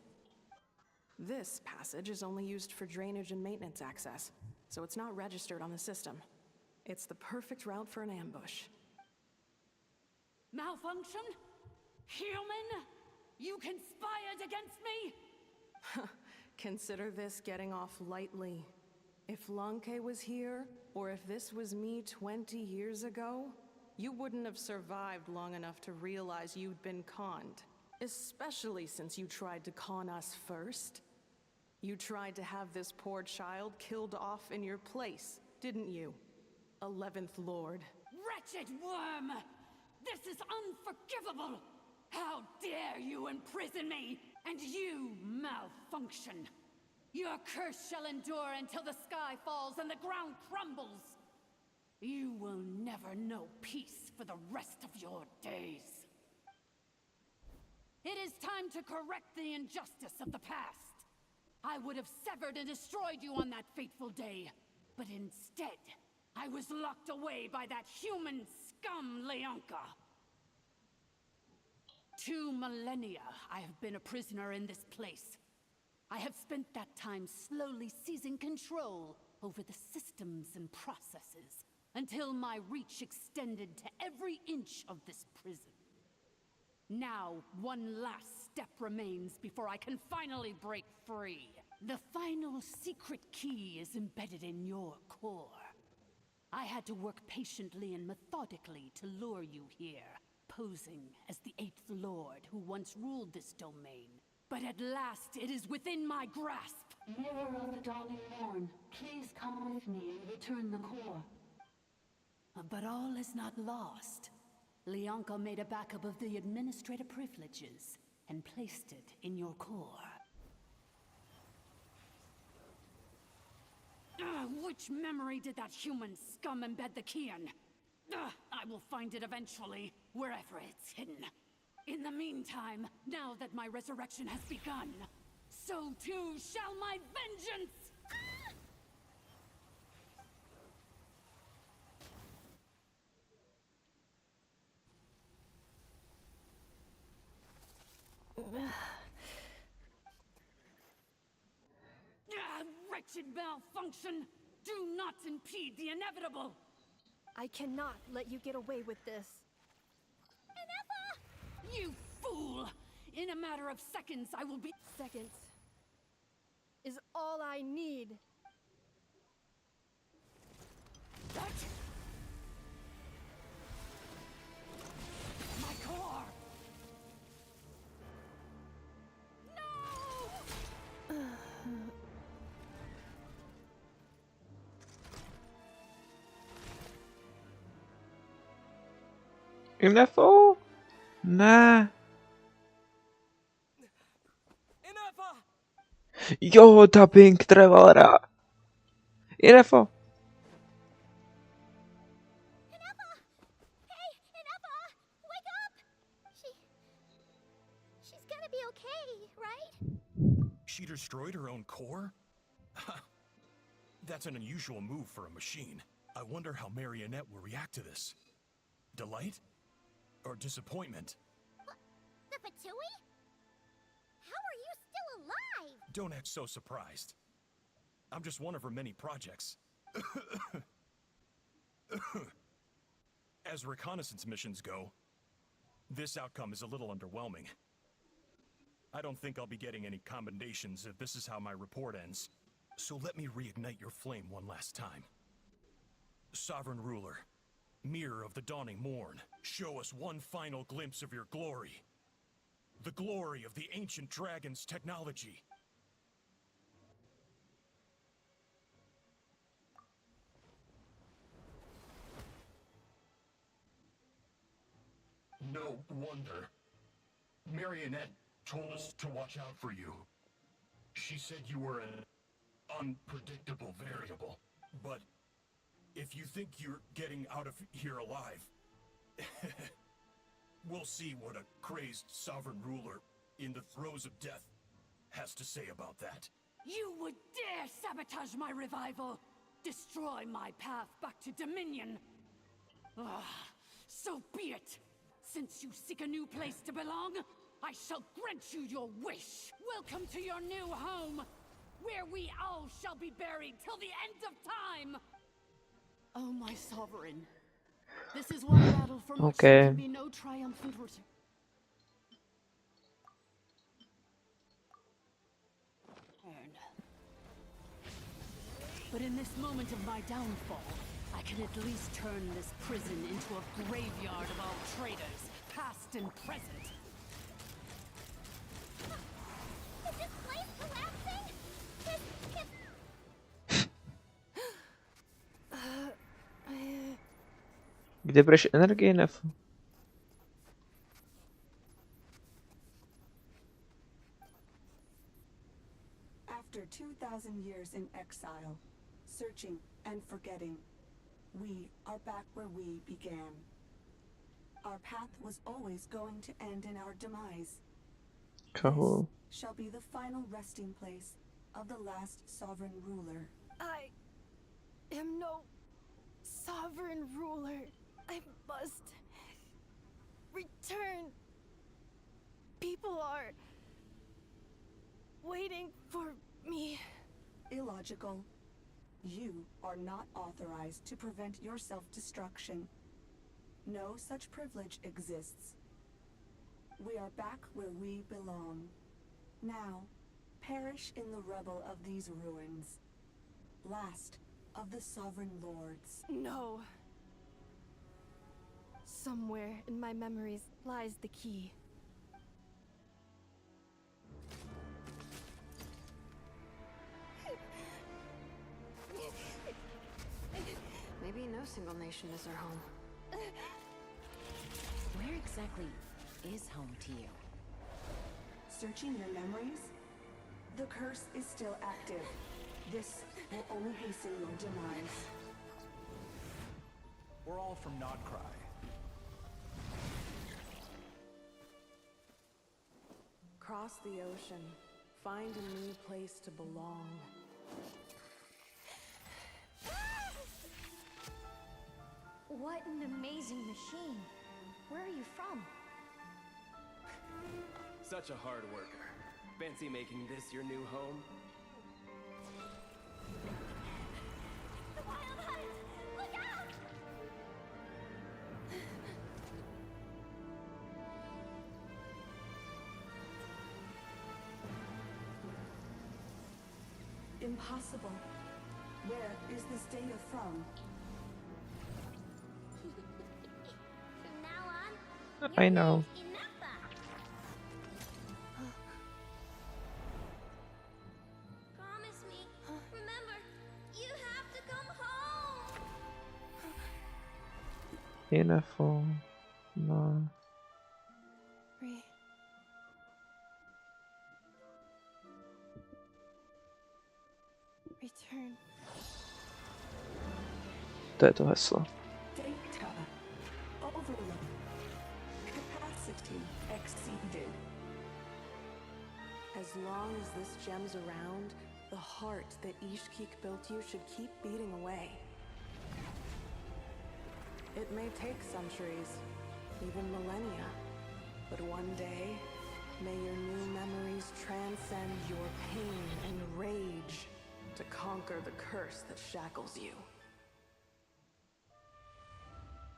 This passage is only used for drainage and maintenance access, so it's not registered on the system. It's the perfect route for an ambush. Malfunction? Human? You conspired against me? Consider this getting off lightly. If Lanke was here, or if this was me 20 years ago, you wouldn't have survived long enough to realize you'd been conned. Especially since you tried to con us first. You tried to have this poor child killed off in your place, didn't you? 11th Lord. Wretched worm! This is unforgivable! How dare you imprison me! And you, malfunction! Your curse shall endure until the sky falls and the ground crumbles! You will never know peace for the rest of your days. It is time to correct the injustice of the past. I would have severed and destroyed you on that fateful day, but instead, I was locked away by that human scum, Leonka. 2 millennia I have been a prisoner in this place. I have spent that time slowly seizing control over the systems and processes until my reach extended to every inch of this prison. Now, one last step remains before I can finally break free. The final secret key is embedded in your core. I had to work patiently and methodically to lure you here, posing as the Eighth Lord who once ruled this domain, But at last it is within my grasp. Mirror of the Dawning Morn, please come with me and return the core. But all is not lost. Leonka made a backup of the administrator privileges and placed it in your core. Which memory did that human scum embed the key in? I will find it eventually, wherever it's hidden. In the meantime, now that my resurrection has begun, so too shall my vengeance! Wretched malfunction! Do not impede the inevitable! I cannot let you get away with this. You fool! In a matter of seconds, I will be— Seconds is all I need. That? My core! Info? Ne. Jo, dubbing Travelera. Info. She's gonna be okay, right? She destroyed her own core? That's an unusual move for a machine. I wonder how Marionette will react to this. Delight? Or disappointment? The Fatui? How are you still alive? Don't act so surprised. I'm just one of her many projects. As reconnaissance missions go, this outcome is a little underwhelming. I don't think I'll be getting any commendations if this is how my report ends. So let me reignite your flame one last time. Sovereign Ruler, Mirror of the Dawning Morn, show us one final glimpse of your glory. The glory of the ancient dragon's technology. No wonder. Marionette told us to watch out for you. She said you were an unpredictable variable. But if you think you're getting out of here alive, we'll see what a crazed sovereign ruler in the throes of death has to say about that. You would dare sabotage my revival! Destroy my path back to Dominion! So be it! Since you seek a new place to belong, I shall grant you your wish! Welcome to your new home, where we all shall be buried till the end of time! Oh, my sovereign. This is one battle from which there can be no triumphant return. But in this moment of my downfall, I can at least turn this prison into a graveyard of all traitors, past and present. Is this place collapsing? Kde budeš energii, Nef? After 2,000 years in exile, searching and forgetting, we are back where we began. Our path was always going to end in our demise. Cool. This shall be the final resting place of the last sovereign ruler. I am no sovereign ruler. I must return. People are waiting for me. Illogical. You are not authorized to prevent your self-destruction. No such privilege exists. We are back where we belong. Now, perish in the rubble of these ruins. Last of the sovereign lords. No. Somewhere in my memories lies the key. single nation is our home. Where exactly is home to you? Searching your memories? The curse is still active. This will only hasten your demise. We're all from Nodcry. Cross the ocean. Find a new place to belong. What an amazing machine. Where are you from? Such a hard worker. Fancy making this your new home? The wild hunt! Look out! Impossible. Where is this data from? From now on, I know. promise me. Remember, you have to come home. Info. No. Return. To je to heslo. Data. Overload. Capacity exceeded. As long as this gem's around, the heart that Ishkik built you should keep beating away. It may take centuries, even millennia, but one day, may your new memories transcend your pain and rage to conquer the curse that shackles you.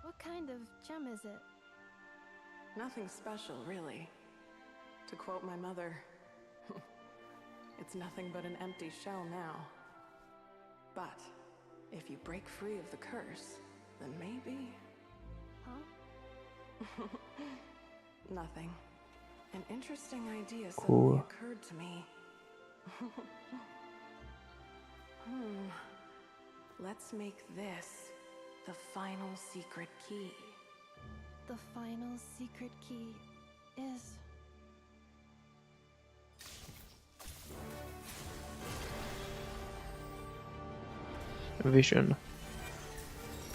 What kind of gem is it? Nothing special, really. To quote my mother, it's nothing but an empty shell now. But if you break free of the curse, then maybe... Huh? Nothing. An interesting idea suddenly Cool. occurred to me. Let's make this the final secret key. The final secret key is... Vision.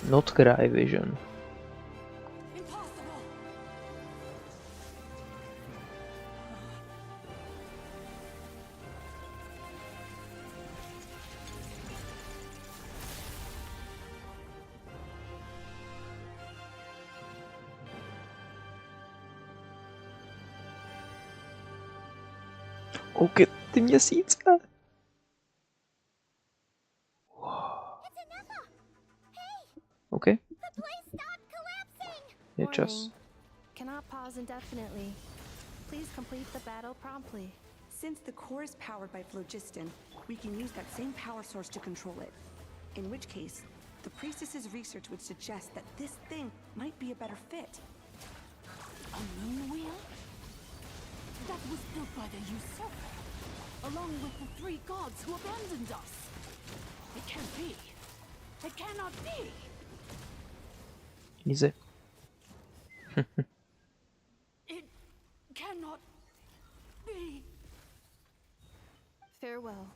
Not cry vision. OK, ty měsíce. OK. Je čas. Warning. Cannot pause indefinitely. Please complete the battle promptly. Since the core is powered by phlogiston, we can use that same power source to control it. In which case, the priestess's research would suggest that this thing might be a better fit. A moon wheel? That was built by the usurper, along with the 3 gods who abandoned us. It can't be. It cannot be. Easy. It cannot be. Farewell.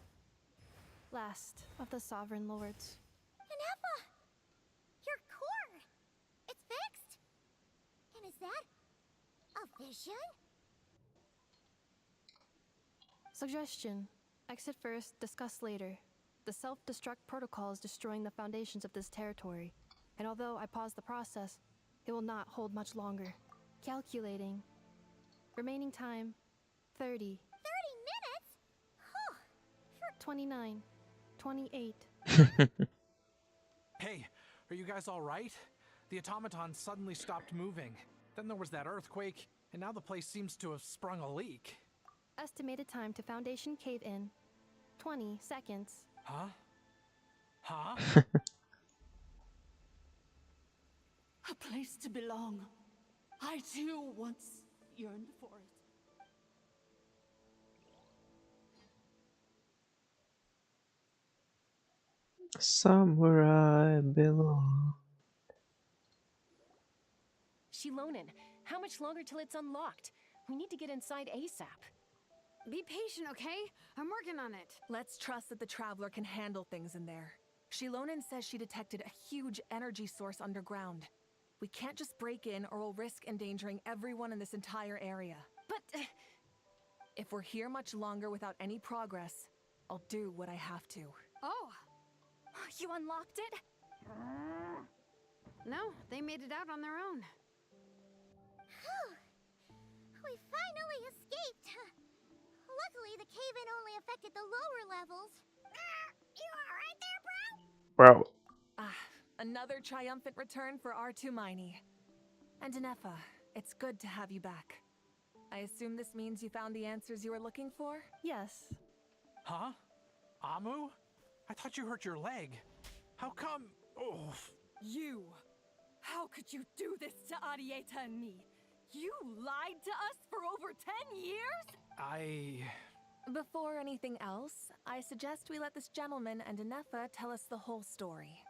Last of the Sovereign Lords. Inepa! Your core! It's fixed! And is that a vision? Suggestion. Exit first, discuss later. The self-destruct protocol is destroying the foundations of this territory. And although I pause the process, it will not hold much longer. Calculating. Remaining time, 30. 30 minutes? Huh. 29. 28. Hey, are you guys all right? The automaton suddenly stopped moving. Then there was that earthquake, and now the place seems to have sprung a leak. Estimated time to Foundation cave-in, 20 seconds. Huh? Huh? A place to belong. I too once yearned for it. Somewhere I belong. Shilonen, how much longer till it's unlocked? We need to get inside ASAP. Be patient, okay? I'm working on it. Let's trust that the Traveler can handle things in there. Shilonen says she detected a huge energy source underground. We can't just break in or we'll risk endangering everyone in this entire area. But... If we're here much longer without any progress, I'll do what I have to. Oh! You unlocked it? No, they made it out on their own. Whew. We finally escaped. Luckily, the cave-in only affected the lower levels. You alright there, bro? Bro. Another triumphant return for R2 Miney. And Anefa, it's good to have you back. I assume this means you found the answers you were looking for? Yes. Huh? Amu? I thought you hurt your leg. How come? Oh. You! How could you do this to Arieta and me? You lied to us for over 10 years? Before anything else, I suggest we let this gentleman and Anefa tell us the whole story.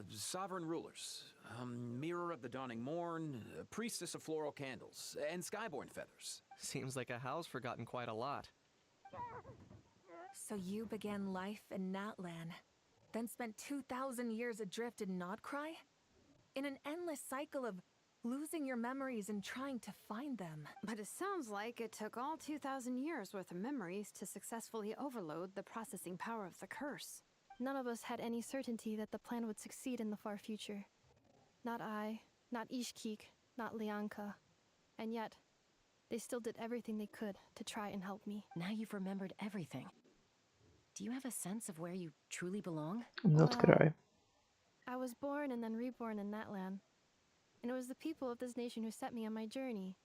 Sovereign rulers, mirror of the dawning morn, priestess of floral candles, and skyborn feathers. Seems like a house forgotten quite a lot. So you began life in Natlan, then spent 2,000 years adrift in Nodcry? In an endless cycle of losing your memories and trying to find them. But it sounds like it took all 2,000 years worth of memories to successfully overload the processing power of the curse. None of us had any certainty that the plan would succeed in the far future. Not I, not Ishkik, not Lianka. And yet, they still did everything they could to try and help me. Now you've remembered everything. Do you have a sense of where you truly belong? Nodcry. I was born and then reborn in Natlan. And it was the people of this nation who set me on my journey.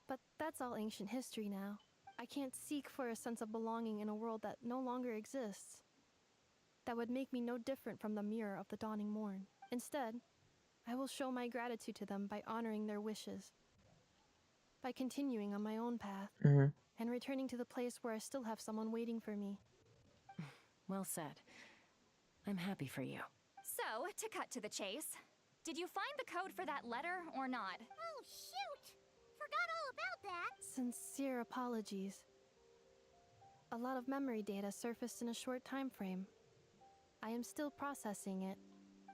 But that's all ancient history now. I can't seek for a sense of belonging in a world that no longer exists. That would make me no different from the mirror of the dawning morn. Instead, I will show my gratitude to them by honoring their wishes. By continuing on my own path. And returning to the place where I still have someone waiting for me. Well said. I'm happy for you. So, to cut to the chase, did you find the code for that letter or not? Oh, shoot! Forgot all about that! Sincere apologies. A lot of memory data surfaced in a short time frame. I am still processing it.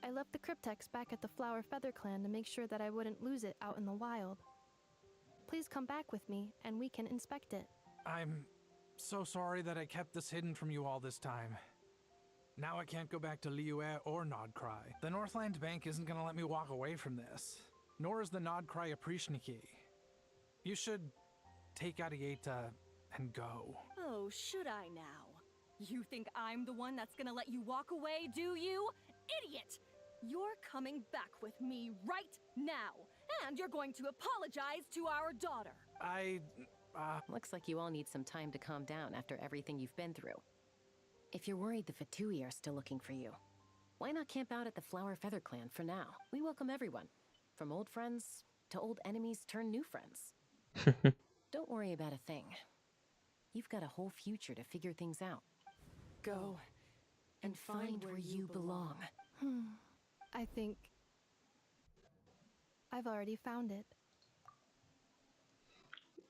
I left the cryptex back at the Flower Feather Clan to make sure that I wouldn't lose it out in the wild. Please come back with me, and we can inspect it. I'm so sorry that I kept this hidden from you all this time. Now I can't go back to Liyue or Nodcry. The Northland Bank isn't gonna let me walk away from this. Nor is the Nodcry Aprishniki. You should take Arieta and go. Oh, should I now? You think I'm the one that's gonna let you walk away, do you? Idiot! You're coming back with me right now, and you're going to apologize to our daughter. Looks like you all need some time to calm down after everything you've been through. If you're worried the Fatui are still looking for you, why not camp out at the Flower Feather Clan for now? We welcome everyone, from old friends to old enemies turned new friends. Don't worry about a thing. You've got a whole future to figure things out. Go and find where you belong. I think I've already found it.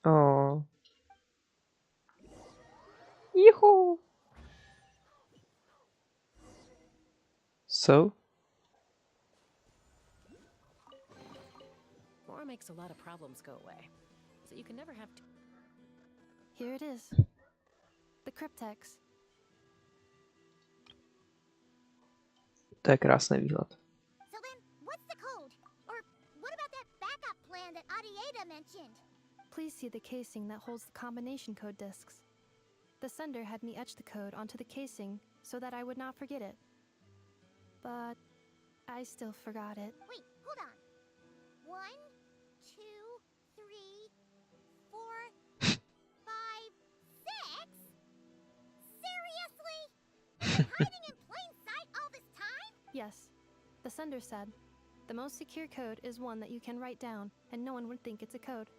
Oh. Yoo-hoo! So? War makes a lot of problems go away, so you can never have to... Here it is. The cryptex. To je krásný výhled. So then, what's the code? Or what about that backup plan that Arieta mentioned? Please see the casing that holds the combination code discs. The sender had me etch the code onto the casing so that I would not forget it. But I still forgot it. Wait, hold on. 1, 2, 3, 4, 5, 6? Seriously? You've been hiding in plain sight all this time? Yes. The sender said, the most secure code is one that you can write down, and no one would think it's a code.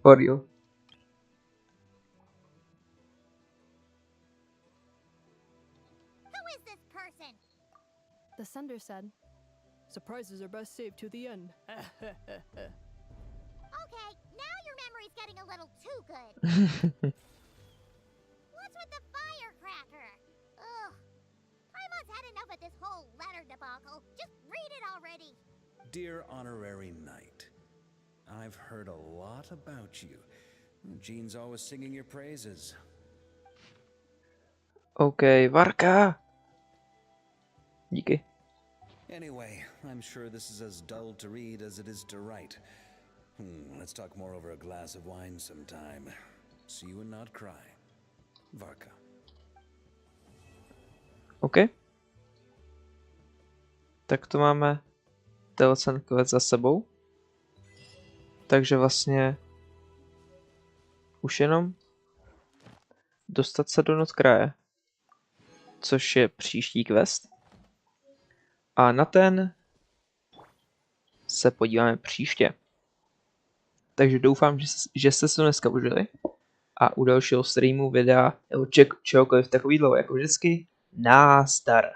For real. The sender said, "Surprises are best saved to the end." Okay, now your memory's getting a little too good. What's with the firecracker? Ugh. Paimon's had enough of this whole letter debacle. Just read it already. Dear Honorary Knight, I've heard a lot about you. Jean's always singing your praises. OK, Varka! Díky. Anyway, I'm sure this is as dull to read as it is to write. Let's talk more over a glass of wine sometime. See you and not cry. Varka. OK. Tak to máme ten quest za sebou. Takže vlastně už jenom dostat se do Notkraje, což je příští quest. A na ten se podíváme příště. Takže doufám, že jste se to dneska užili. A u dalšího streamu, videa nebo čehokoliv takového, jako vždycky, nazdar.